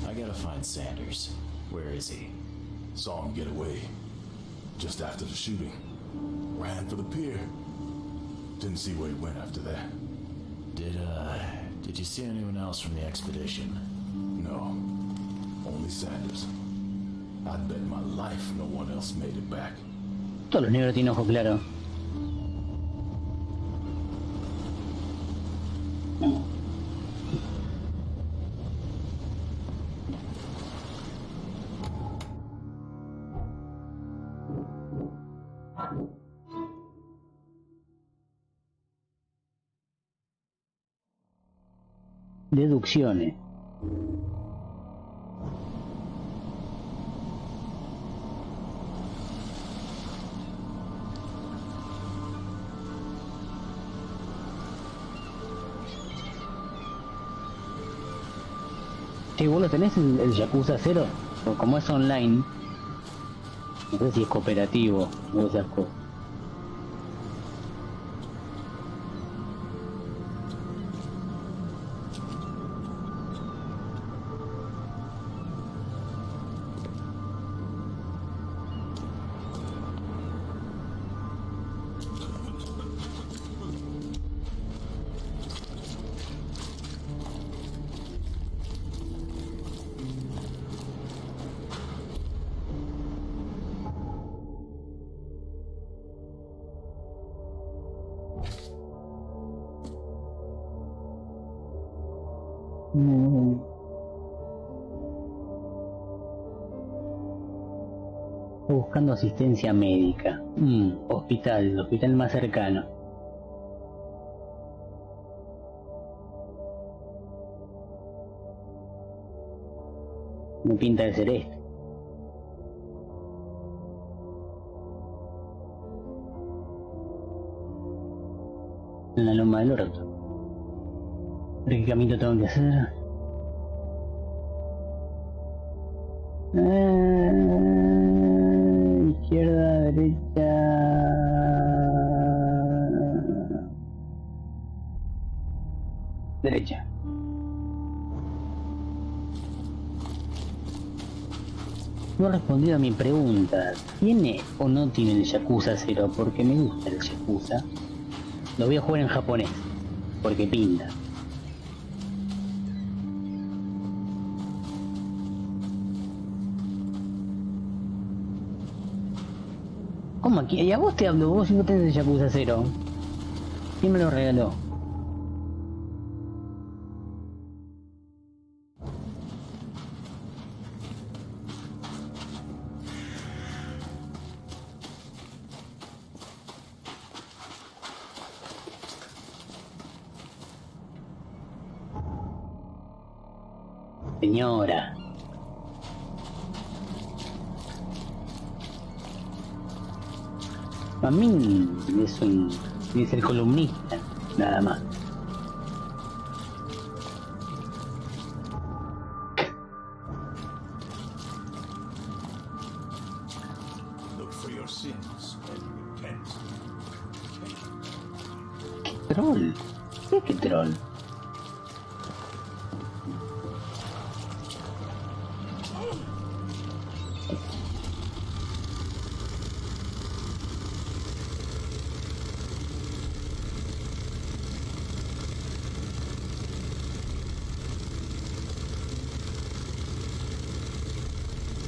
I gotta find Sanders. Where is he? Saw him get away. Just after the shooting. Ran for the pier. Didn't see where he went after that. Did you see anyone else from the expedition? No. Only Sanders. I'd bet my life no one else made it back. Todos los negros tienen ojos claros. Deducciones. Sí, vos lo tenés el Yakuza 0, pero como es online, no sé si es cooperativo o esas cosas. Estoy buscando asistencia médica. Hospital, el hospital más cercano. Me pinta de ser este. En la loma del orto. ¿Pero qué camino tengo que hacer? Izquierda, derecha. Derecha. No he respondido a mi pregunta. ¿Tiene o no tiene el Yakuza 0? Porque me gusta el Yakuza. Lo voy a jugar en japonés. Porque pinta. ¿Cómo aquí? Y a vos te hablo, vos no tenés el Yakuza 0. ¿Quién me lo regaló? Señora. A mí es el columnista, nada más. Look for your sins and repent. ¿Qué troll? ¿Qué troll?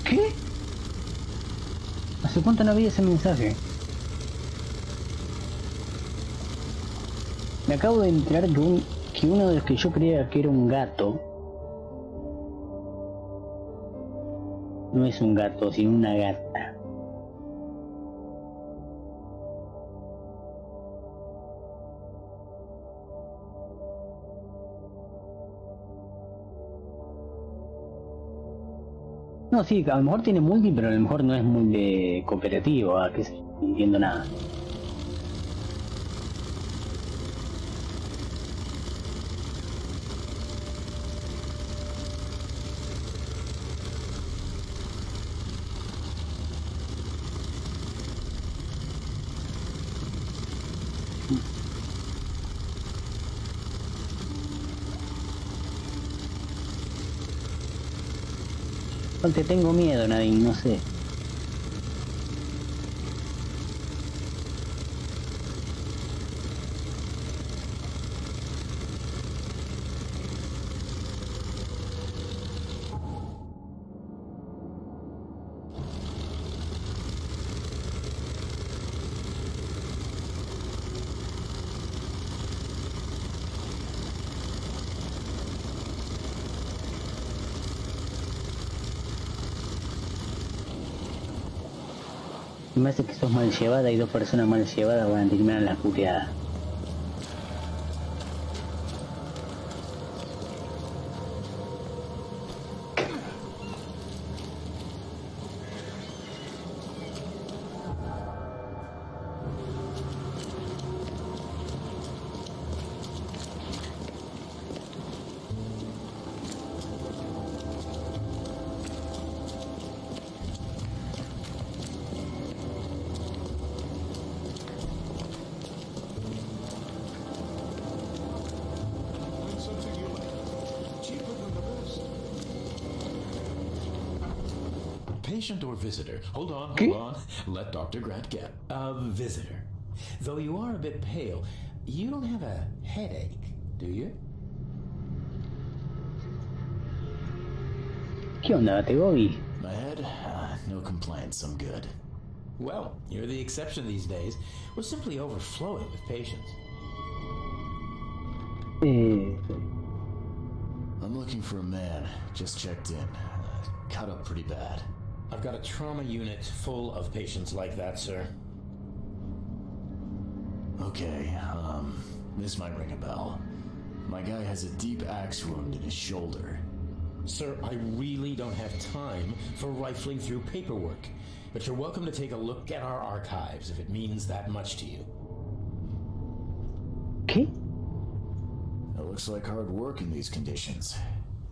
¿Qué? ¿Hace cuánto no había ese mensaje? Me acabo de enterar que uno de los que yo creía que era un gato no es un gato, sino una gata. No, sí, a lo mejor tiene multi, pero a lo mejor no es muy de cooperativo, que no entiendo nada. Te tengo miedo, Nadine, no sé. Me hace que sos mal llevada y dos personas mal llevadas van a terminar en la puteada. Patient or visitor? Hold on. Let Dr. Grant get. A visitor. Though you are a bit pale, you don't have a headache, do you? ¿Qué onda, te Bobby? My head? No complaints, I'm good. Well, you're the exception these days. We're simply overflowing with patients. I'm looking for a man. Just checked in. Cut up pretty bad. I've got a trauma unit full of patients like that, sir. Okay, this might ring a bell. My guy has a deep axe wound in his shoulder. Sir, I really don't have time for rifling through paperwork, but you're welcome to take a look at our archives if it means that much to you. ¿Qué? It looks like hard work in these conditions.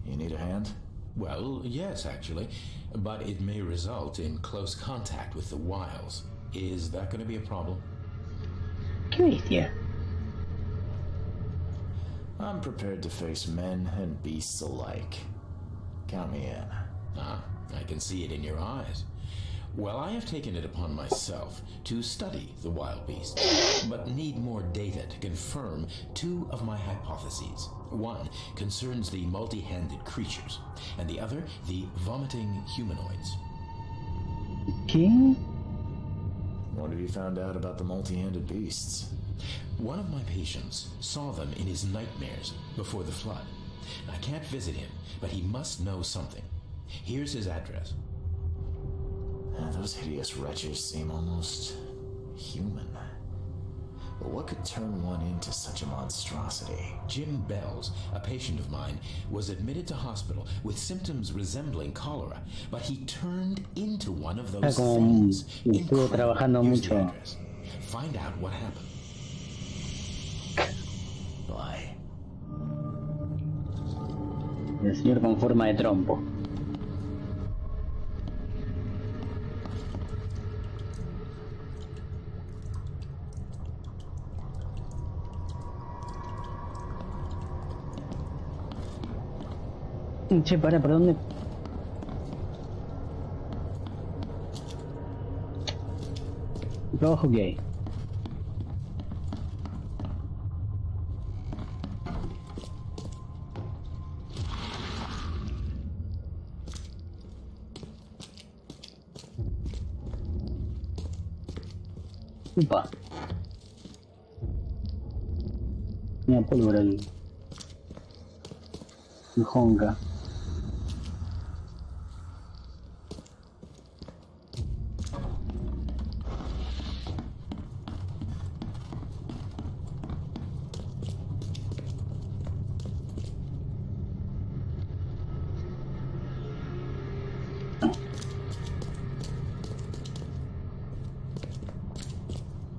You need a hand? Well, yes, actually, but it may result in close contact with the Wiles. Is that going to be a problem? ¿Qué bestia? I'm prepared to face men and beasts alike. Count me in. Ah, I can see it in your eyes. Well, I have taken it upon myself to study the wild beasts, but need more data to confirm two of my hypotheses. One concerns the multi-handed creatures, and the other the vomiting humanoids. ¿Qué? What have you found out about the multi-handed beasts? One of my patients saw them in his nightmares before the flood. I can't visit him, but he must know something. Here's his address. Those hideous wretches seem almost human. But what could turn one into such a monstrosity? Jim Bells, a patient of mine, was admitted to hospital with symptoms resembling cholera, but he turned into one of those things. Estuvo trabajando Here's the mucho. address. Find out what happened. Bye. El señor con forma de trompo. Che, para, ¿por dónde? ¿Por abajo qué hay? Upa. Mira, pólvora ahí. Y honka.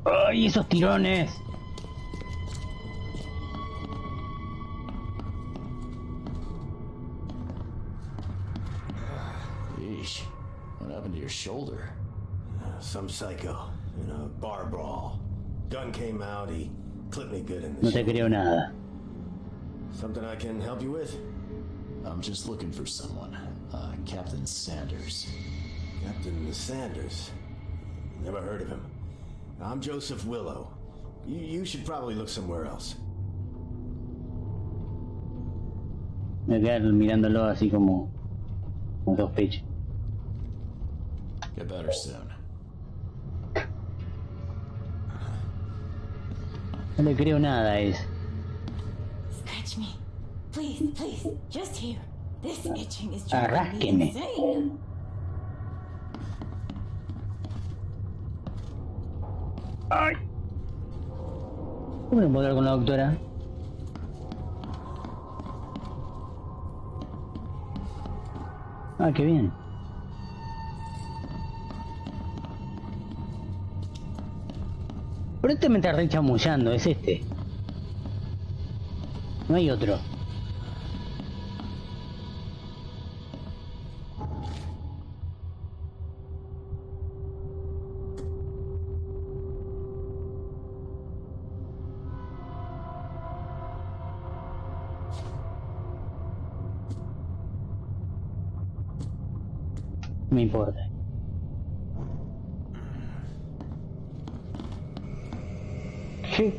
¡Ay, esos tirones! Yeesh. What happened to your shoulder? Some psycho in a bar brawl. Gun came out, he clipped me good in the No te creo nada. Something I can help you with? I'm just looking for someone. Captain Sanders. Captain Sanders? Never heard of him. I'm Joseph Willow. You should probably look somewhere else. Me voy a quedar mirándolo así como con sospecha. Get better soon. No le creo nada a ese. Scratch me. Please, please. Just here. This itching is driving me Arrásqueme. insane. ¡Ay! ¿Cómo no puedo hablar con la doctora? Ah, qué bien. Pero este me está re chamullando, es este. No hay otro. No me importa. ¿Qué?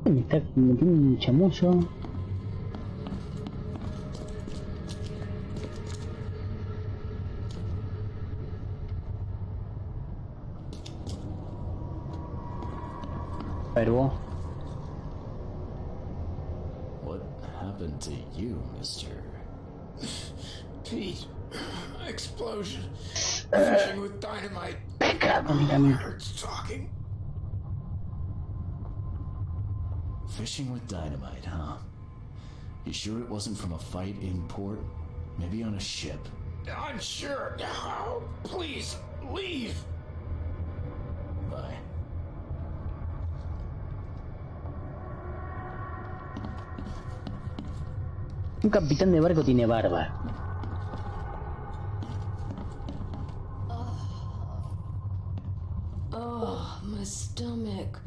Me está metiendo un chamullo. A ver vos. happened to you, mister? Pete, explosion. Fishing with dynamite. Hurts talking. Fishing with dynamite, huh? You sure it wasn't from a fight in port? Maybe on a ship? I'm sure. Oh, please, leave. Bye. Un capitán de barco tiene barba. Oh, my stomach.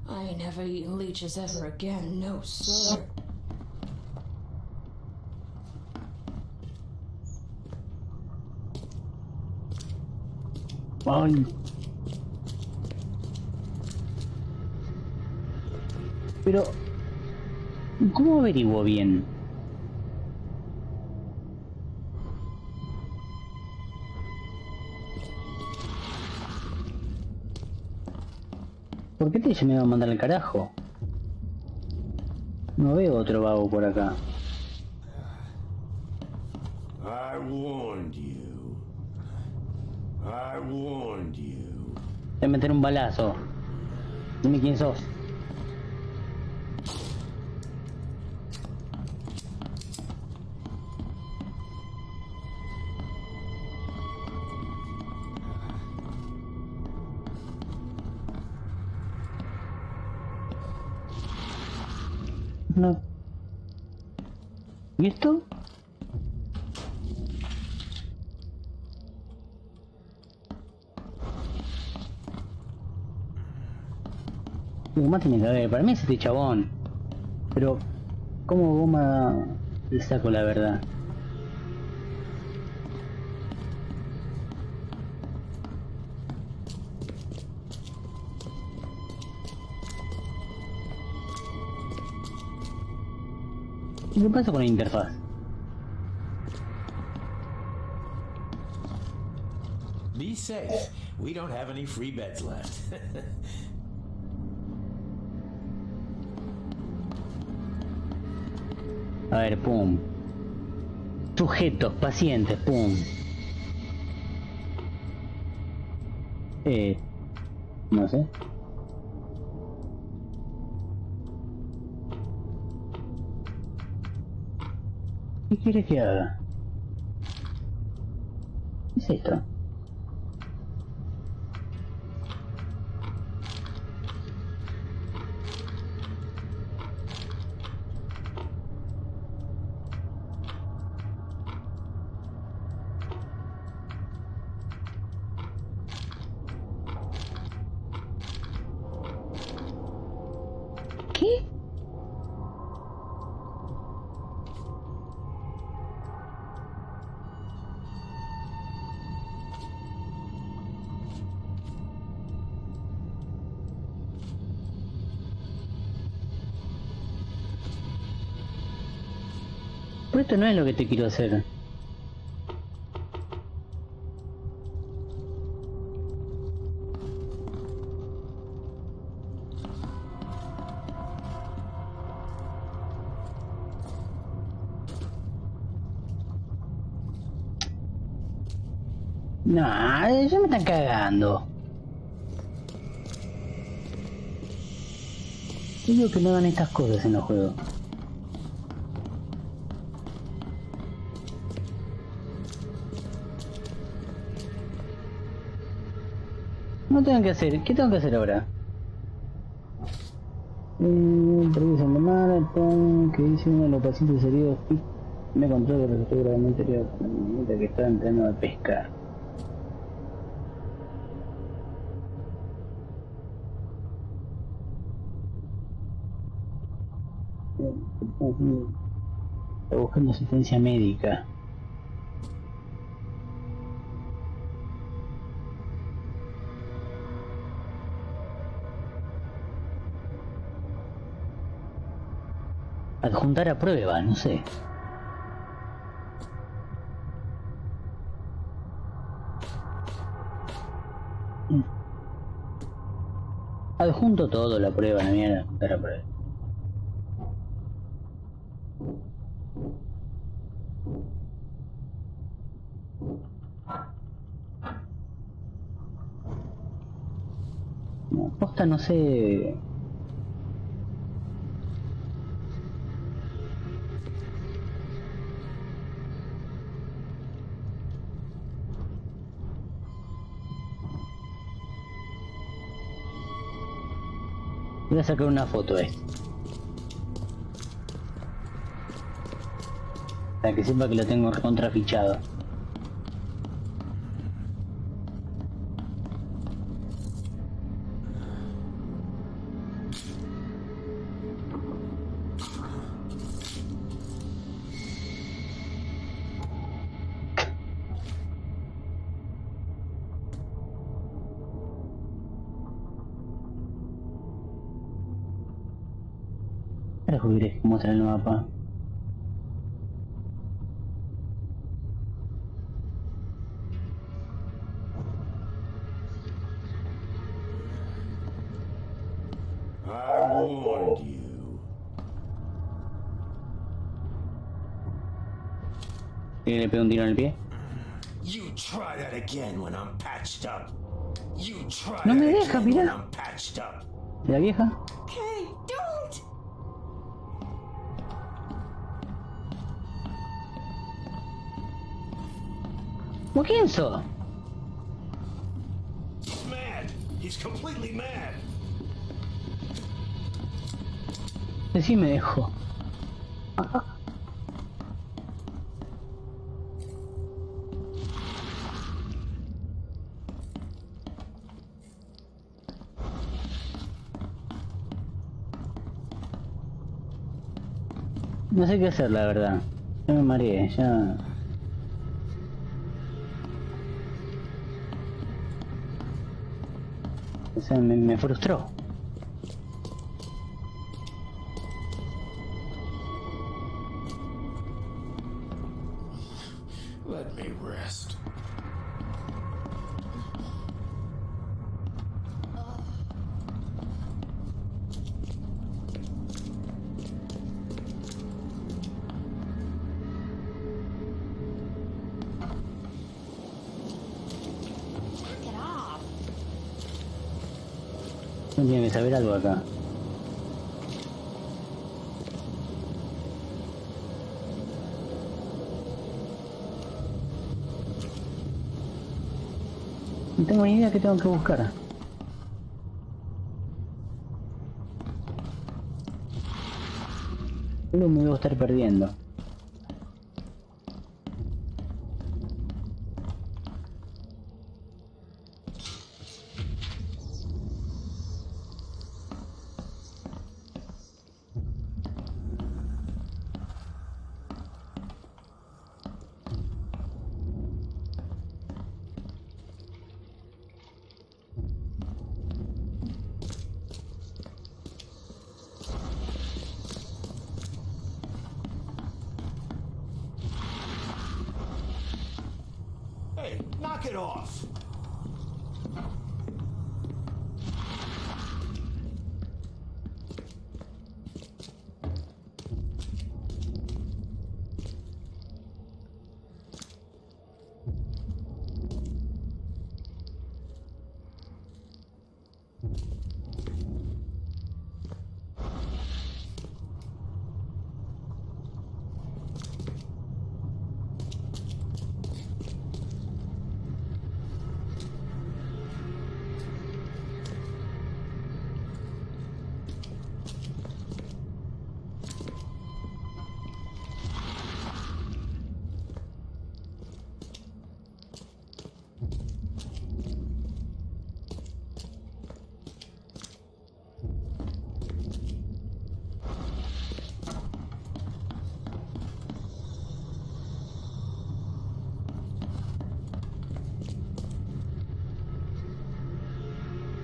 I ain't never eaten leeches ever again, no sir. Ay. Pero, ¿cómo averiguo bien? ¿Por qué te me va a mandar al carajo? No veo otro vago por acá. I warned you. I warned you. Te voy a meter un balazo. Dime quién sos. No. ¿Y esto? Goma tiene que haber, para mí es este chabón. Pero, ¿cómo Goma le saco la verdad? ¿Qué pasa con la interfaz? Be safe. We don't have any free beds left. A ver, pum. Sujetos, pacientes, pum. No sé. ¿Qué quieres que haga? ¿Qué es esto? ¿Qué? Pero esto no es lo que te quiero hacer. No, ya me están cagando. Yo digo que no hagan estas cosas en los juegos. No tengo que hacer. ¿Qué tengo que hacer ahora? Revisen de mar, que dice uno de los pacientes heridos. Me contó que resultó gravemente herido mientras que estaba entrenando a pescar. Está buscando asistencia médica. Adjuntar a prueba, no sé. Adjunto todo la prueba, la mierda, adjuntar a prueba. Posta no sé. Voy a sacar una foto para que sepa que lo tengo recontrafichado. Ahora jugué cómo sale el mapa. I warned you. ¿Y le pego un tiro en el pie? You try that again when I'm patched up. You try No me that deja, again when mira. I'm patched up. ¿La vieja? Okay, don't! ¿Cómo quién sos? He's mad. He's completely mad. Sí me dejó. No sé qué hacer, la verdad. Ya me mareé, ya... O sea, me frustró. Let me rest. Get off! No tiene que saber algo acá. No tengo ni idea qué tengo que buscar. Solo me debo estar perdiendo. Hey, knock it off.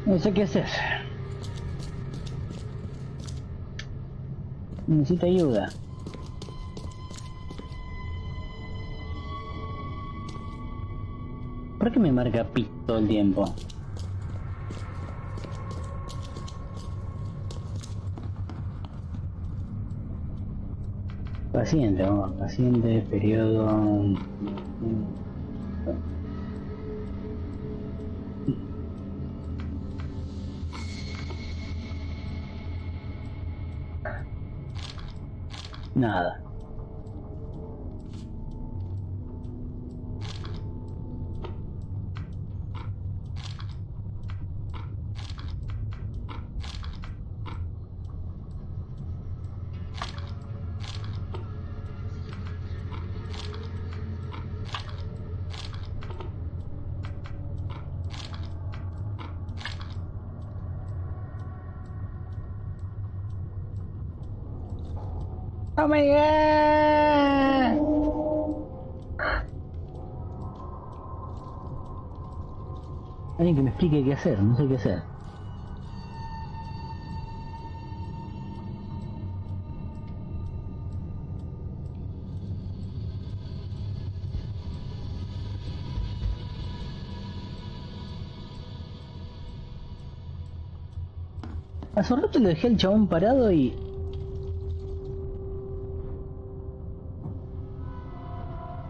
No sé qué hacer. Necesito ayuda. ¿Por qué me marca PIT todo el tiempo? Paciente, vamos, paciente, periodo... Nada. Oh my god! Alguien que me explique qué hacer, no sé qué hacer. Hace rato le dejé al chabón parado y...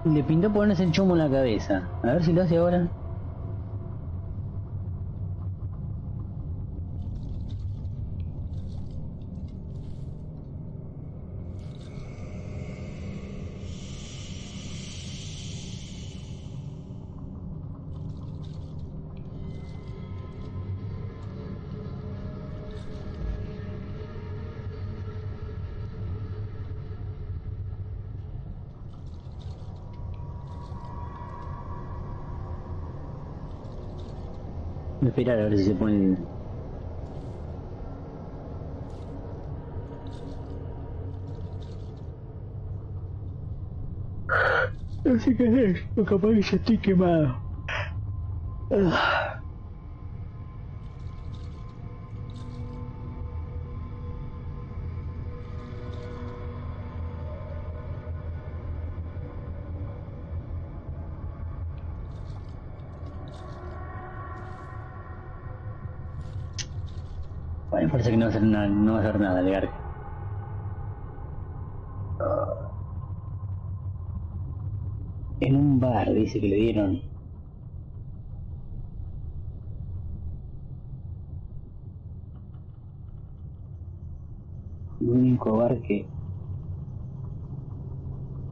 le pintó ponerse el chomo en la cabeza. A ver si lo hace ahora. Voy a esperar a ver si se pone... No sé qué hacer, o capaz que ya estoy quemado. Bueno, parece que no va a hacer nada, no va a hacer nada, Legar. En un bar dice que le dieron. El único bar que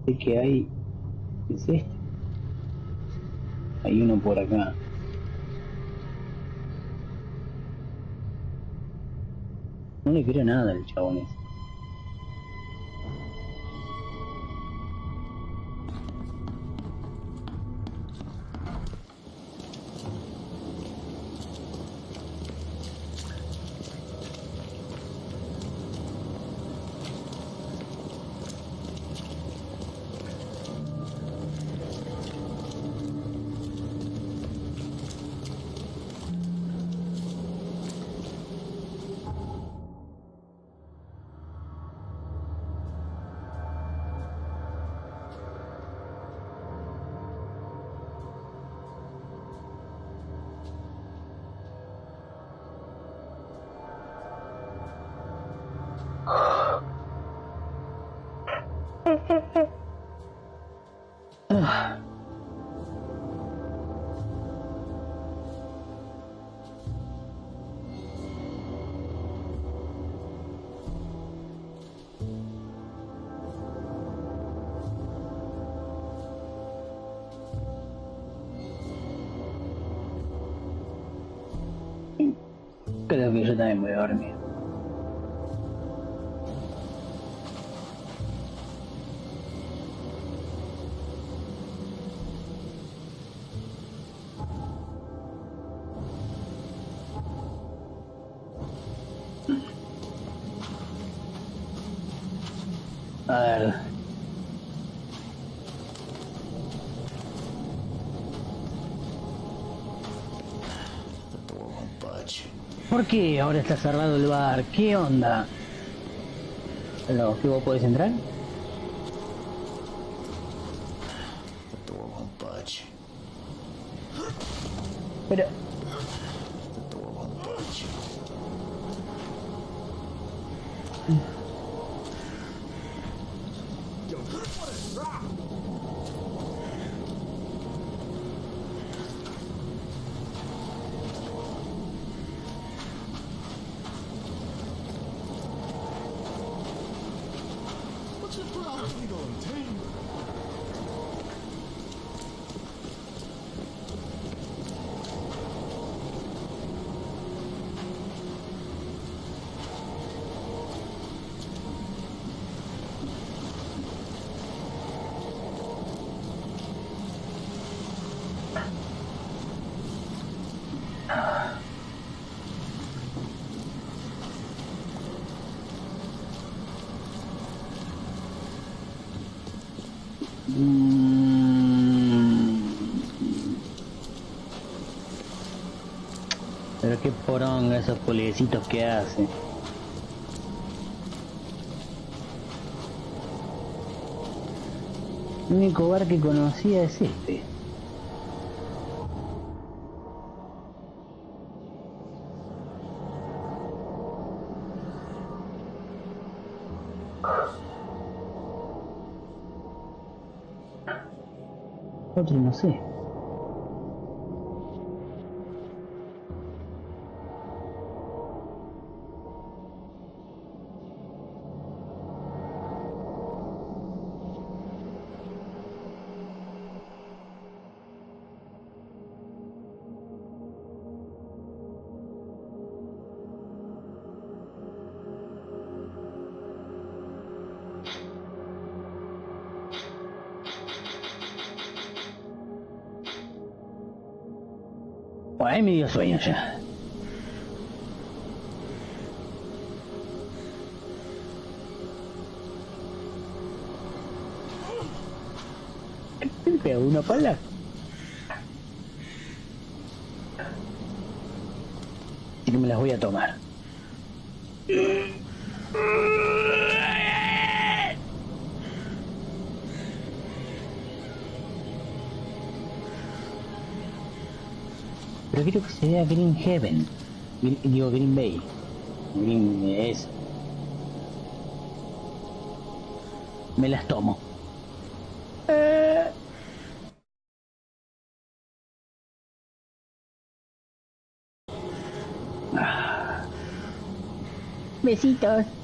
sé que hay es este. Hay uno por acá. No le creo nada al chabón ese. Creo que yo también voy a dormir. A ver. ¿Por qué ahora está cerrado el bar? ¿Qué onda? ¿Lo que vos podés entrar? Pero... Pero qué poronga esos puliecitos que hace. El único bar que conocía es este. Otro no sé. Ay, me dio sueño ya. Me pegó una pala. Así que me las voy a tomar. Pero quiero que se vea Green Heaven. Digo Green Bay. Green es. Me las tomo. Besitos.